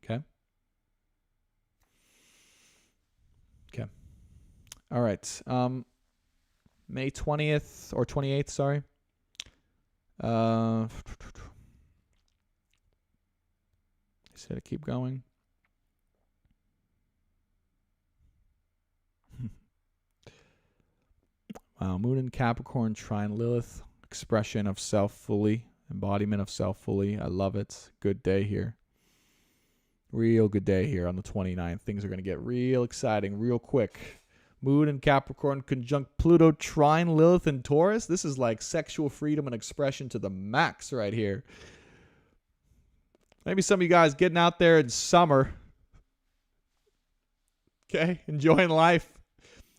Okay? Okay. All right. May 20th or 28th, sorry. Said to keep going. Wow, Moon in Capricorn, trine Lilith, expression of self fully, embodiment of self fully. I love it. Good day here. Real good day here on the 29th. Things are going to get real exciting real quick. Moon in Capricorn conjunct Pluto, trine Lilith and Taurus. This is like sexual freedom and expression to the max right here. Maybe some of you guys getting out there in summer. Okay, enjoying life.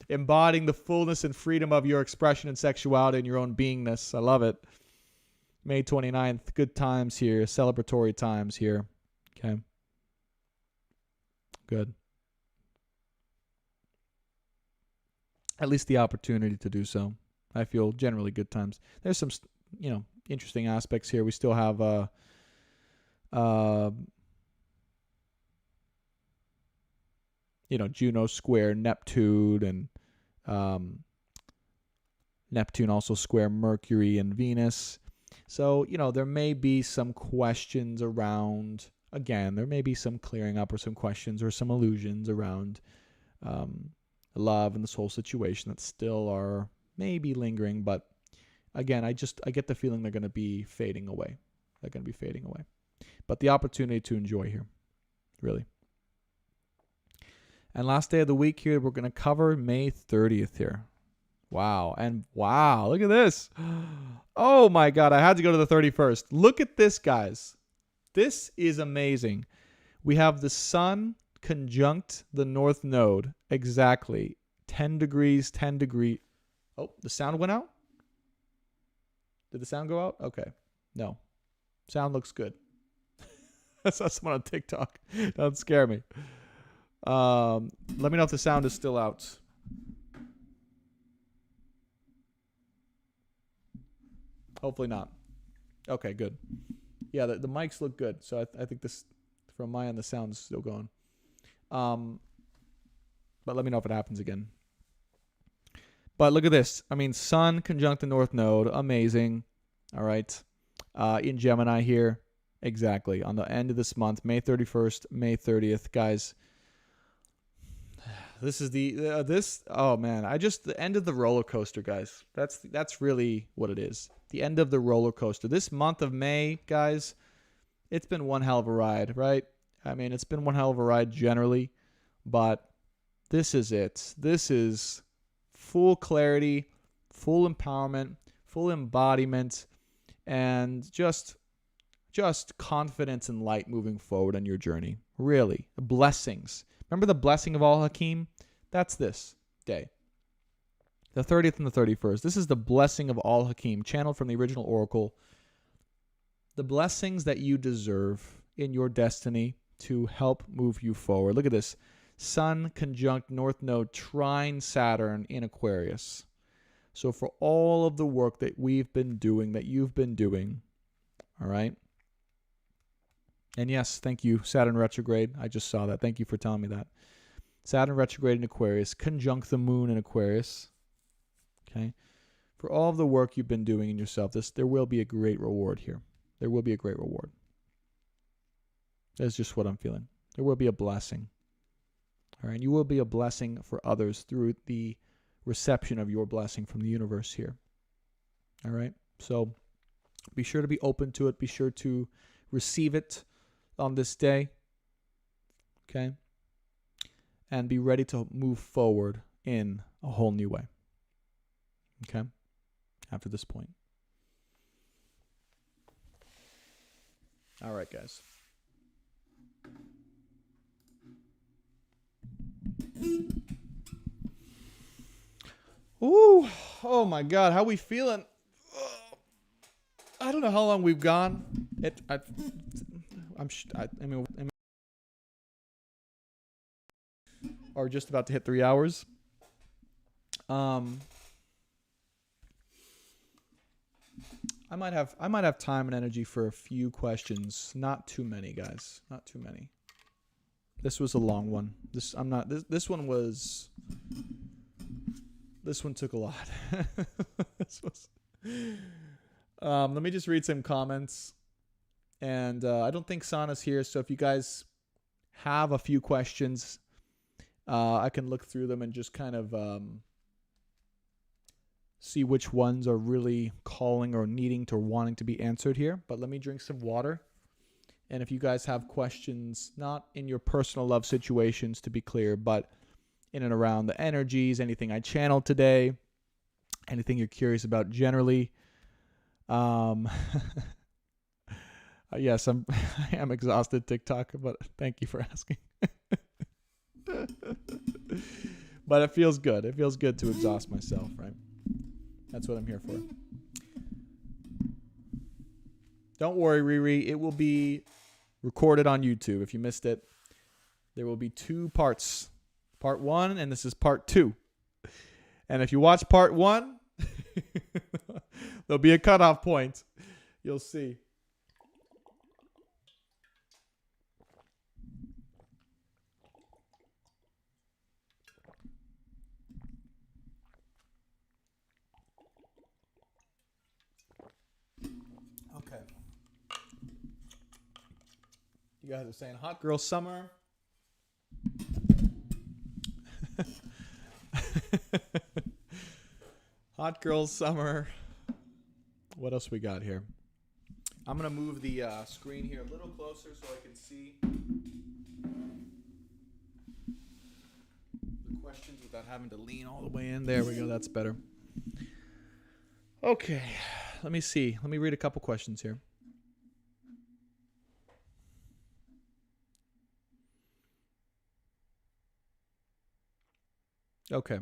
Embodying the fullness and freedom of your expression and sexuality and your own beingness. I love it. May 29th. Good times here. Celebratory times here. Okay. Good. At least the opportunity to do so. I feel generally good times. There's some, interesting aspects here. We still have Juno square Neptune, and Neptune also square Mercury and Venus. So, there may be some questions around, again, there may be some clearing up or some questions or some illusions around love and this whole situation that still are maybe lingering. But again, I get the feeling they're going to be fading away. They're going to be fading away. But the opportunity to enjoy here, really. And last day of the week here, we're going to cover May 30th here. Wow. And wow, look at this. Oh my God, I had to go to the 31st. Look at this, guys. This is amazing. We have the sun conjunct the north node exactly 10 degrees, 10 degree. Oh, the sound went out? Did the sound go out? Okay. No. Sound looks good. I saw someone on TikTok. Don't scare me. Let me know if the sound is still out. Hopefully not. Okay, good. Yeah, the mics look good. So I think this, from my end, the sound's still going. But let me know if it happens again. But look at this. I mean, sun conjunct the north node. Amazing. All right. In Gemini here. Exactly. On the end of this month, May 31st, May 30th. Guys, this is oh man, the end of the roller coaster, guys. That's really what it is. The end of the roller coaster. This month of May, guys, it's been one hell of a ride, right? I mean, it's been one hell of a ride generally, but this is it. This is full clarity, full empowerment, full embodiment, and just confidence and light moving forward on your journey. Really, blessings. Remember the blessing of all Hakim? That's this day. The 30th and the 31st. This is the blessing of all Hakim, channeled from the original oracle. The blessings that you deserve in your destiny to help move you forward. Look at this. Sun conjunct North Node trine Saturn in Aquarius. So for all of the work that we've been doing, that you've been doing, all right? And yes, thank you, Saturn retrograde. I just saw that. Thank you for telling me that. Saturn retrograde in Aquarius, conjunct the moon in Aquarius. Okay? For all of the work you've been doing in yourself, there will be a great reward here. There will be a great reward. That's just what I'm feeling. There will be a blessing. All right? You will be a blessing for others through the reception of your blessing from the universe here. All right? So be sure to be open to it. Be sure to receive it on this day, okay? And be ready to move forward in a whole new way, okay? After this point. All right, guys. Ooh, oh my God, how we feeling? I don't know how long we've gone. Are just about to hit 3 hours. I might have time and energy for a few questions. Not too many, guys. Not too many. This was a long one. This one took a lot. Let me just read some comments. And I don't think Sana's here, so if you guys have a few questions, I can look through them and just kind of see which ones are really calling or needing to wanting to be answered here. But let me drink some water. And if you guys have questions, not in your personal love situations, to be clear, but in and around the energies, anything I channeled today, anything you're curious about generally, yes, I am exhausted, TikTok, but thank you for asking. But it feels good. It feels good to exhaust myself, right? That's what I'm here for. Don't worry, Riri. It will be recorded on YouTube if you missed it. There will be 2 parts. Part 1, and this is part 2. And if you watch part 1, there'll be a cutoff point. You'll see. Okay. You guys are saying hot girl summer. Hot girl summer. What else we got here? I'm going to move the screen here a little closer so I can see the questions without having to lean all the way in. There we go. That's better. Okay. Let me see. Let me read a couple questions here. Okay.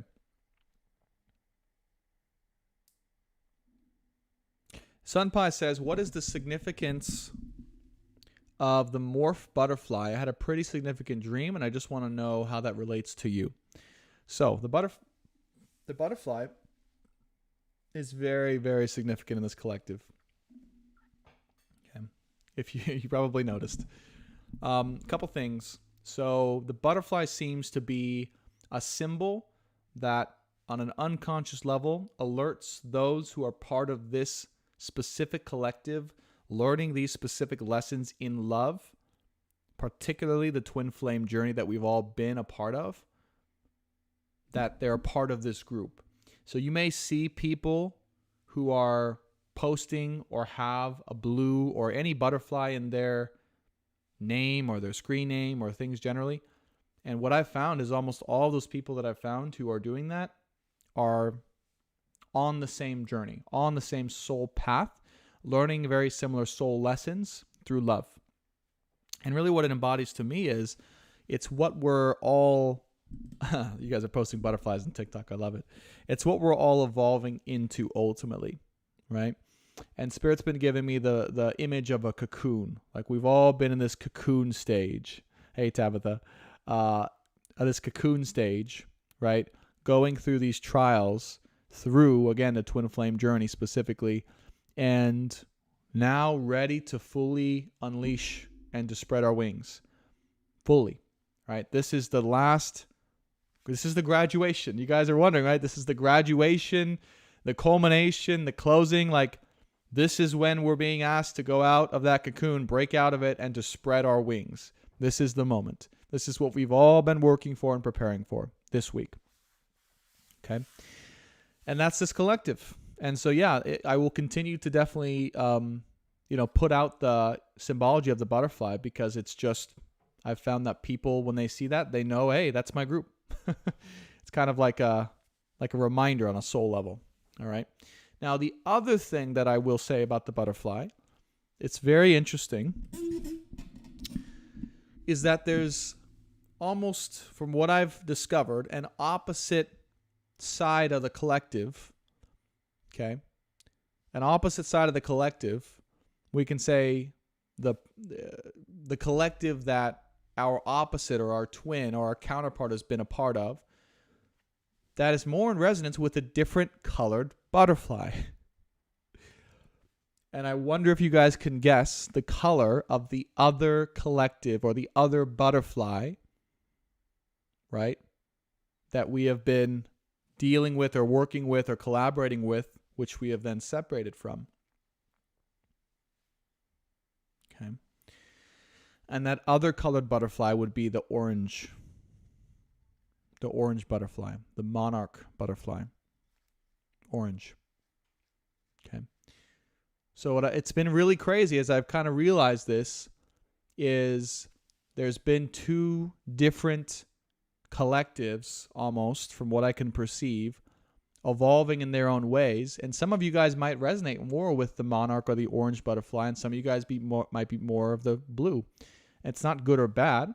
Sunpie says, what is the significance of the morph butterfly? I had a pretty significant dream, and I just want to know how that relates to you. So the butterfly is very, very significant in this collective. Okay. If you probably noticed. Couple things. So the butterfly seems to be a symbol that on an unconscious level alerts those who are part of this specific collective learning these specific lessons in love, particularly the twin flame journey that we've all been a part of, that they're a part of this group. So you may see people who are posting or have a blue or any butterfly in their name or their screen name or things generally. And what I've found is almost all those people that I've found who are doing that are on the same journey, on the same soul path, learning very similar soul lessons through love. And really what it embodies to me is it's what we're all, you guys are posting butterflies on TikTok, I love it. It's what we're all evolving into ultimately, right? And Spirit's been giving me the image of a cocoon. Like we've all been in this cocoon stage. Hey, Tabitha. This cocoon stage, right? Going through these trials through, again, the twin flame journey specifically, and now ready to fully unleash and to spread our wings fully, right? This is the graduation. You guys are wondering, right? This is the graduation, the culmination, the closing. Like this is when we're being asked to go out of that cocoon, break out of it, and to spread our wings. This is the moment. This is what we've all been working for and preparing for this week. Okay. And that's this collective. And so, yeah, I will continue to definitely, put out the symbology of the butterfly because it's just, I've found that people, when they see that, they know, hey, that's my group. It's kind of like a reminder on a soul level. All right. Now, the other thing that I will say about the butterfly, it's very interesting, is that there's almost, from what I've discovered, an opposite side of the collective. Okay. An opposite side of the collective, we can say the collective that our opposite or our twin or our counterpart has been a part of, that is more in resonance with a different colored butterfly. And I wonder if you guys can guess the color of the other collective or the other butterfly, right, that we have been dealing with or working with or collaborating with, which we have then separated from. Okay. And that other colored butterfly would be the orange butterfly, the monarch butterfly. Orange. Okay. So it's been really crazy as I've kind of realized this is there's been two different collectives almost from what I can perceive evolving in their own ways. And some of you guys might resonate more with the monarch or the orange butterfly, and some of you guys might be more of the blue. It's not good or bad,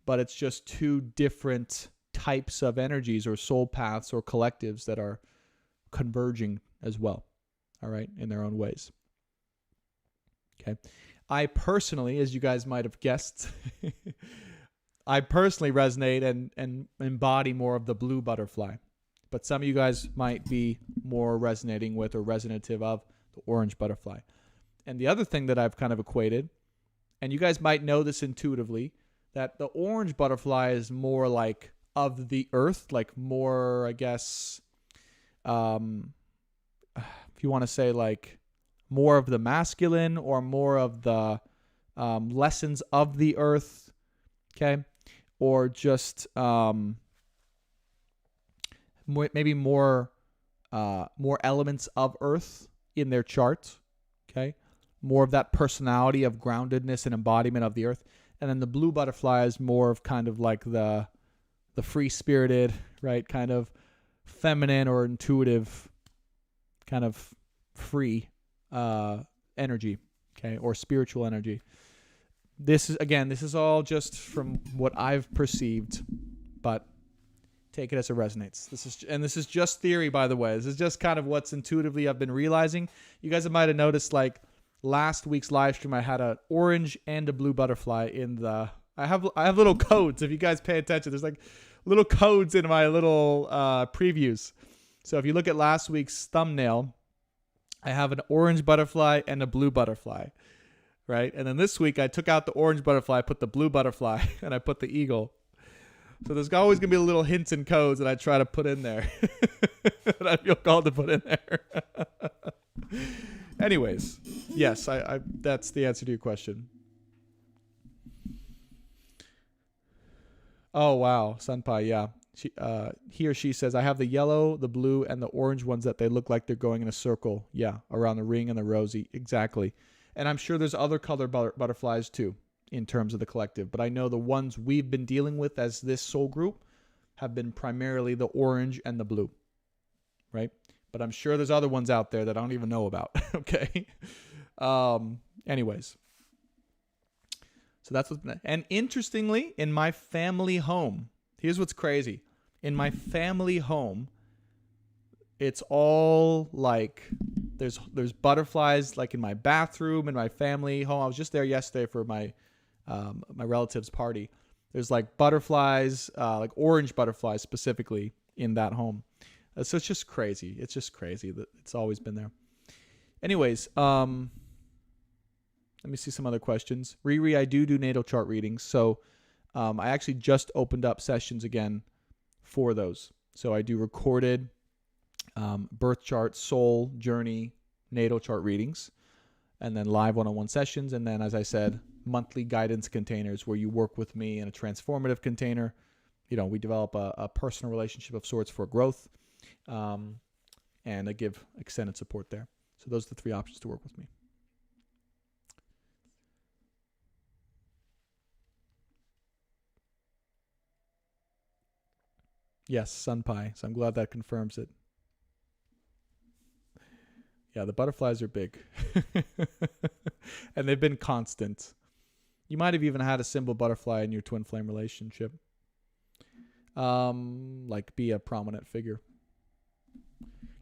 but it's just two different types of energies or soul paths or collectives that are converging as well, all right, in their own ways. Okay. I personally, as you guys might have guessed, I personally resonate and embody more of the blue butterfly. But some of you guys might be more resonating with or resonative of the orange butterfly. And the other thing that I've kind of equated, and you guys might know this intuitively, that the orange butterfly is more like of the earth, like more, I guess, if you want to say like more of the masculine or more of the lessons of the earth, okay? Or just maybe more elements of earth in their chart, okay? More of that personality of groundedness and embodiment of the earth. And then the blue butterfly is more of kind of like the free-spirited, right? Kind of feminine or intuitive, kind of free energy, okay? Or spiritual energy. This is all just from what I've perceived, but take it as it resonates. This is just theory, by the way. This is just kind of what's intuitively I've been realizing. You guys might have noticed, like last week's live stream, I had an orange and a blue butterfly in the. I have little codes. If you guys pay attention, there's like little codes in my little previews. So if you look at last week's thumbnail, I have an orange butterfly and a blue butterfly, right? And then this week I took out the orange butterfly, I put the blue butterfly, and I put the eagle. So there's always going to be little hints and codes that I try to put in there. that I feel called to put in there. Anyways, yes, I that's the answer to your question. Oh, wow. Sunpai, yeah. He or she says, I have the yellow, the blue, and the orange ones that they look like they're going in a circle. Yeah, around the ring and the rosy. Exactly. And I'm sure there's other colored butterflies too in terms of the collective. But I know the ones we've been dealing with as this soul group have been primarily the orange and the blue, right? But I'm sure there's other ones out there that I don't even know about, okay? Anyways. So that's what's been. And interestingly, in my family home, here's what's crazy. In my family home, it's all like there's butterflies like in my bathroom in my family home. I was just there yesterday for my my relative's party. There's like butterflies, like orange butterflies specifically in that home. So it's just crazy. It's just crazy that it's always been there. Anyways, let me see some other questions. Riri, I do natal chart readings. So I actually just opened up sessions again for those. So I do recorded birth chart, soul, journey, natal chart readings, and then live one-on-one sessions. And then, as I said, monthly guidance containers where you work with me in a transformative container. You know, we develop a personal relationship of sorts for growth, and I give extended support there. So those are the three options to work with me. Yes, Sunpai. So I'm glad that confirms it. Yeah, the butterflies are big. And they've been constant. You might have even had a symbol butterfly in your twin flame relationship. Like be a prominent figure.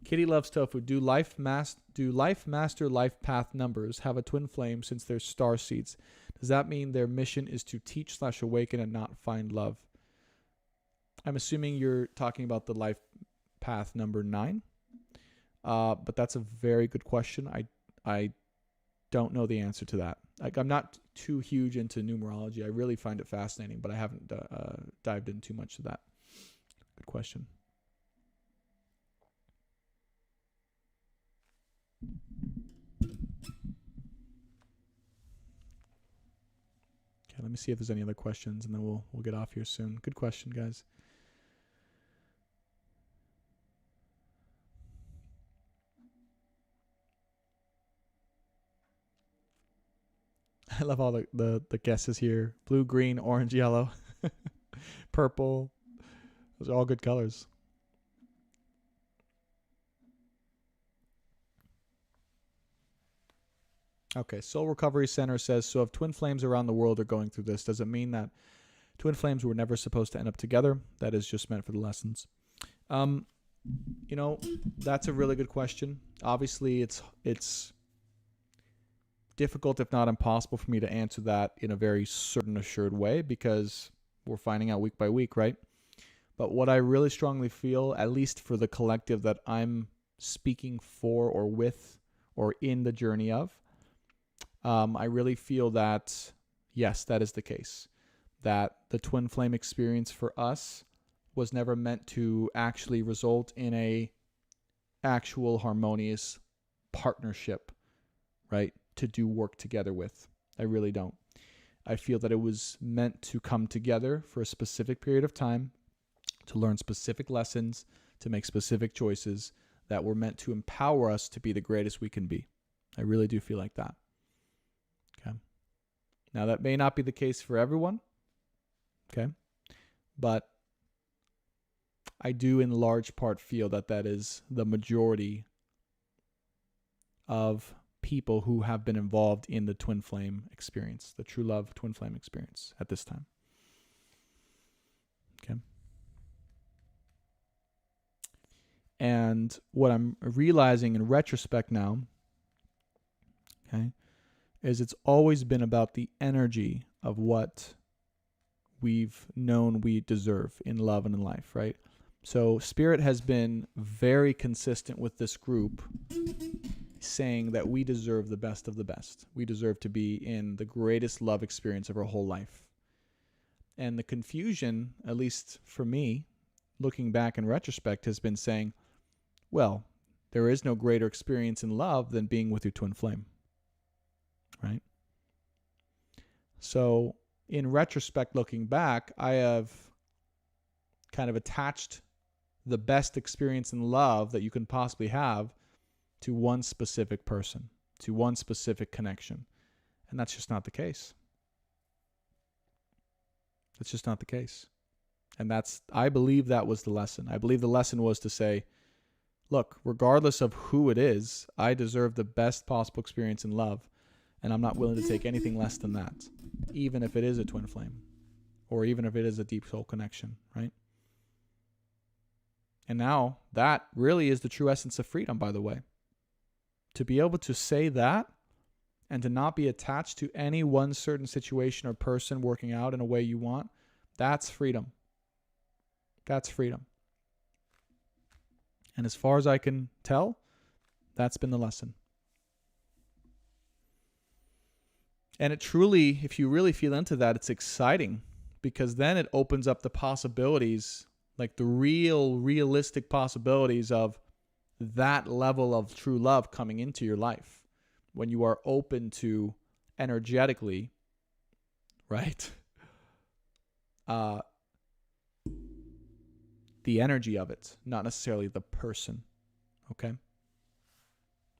Kitty loves tofu. Do life master life path numbers have a twin flame since they're star seeds? Does that mean their mission is to teach/awaken and not find love? I'm assuming you're talking about the life path number 9. But that's a very good question. I don't know the answer to that. Like, I'm not too huge into numerology. I really find it fascinating, but I haven't dived in too much to that. Good question. Okay, let me see if there's any other questions, and then we'll get off here soon. Good question, guys. I love all the guesses here. Blue, green, orange, yellow, purple. Those are all good colors. Okay, Soul Recovery Center says, so if twin flames around the world are going through this, does it mean that twin flames were never supposed to end up together? That is just meant for the lessons. You know, that's a really good question. Obviously, it's difficult, if not impossible, for me to answer that in a very certain, assured way, because we're finding out week by week, right? But what I really strongly feel, at least for the collective that I'm speaking for or with or in the journey of, I really feel that, yes, that is the case. That the twin flame experience for us was never meant to actually result in a actual harmonious partnership, right? To do work together with. I really don't. I feel that it was meant to come together for a specific period of time, to learn specific lessons, to make specific choices that were meant to empower us to be the greatest we can be. I really do feel like that. Okay. Now, that may not be the case for everyone. Okay. But I do in large part feel that that is the majority of people who have been involved in the twin flame experience, the true love twin flame experience at this time. Okay. And what I'm realizing in retrospect now, okay, is it's always been about the energy of what we've known we deserve in love and in life, right? So Spirit has been very consistent with this group, saying that we deserve the best of the best. We deserve to be in the greatest love experience of our whole life. And the confusion, at least for me, looking back in retrospect, has been saying, well, there is no greater experience in love than being with your twin flame, right? So in retrospect, looking back, I have kind of attached the best experience in love that you can possibly have to one specific person, to one specific connection. And that's just not the case. It's just not the case. And I believe that was the lesson. I believe the lesson was to say, look, regardless of who it is, I deserve the best possible experience in love, and I'm not willing to take anything less than that, even if it is a twin flame, or even if it is a deep soul connection, right? And now, that really is the true essence of freedom, by the way. To be able to say that and to not be attached to any one certain situation or person working out in a way you want, that's freedom. That's freedom. And as far as I can tell, that's been the lesson. And it truly, if you really feel into that, it's exciting, because then it opens up the possibilities, like the realistic possibilities of that level of true love coming into your life when you are open to energetically, right? The energy of it, not necessarily the person. Okay?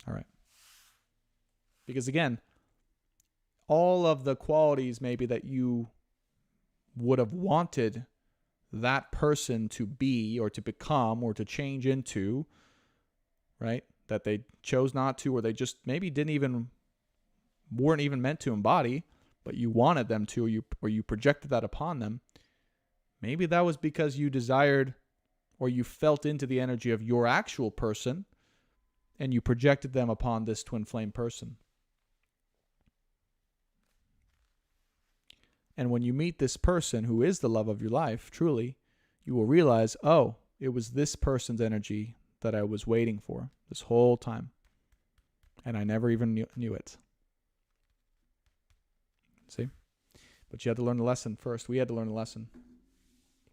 All right. Because again, all of the qualities maybe that you would have wanted that person to be or to become or to change into, right? That they chose not to, or they just maybe weren't even meant to embody, but you wanted them to, or you projected that upon them. Maybe that was because you desired or you felt into the energy of your actual person and you projected them upon this twin flame person. And when you meet this person who is the love of your life, truly, you will realize, oh, it was this person's energy that I was waiting for this whole time. And I never even knew it. See? But you had to learn the lesson first. We had to learn the lesson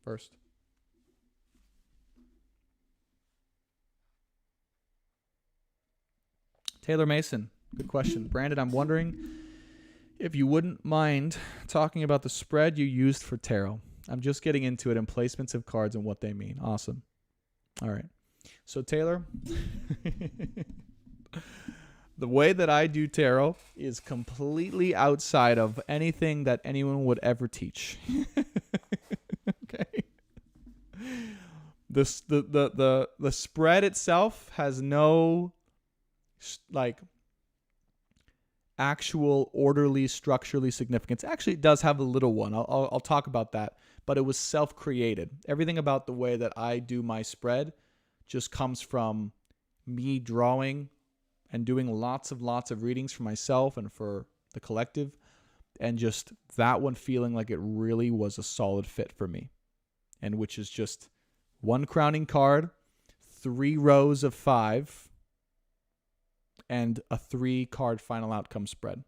first. Taylor Mason, good question. Brandon, I'm wondering if you wouldn't mind talking about the spread you used for tarot. I'm just getting into it and placements of cards and what they mean. Awesome. All right. So Taylor, the way that I do tarot is completely outside of anything that anyone would ever teach. Okay. The spread itself has no actual orderly, structurally significance. Actually, it does have a little one. I'll talk about that. But it was self-created. Everything about the way that I do my spread just comes from me drawing and doing lots of readings for myself and for the collective. and just that one feeling like it really was a solid fit for me. And which is just one crowning card, 3 rows of 5, and a 3-card final outcome spread.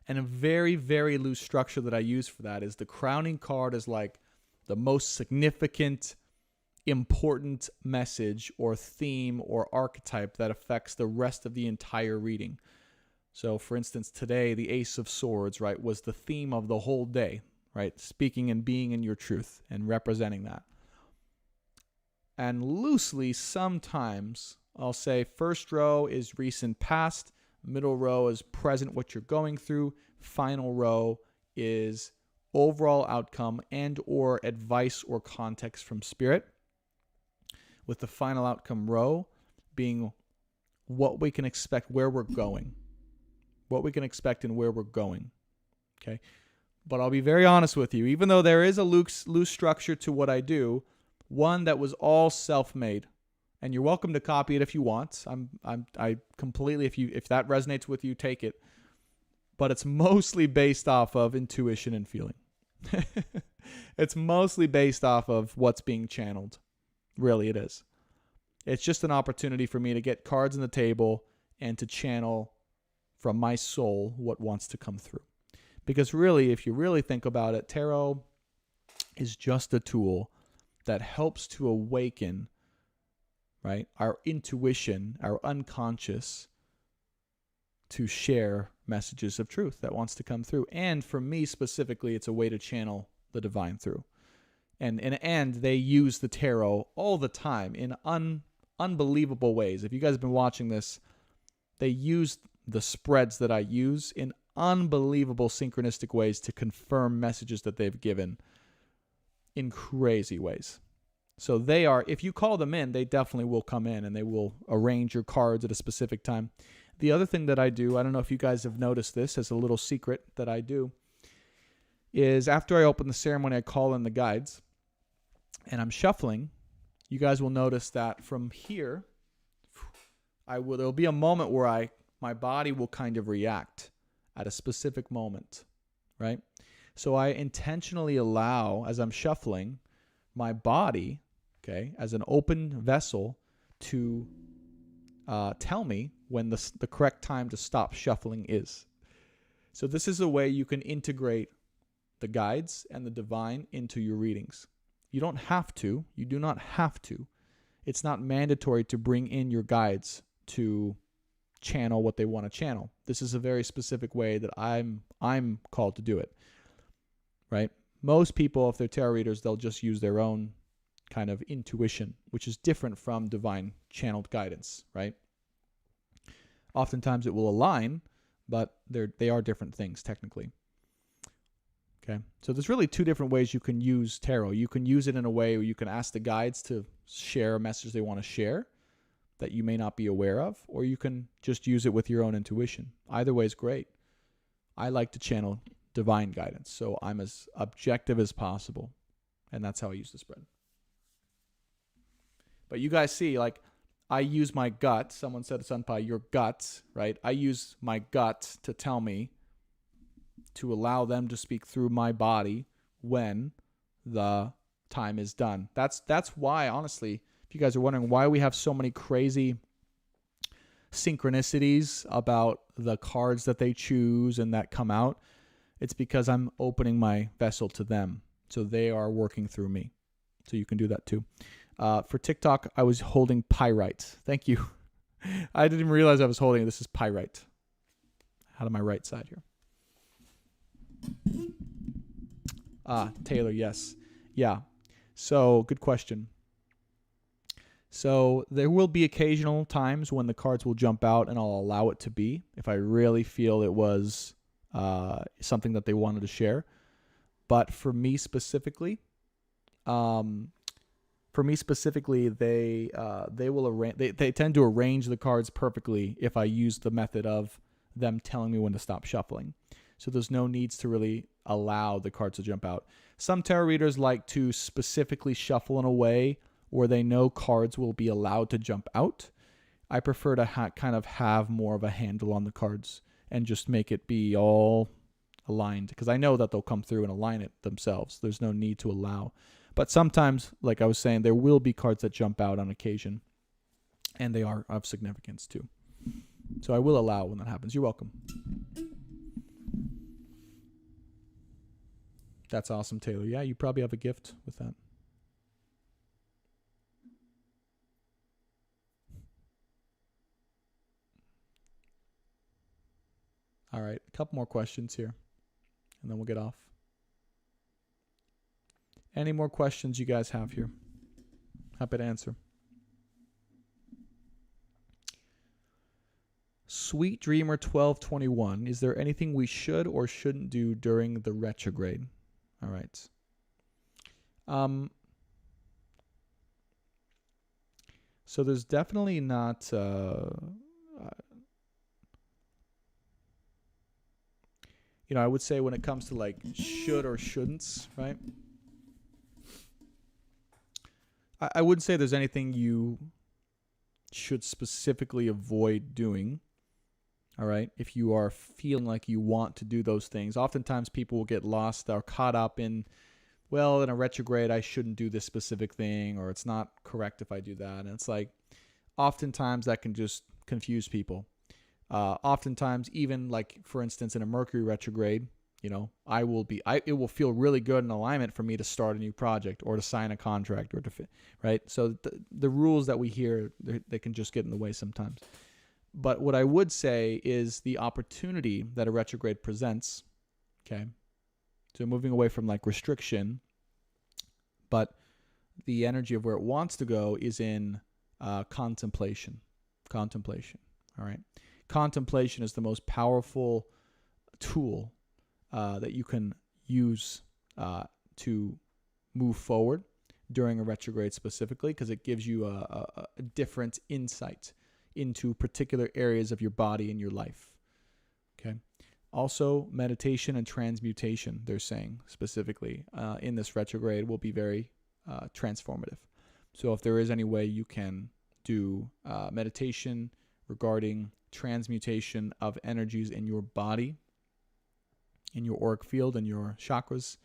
And a very, very loose structure that I use for that is the crowning card is like the most significant, important message or theme or archetype that affects the rest of the entire reading. So, for instance, today, the Ace of Swords, right, was the theme of the whole day, right? Speaking and being in your truth and representing that. And loosely, sometimes I'll say first row is recent past, middle row is present, what you're going through, final row is overall outcome and or advice or context from spirit, with the final outcome row being what we can expect, where we're going, what we can expect and where we're going. Okay. But I'll be very honest with you, even though there is a loose structure to what I do, one that was all self-made. And you're welcome to copy it if you want. I completely, if that resonates with you, take it. But it's mostly based off of intuition and feeling. It's mostly based off of what's being channeled. Really, it is. It's just an opportunity for me to get cards on the table and to channel from my soul what wants to come through. Because really, if you really think about it, tarot is just a tool that helps to awaken, right, our intuition, our unconscious, to share messages of truth that wants to come through. And for me specifically, it's a way to channel the divine through. And they use the tarot all the time in unbelievable ways. If you guys have been watching this, they use the spreads that I use in unbelievable synchronistic ways to confirm messages that they've given in crazy ways. So they are, if you call them in, they definitely will come in and they will arrange your cards at a specific time. The other thing that I do, I don't know if you guys have noticed this as a little secret that I do, is after I open the ceremony, I call in the guides and I'm shuffling. You guys will notice that from here, there'll be a moment where my body will kind of react at a specific moment, right? So I intentionally allow, as I'm shuffling, my body, okay, as an open vessel to tell me when the correct time to stop shuffling is. So this is a way you can integrate the guides and the divine into your readings. You don't have to. You do not have to. It's not mandatory to bring in your guides to channel what they want to channel. This is a very specific way that I'm called to do it, right? Most people, if they're tarot readers, they'll just use their own kind of intuition, which is different from divine channeled guidance, right? Oftentimes it will align, but they are different things technically. Okay, so there's really 2 different ways you can use tarot. You can use it in a way where you can ask the guides to share a message they want to share that you may not be aware of, or you can just use it with your own intuition. Either way is great. I like to channel divine guidance, so I'm as objective as possible, and that's how I use the spread. But you guys see, like, I use my gut. Someone said, Sunpai, your gut, right? I use my gut to tell me, to allow them to speak through my body when the time is done. That's why, honestly, if you guys are wondering why we have so many crazy synchronicities about the cards that they choose and that come out, it's because I'm opening my vessel to them. So they are working through me. So you can do that too. For TikTok, I was holding pyrite. Thank you. I didn't even realize I was holding it. This is pyrite. Out of my right side here. Taylor, yes. Yeah. So, good question. So, there will be occasional times when the cards will jump out and I'll allow it to be if I really feel it was something that they wanted to share. But for me specifically, they will arrange. They tend to arrange the cards perfectly if I use the method of them telling me when to stop shuffling. So there's no needs to really allow the cards to jump out. Some tarot readers like to specifically shuffle in a way where they know cards will be allowed to jump out. I prefer to kind of have more of a handle on the cards and just make it be all aligned, because I know that they'll come through and align it themselves. There's no need to allow. But sometimes, like I was saying, there will be cards that jump out on occasion, and they are of significance too. So I will allow when that happens. You're welcome. That's awesome, Taylor. Yeah, you probably have a gift with that. All right, a couple more questions here, and then we'll get off. Any more questions you guys have here? Happy to answer. Sweet Dreamer 1221. Is there anything we should or shouldn't do during the retrograde? All right. So there's definitely not... I would say when it comes to like should or shouldn'ts, right? I wouldn't say there's anything you should specifically avoid doing. All right. If you are feeling like you want to do those things, oftentimes people will get lost or caught up in, well, in a retrograde, I shouldn't do this specific thing, or it's not correct if I do that. And it's like, oftentimes that can just confuse people. Oftentimes, even like, for instance, in a Mercury retrograde, it will feel really good in alignment for me to start a new project or to sign a contract or right? So the rules that we hear, they can just get in the way sometimes. But what I would say is the opportunity that a retrograde presents, okay? So moving away from like restriction, but the energy of where it wants to go is in contemplation, all right? Contemplation is the most powerful tool that you can use to move forward during a retrograde specifically, because it gives you a different insight into particular areas of your body and your life. Okay. Also, meditation and transmutation, they're saying specifically in this retrograde, will be very transformative. So if there is any way you can do meditation regarding transmutation of energies in your body, in your auric field and your chakras,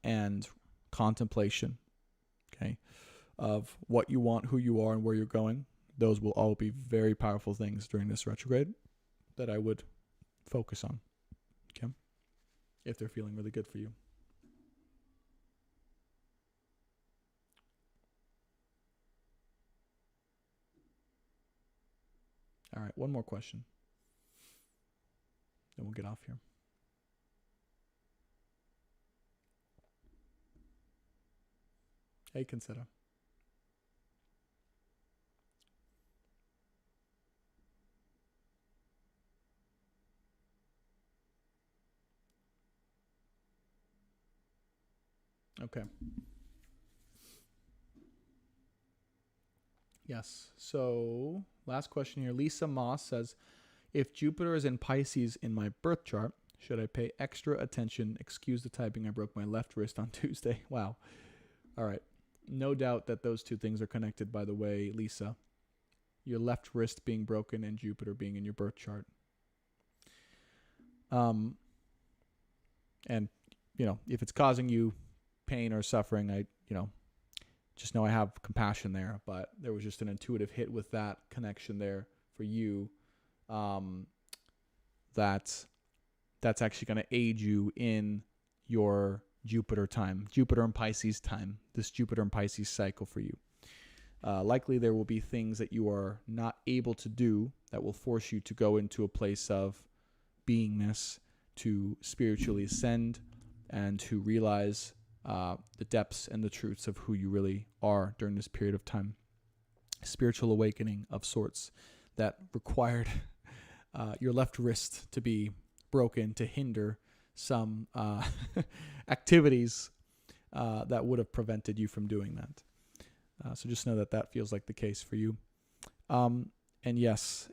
and contemplation, okay, of what you want, who you are, and where you're going. Those will all be very powerful things during this retrograde that I would focus on, okay, if they're feeling really good for you. All right, one more question. Then we'll get off here. Hey, consider. Okay. Yes. So, last question here. Lisa Moss says, if Jupiter is in Pisces in my birth chart, should I pay extra attention? Excuse the typing. I broke my left wrist on Tuesday. Wow. All right. No doubt that those two things are connected, by the way, Lisa. Your left wrist being broken and Jupiter being in your birth chart. And, if it's causing you pain or suffering, I just know I have compassion there, but there was just an intuitive hit with that connection there for you. That's actually going to aid you in your Jupiter time, Jupiter and Pisces time, this Jupiter and Pisces cycle for you. Likely there will be things that you are not able to do that will force you to go into a place of beingness, to spiritually ascend, and to realize the depths and the truths of who you really are during this period of time. Spiritual awakening of sorts that required your left wrist to be broken to hinder some activities that would have prevented you from doing that. So just know that feels like the case for you. And yes,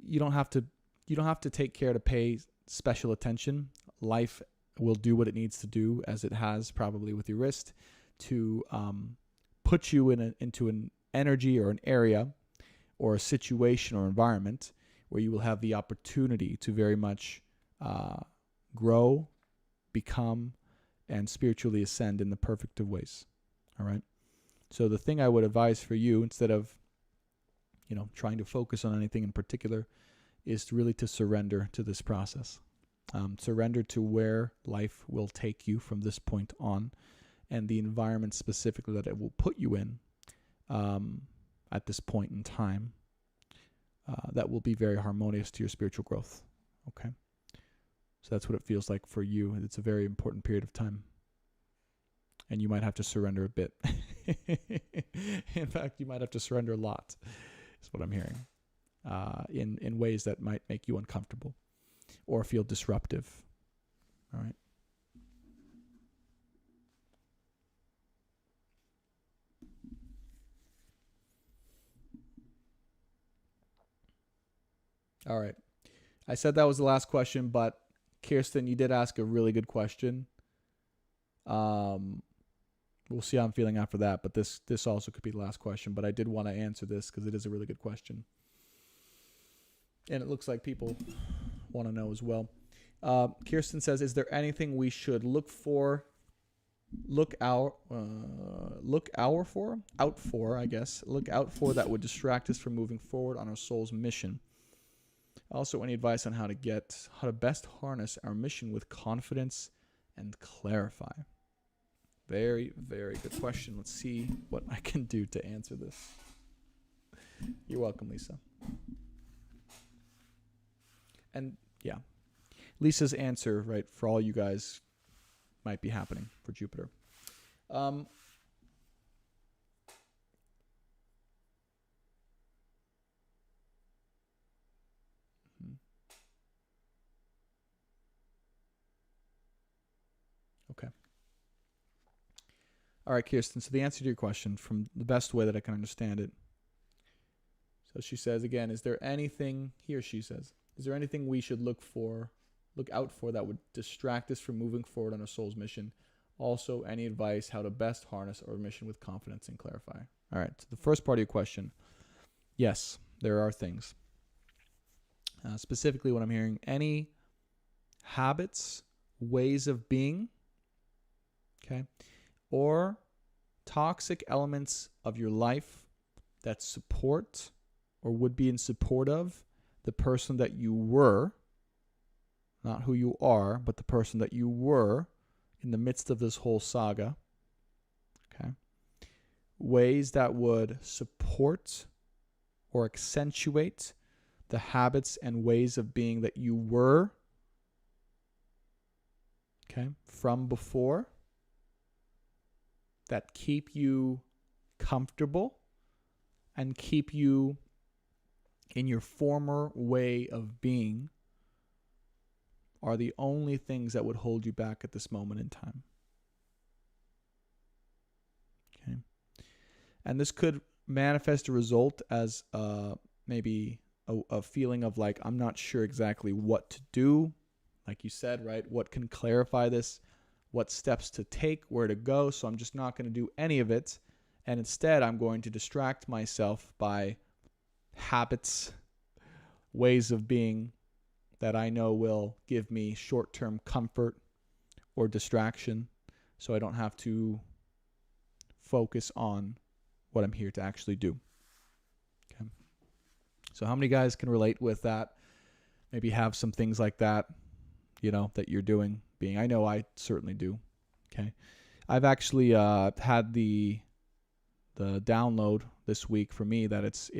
you don't have to take care to pay special attention. Life will do what it needs to do, as it has probably with your wrist, to put you into an energy or an area or a situation or environment where you will have the opportunity to very much grow, become, and spiritually ascend in the perfect of ways. All right. So the thing I would advise for you, instead of, trying to focus on anything in particular, is really to surrender to this process. Surrender to where life will take you from this point on, and the environment specifically that it will put you in at this point in time that will be very harmonious to your spiritual growth. Okay? So that's what it feels like for you. It's a very important period of time. And you might have to surrender a bit. In fact, you might have to surrender a lot, is what I'm hearing, in ways that might make you uncomfortable or feel disruptive. All right? All right. I said that was the last question, but Kirsten, you did ask a really good question. We'll see how I'm feeling after that, but this also could be the last question, but I did want to answer this because it is a really good question. And it looks like people want to know as well. Kirsten says, is there anything we should look out for that would distract us from moving forward on our soul's mission? Also, any advice on how to best harness our mission with confidence and clarify? Very, very good question. Let's see what I can do to answer this. You're welcome, Lisa. And yeah, Lisa's answer, right, for all you guys might be happening for Jupiter. Okay. All right, Kirsten, so the answer to your question from the best way that I can understand it. So she says, again, is there anything we should look out for that would distract us from moving forward on our soul's mission? Also, any advice how to best harness our mission with confidence and clarify? All right, so the first part of your question, yes, there are things. Specifically what I'm hearing, any habits, ways of being, okay, or toxic elements of your life that support or would be in support of the person that you were, not who you are, but the person that you were in the midst of this whole saga. Okay. Ways that would support or accentuate the habits and ways of being that you were, okay, from before, that keep you comfortable and keep you in your former way of being, are the only things that would hold you back at this moment in time. Okay. And this could manifest a result as maybe a feeling of like, I'm not sure exactly what to do. Like you said, right? What can clarify this? What steps to take, where to go. So I'm just not going to do any of it. And instead, I'm going to distract myself by habits, ways of being that I know will give me short-term comfort or distraction, so I don't have to focus on what I'm here to actually do. Okay. So how many guys can relate with that? Maybe have some things like that, that you're doing. I know I certainly do. Okay. I've actually had the download this week for me that it's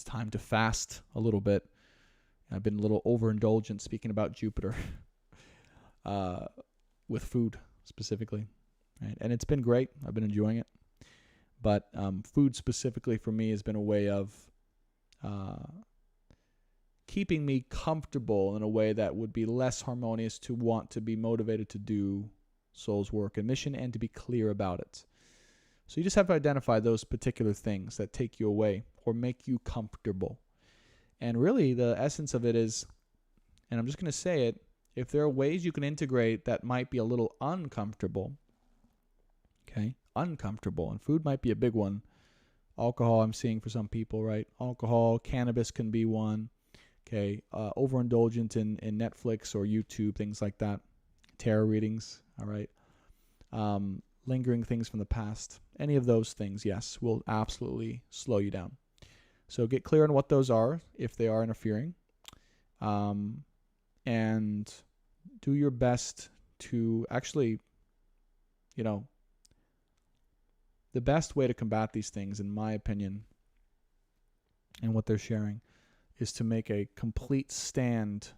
time to fast a little bit. I've been a little overindulgent, speaking about Jupiter, with food specifically, right? And it's been great. I've been enjoying it. But food specifically for me has been a way of keeping me comfortable in a way that would be less harmonious to want to be motivated to do soul's work and mission and to be clear about it. So you just have to identify those particular things that take you away or make you comfortable. And really the essence of it is, and I'm just going to say it, if there are ways you can integrate that might be a little uncomfortable, okay, uncomfortable, and food might be a big one. Alcohol I'm seeing for some people, right? Alcohol, cannabis can be one. Okay, overindulgent in Netflix or YouTube, things like that. Tarot readings, all right. Lingering things from the past. Any of those things, yes, will absolutely slow you down. So get clear on what those are, if they are interfering. And do your best to actually, the best way to combat these things, in my opinion, and what they're sharing, is to make a complete stand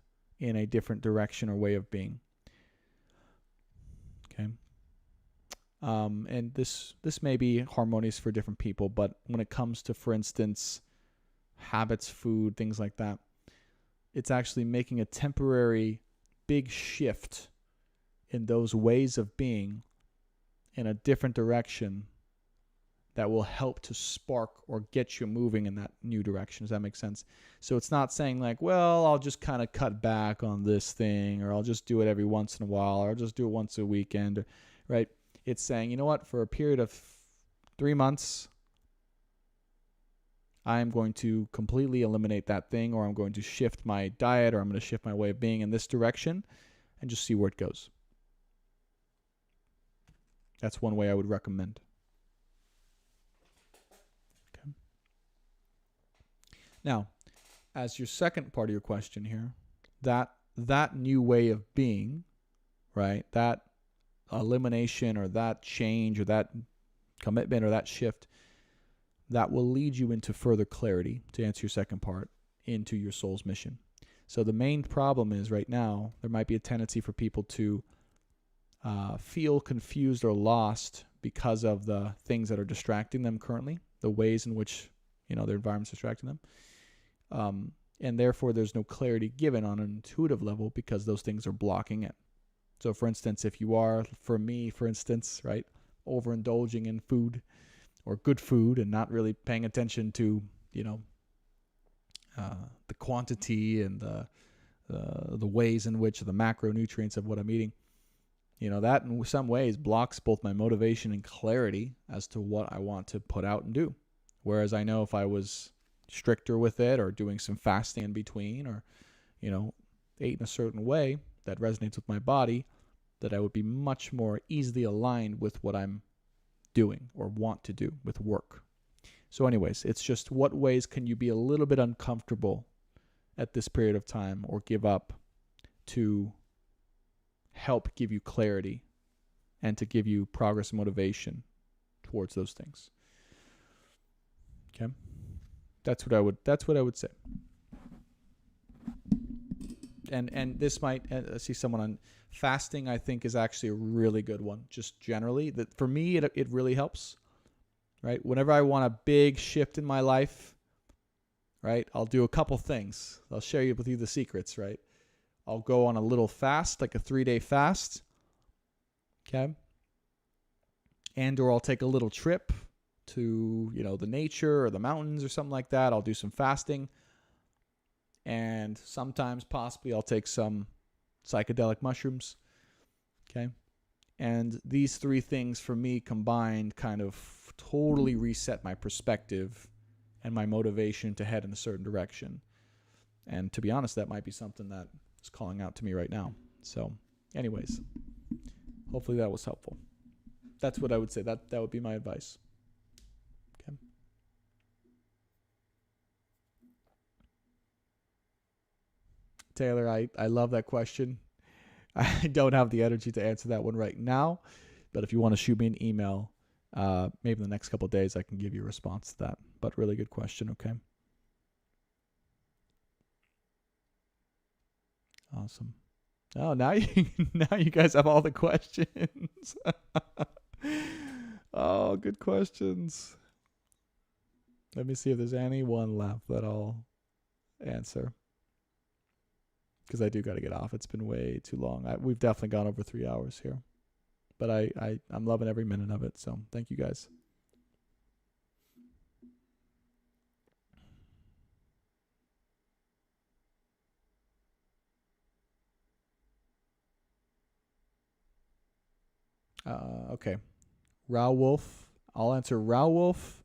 in a different direction or way of being. Okay. And this may be harmonious for different people, but when it comes to, for instance, habits, food, things like that, it's actually making a temporary big shift in those ways of being in a different direction that will help to spark or get you moving in that new direction. Does that make sense? So it's not saying like, well, I'll just kind of cut back on this thing, or I'll just do it every once in a while, or I'll just do it once a weekend, right? It's saying, you know what, for a period of 3 months, I'm going to completely eliminate that thing, or I'm going to shift my diet, or I'm going to shift my way of being in this direction, and just see where it goes. That's one way I would recommend. Okay. Now, as your second part of your question here, that new way of being, right, that elimination or that change or that commitment or that shift, that will lead you into further clarity, to answer your second part, into your soul's mission. So the main problem is right now, there might be a tendency for people to feel confused or lost because of the things that are distracting them currently, the ways in which their environment's distracting them. And therefore, there's no clarity given on an intuitive level because those things are blocking it. So for instance, if you are, for me, for instance, right, overindulging in food or good food and not really paying attention to, the quantity and the ways in which the macronutrients of what I'm eating, that in some ways blocks both my motivation and clarity as to what I want to put out and do. Whereas I know if I was stricter with it, or doing some fasting in between, or, ate in a certain way that resonates with my body, that I would be much more easily aligned with what I'm doing or want to do with work. So anyways, it's just what ways can you be a little bit uncomfortable at this period of time or give up to help give you clarity and to give you progress and motivation towards those things. Okay? That's what I would say. And this might, I see someone on fasting, I think is actually a really good one. Just generally, that for me, it really helps, right? Whenever I want a big shift in my life, right, I'll do a couple things. I'll share with you the secrets, right? I'll go on a little fast, like a 3-day fast, okay? Or I'll take a little trip to, the nature or the mountains or something like that. I'll do some fasting. And sometimes possibly I'll take some psychedelic mushrooms, okay? And these 3 things for me combined kind of totally reset my perspective and my motivation to head in a certain direction. And to be honest, that might be something that is calling out to me right now. So anyways, hopefully that was helpful. That's what I would say. That would be my advice. Okay. Taylor, I love that question. I don't have the energy to answer that one right now, but if you want to shoot me an email, maybe in the next couple of days, I can give you a response to that. But really good question, okay? Awesome. Oh, now you guys have all the questions. Oh, good questions. Let me see if there's any one left that I'll answer, because I do got to get off. It's been way too long. We've definitely gone over 3 hours here, but I'm loving every minute of it. So thank you guys. Okay. Raw Wolf. I'll answer Raw Wolf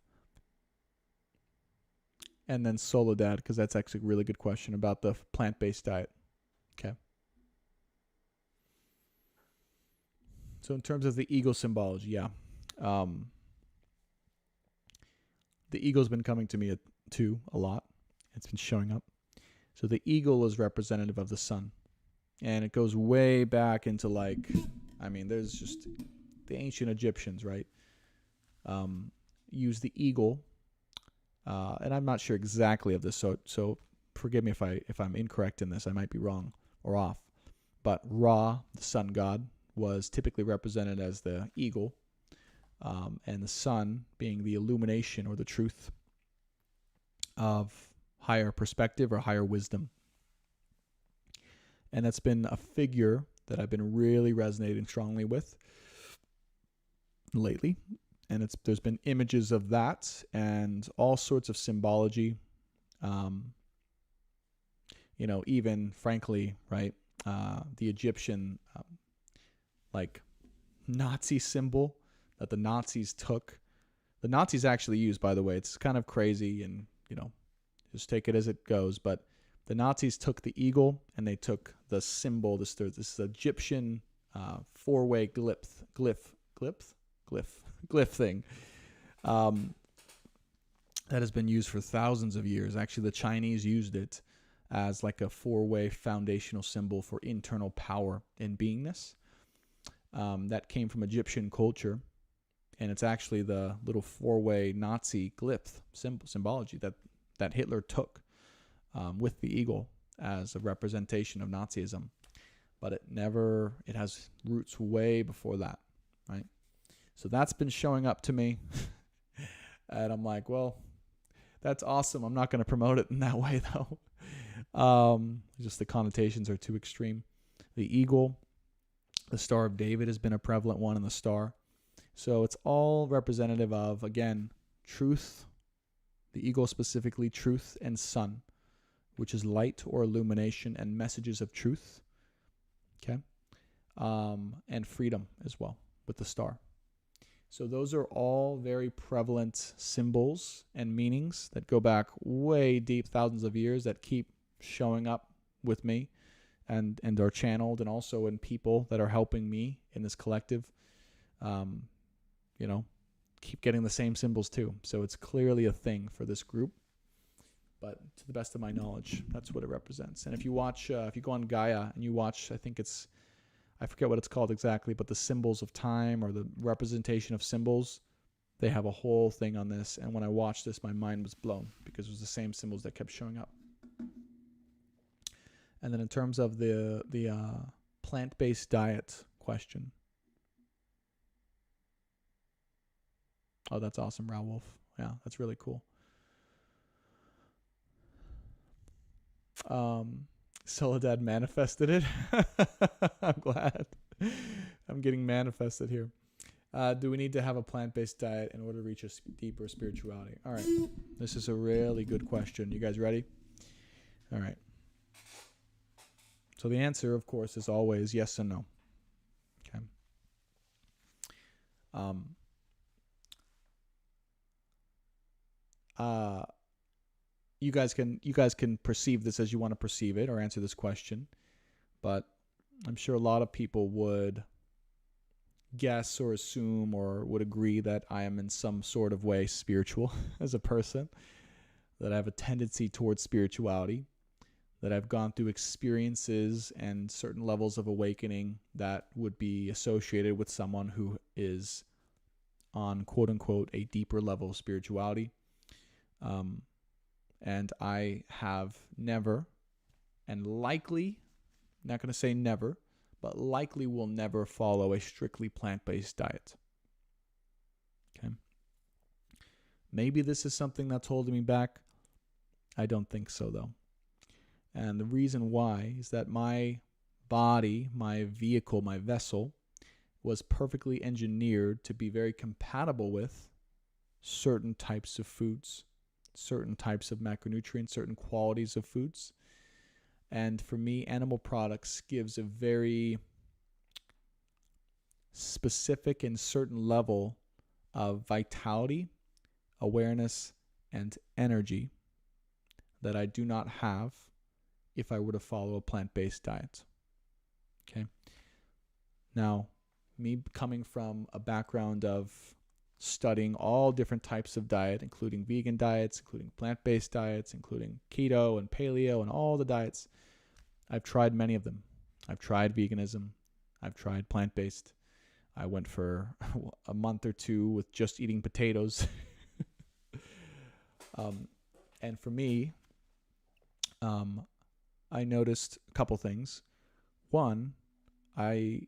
and then Soledad, because that's actually a really good question about the plant-based diet. Okay. So in terms of the ego symbology, yeah. The eagle's been coming to me too a lot. It's been showing up. So the eagle is representative of the sun. And it goes way back into there's just the ancient Egyptians, right? Use the eagle. And I'm not sure exactly of this, so forgive me if I'm incorrect in this. I might be wrong or off. But Ra, the sun god, was typically represented as the eagle, and the sun being the illumination or the truth of higher perspective or higher wisdom. And that's been a figure that I've been really resonating strongly with lately. And there's been images of that and all sorts of symbology. Even frankly, right, the Egyptian Nazi symbol that the Nazis took. The Nazis actually used, by the way, it's kind of crazy and, just take it as it goes. But the Nazis took the eagle and they took the symbol, this Egyptian four-way glyph thing that has been used for thousands of years. Actually, the Chinese used it as like a four-way foundational symbol for internal power and beingness. That came from Egyptian culture, and it's actually the little four-way Nazi glyph symbology that Hitler took with the eagle as a representation of Nazism. But it has roots way before that, right? So that's been showing up to me. And I'm like, well, that's awesome. I'm not going to promote it in that way, though. Just the connotations are too extreme. The eagle, the Star of David has been a prevalent one in the star. So it's all representative of, again, truth, the eagle specifically, truth and sun, which is light or illumination and messages of truth. Okay. And freedom as well with the star. So those are all very prevalent symbols and meanings that go back way deep, thousands of years, that keep showing up with me and are channeled, and also in people that are helping me in this collective, keep getting the same symbols too. So it's clearly a thing for this group. But to the best of my knowledge, that's what it represents. And if you watch, if you go on Gaia and you watch, I forget what it's called exactly, but the symbols of time or the representation of symbols, they have a whole thing on this. And when I watched this, my mind was blown because it was the same symbols that kept showing up. And then in terms of the plant-based diet question. Oh, that's awesome, Raoul Wolf. Yeah, that's really cool. Soledad manifested it. I'm glad. I'm getting manifested here. Do we need to have a plant-based diet in order to reach a deeper spirituality? All right. This is a really good question. You guys ready? All right. So the answer, of course, is always yes and no. Okay. You guys can perceive this as you want to perceive it or answer this question, but I'm sure a lot of people would guess or assume or would agree that I am in some sort of way spiritual as a person, that I have a tendency towards spirituality, that I've gone through experiences and certain levels of awakening that would be associated with someone who is on quote unquote a deeper level of spirituality. And I have never, and likely, not going to say never, but likely will never follow a strictly plant-based diet. Okay. Maybe this is something that's holding me back. I don't think so, though. And the reason why is that my body, my vehicle, my vessel, was perfectly engineered to be very compatible with certain types of foods, certain types of macronutrients, certain qualities of foods. And for me, animal products gives a very specific and certain level of vitality, awareness, and energy that I do not have if I were to follow a plant-based diet. Okay. Now, me coming from a background of studying all different types of diet, including vegan diets, including plant-based diets, including keto and paleo and all the diets, I've tried many of them. I've tried veganism. I've tried plant-based. I went for a month or two with just eating potatoes. And for me, I noticed a couple things. One, I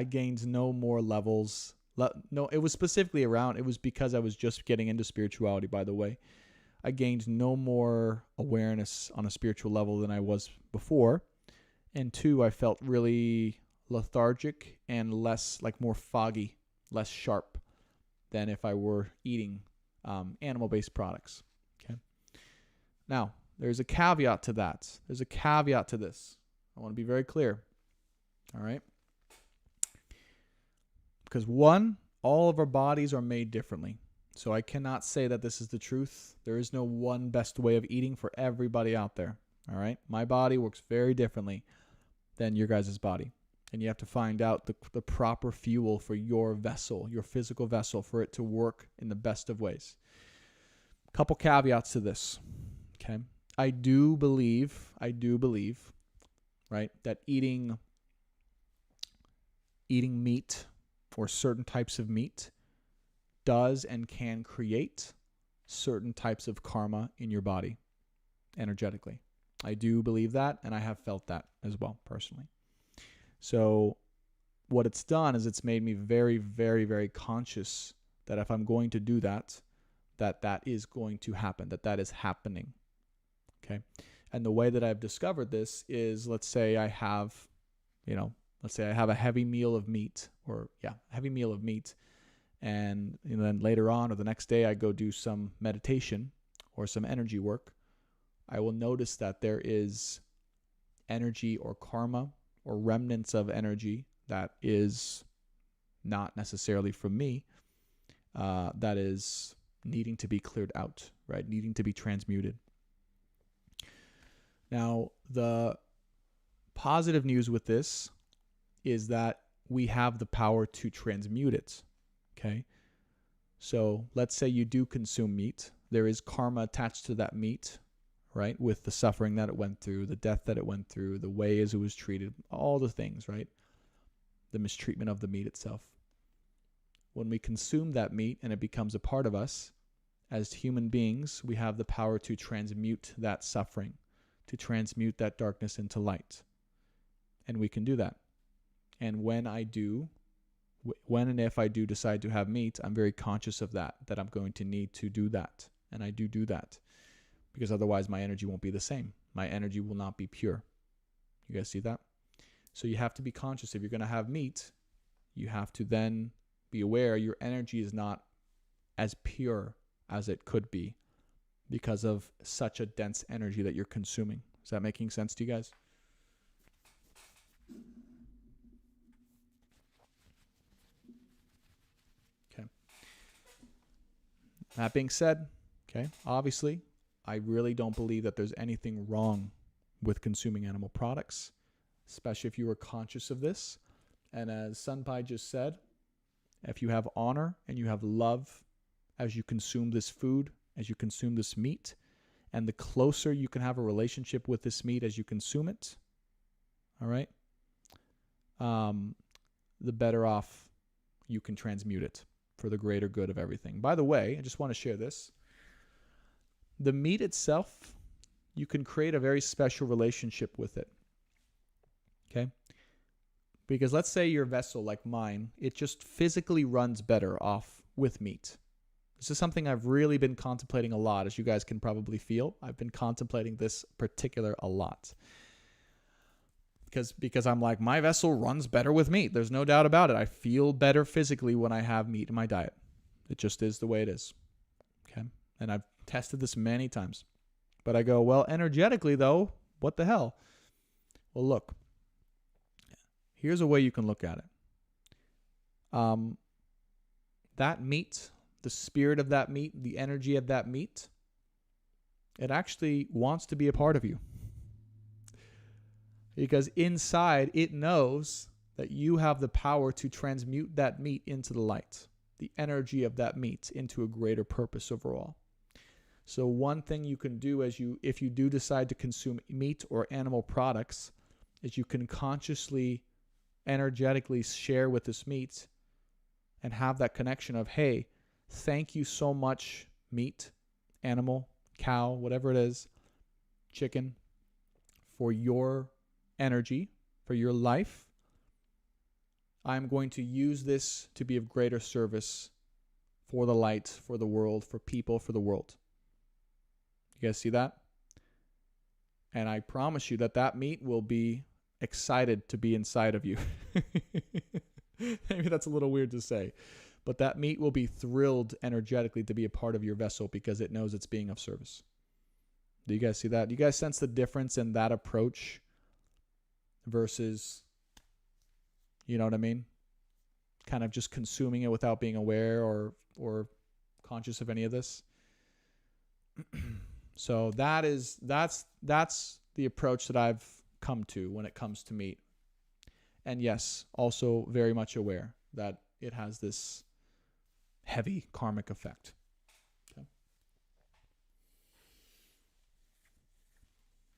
gained no more levels. No, it was specifically around, it was because I was just getting into spirituality, by the way. I gained no more awareness on a spiritual level than I was before. And two, I felt really lethargic and less, like more foggy, less sharp than if I were eating animal-based products. Okay. Now, there's a caveat to that. There's a caveat to this. I want to be very clear. All right. Because one, all of our bodies are made differently. So I cannot say that this is the truth. There is no one best way of eating for everybody out there. All right. My body works very differently than your guys' body. And you have to find out the proper fuel for your vessel, your physical vessel, for it to work in the best of ways. A couple caveats to this. Okay. I do believe, right, that eating meat or certain types of meat does and can create certain types of karma in your body energetically. I do believe that, and I have felt that as well personally. So what it's done is it's made me very, very, very conscious that if I'm going to do that, that is going to happen, that is happening. Okay. And the way that I've discovered this is, let's say I have a heavy meal of meat, and then later on or the next day I go do some meditation or some energy work. I will notice that there is energy or karma or remnants of energy that is not necessarily from me, that is needing to be cleared out, right? Needing to be transmuted. Now, the positive news with this is that we have the power to transmute it, okay? So let's say you do consume meat. There is karma attached to that meat, right? With the suffering that it went through, the death that it went through, the ways it was treated, all the things, right? The mistreatment of the meat itself. When we consume that meat and it becomes a part of us, as human beings, we have the power to transmute that suffering, to transmute that darkness into light. And we can do that. And when and if I do decide to have meat, I'm very conscious of that I'm going to need to do that. And I do that. Because otherwise my energy won't be the same. My energy will not be pure. You guys see that? So you have to be conscious. If you're going to have meat, you have to then be aware your energy is not as pure as it could be because of such a dense energy that you're consuming. Is that making sense to you guys? Okay. That being said, okay, obviously, I really don't believe that there's anything wrong with consuming animal products, especially if you are conscious of this. And as Sunpai just said, if you have honor and you have love as you consume this food, as you consume this meat, and the closer you can have a relationship with this meat as you consume it, all right, the better off you can transmute it for the greater good of everything. By the way, I just want to share this. The meat itself, you can create a very special relationship with it. Okay? Because let's say your vessel, like mine, it just physically runs better off with meat. This is something I've really been contemplating a lot, as you guys can probably feel. I've been contemplating this particular a lot. Because I'm like, my vessel runs better with meat. There's no doubt about it. I feel better physically when I have meat in my diet. It just is the way it is. Okay? And I've tested this many times. But I go, well, energetically, though, what the hell? Well, look. Here's a way you can look at it. That meat, the spirit of that meat, the energy of that meat, it actually wants to be a part of you. Because inside, it knows that you have the power to transmute that meat into the light, the energy of that meat into a greater purpose overall. So one thing you can do if you do decide to consume meat or animal products, is you can consciously, energetically share with this meat and have that connection of, hey, thank you so much, meat, animal, cow, whatever it is, chicken, for your energy, for your life. I'm going to use this to be of greater service for the light, for the world, for people, for the world. You guys see that? And I promise you that that meat will be excited to be inside of you. Maybe that's a little weird to say, but that meat will be thrilled energetically to be a part of your vessel because it knows it's being of service. Do you guys see that? Do you guys sense the difference in that approach versus, you know what I mean? Kind of just consuming it without being aware or conscious of any of this. So that's the approach that I've come to when it comes to meat. And yes, also very much aware that it has this heavy karmic effect. Okay.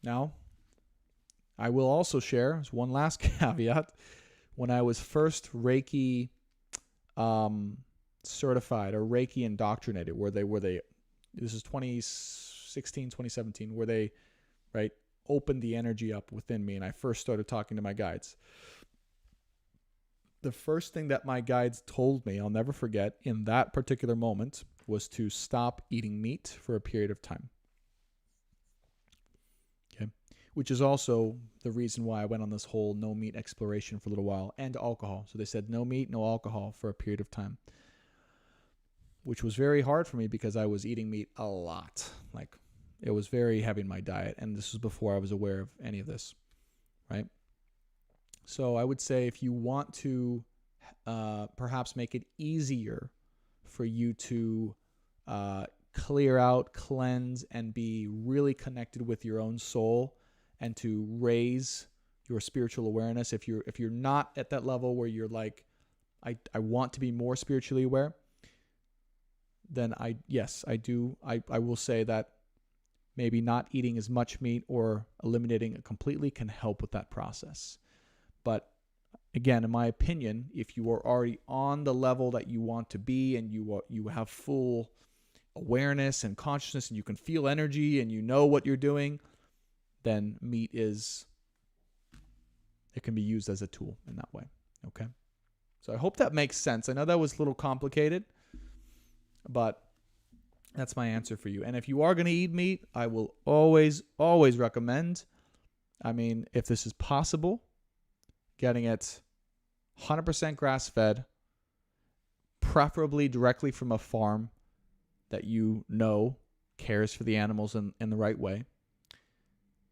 Now, I will also share, as one last caveat, when I was first Reiki certified or Reiki indoctrinated, where they this is 2016, 2017, where they, right, opened the energy up within me and I first started talking to my guides. The first thing that my guides told me, I'll never forget, in that particular moment, was to stop eating meat for a period of time. Okay, which is also the reason why I went on this whole no meat exploration for a little while, and alcohol. So they said no meat, no alcohol for a period of time, which was very hard for me because I was eating meat a lot. Like, it was very heavy in my diet, and this was before I was aware of any of this, right? So I would say if you want to perhaps make it easier for you to clear out, cleanse, and be really connected with your own soul and to raise your spiritual awareness, if you're not at that level where you're like, I want to be more spiritually aware, then I will say that maybe not eating as much meat or eliminating it completely can help with that process. But again, in my opinion, if you are already on the level that you want to be and you have full awareness and consciousness and you can feel energy and you know what you're doing, then meat it can be used as a tool in that way. Okay? So I hope that makes sense. I know that was a little complicated, but that's my answer for you. And if you are going to eat meat, I will always recommend, I mean, if this is possible, getting it 100% grass-fed, preferably directly from a farm that you know cares for the animals in the right way.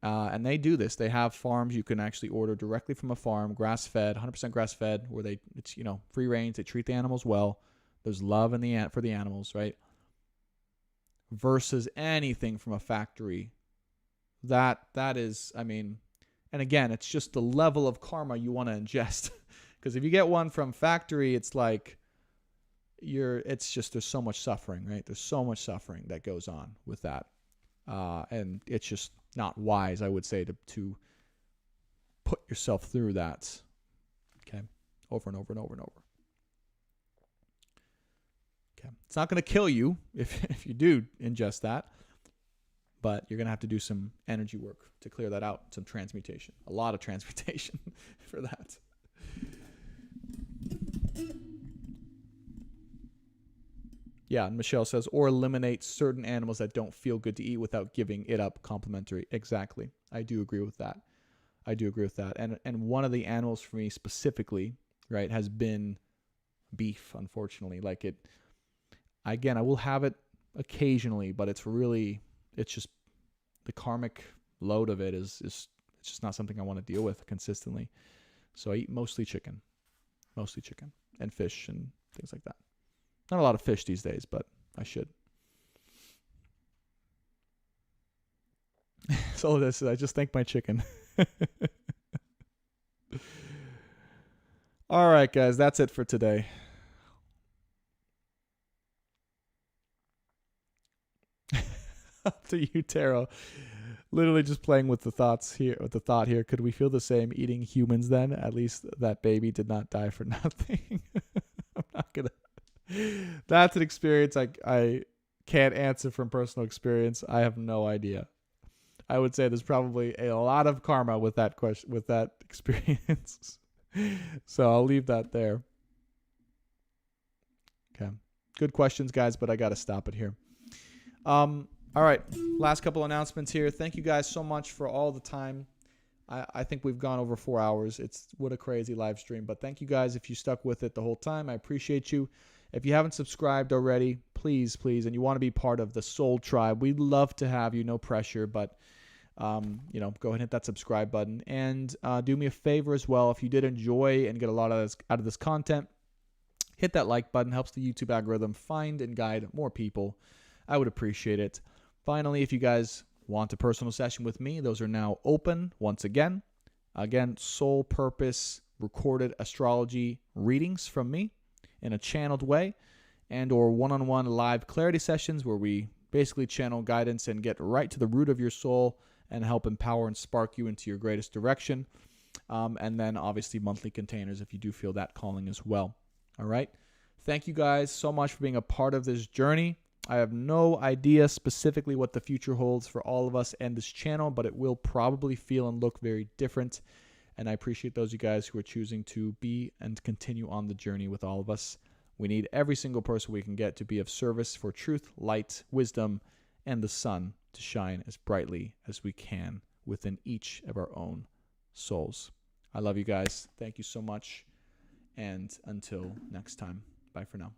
And they do this. They have farms you can actually order directly from a farm, grass-fed, 100% grass-fed, where it's free range. They treat the animals well. There's love for the animals, right? Versus anything from a factory. That is, I mean, and again, it's just the level of karma you want to ingest. Because if you get one from factory, it's like there's so much suffering, right? There's so much suffering that goes on with that. And it's just not wise, I would say, to put yourself through that, okay, over and over and over and over. Okay, it's not going to kill you if you do ingest that, but you're going to have to do some energy work to clear that out, some transmutation, a lot of transmutation for that. Yeah, and Michelle says, or eliminate certain animals that don't feel good to eat without giving it up complimentary. Exactly. I do agree with that. And one of the animals for me specifically, right, has been beef, unfortunately. Like again, I will have it occasionally, but it's just the karmic load of it is it's just not something I want to deal with consistently. So I eat mostly chicken and fish and things like that. Not a lot of fish these days, but I should. all this. I just thanked my chicken. All right, guys, that's it for today. Up to you, Tarot. Literally just playing with the thoughts here. With the thought here, could we feel the same eating humans then? At least that baby did not die for nothing. I'm not gonna. That's an experience I can't answer from personal experience. I have no idea. I would say there's probably a lot of karma with that question, with that experience. So I'll leave that there. Okay. Good questions, guys, but I got to stop it here. All right. Last couple announcements here. Thank you guys so much for all the time. I think we've gone over 4 hours. What a crazy live stream. But thank you guys if you stuck with it the whole time. I appreciate you. If you haven't subscribed already, please, and you want to be part of the Soul Tribe, we'd love to have you. No pressure, but go ahead and hit that subscribe button. And do me a favor as well. If you did enjoy and get a lot out of this content, hit that like button. Helps the YouTube algorithm find and guide more people. I would appreciate it. Finally, if you guys want a personal session with me, those are now open once again. Again, sole purpose recorded astrology readings from me in a channeled way, and or one-on-one live clarity sessions where we basically channel guidance and get right to the root of your soul and help empower and spark you into your greatest direction. And then obviously monthly containers if you do feel that calling as well. All right. Thank you guys so much for being a part of this journey. I have no idea specifically what the future holds for all of us and this channel, but it will probably feel and look very different. And I appreciate those of you guys who are choosing to be and continue on the journey with all of us. We need every single person we can get to be of service for truth, light, wisdom, and the sun to shine as brightly as we can within each of our own souls. I love you guys. Thank you so much. And until next time, bye for now.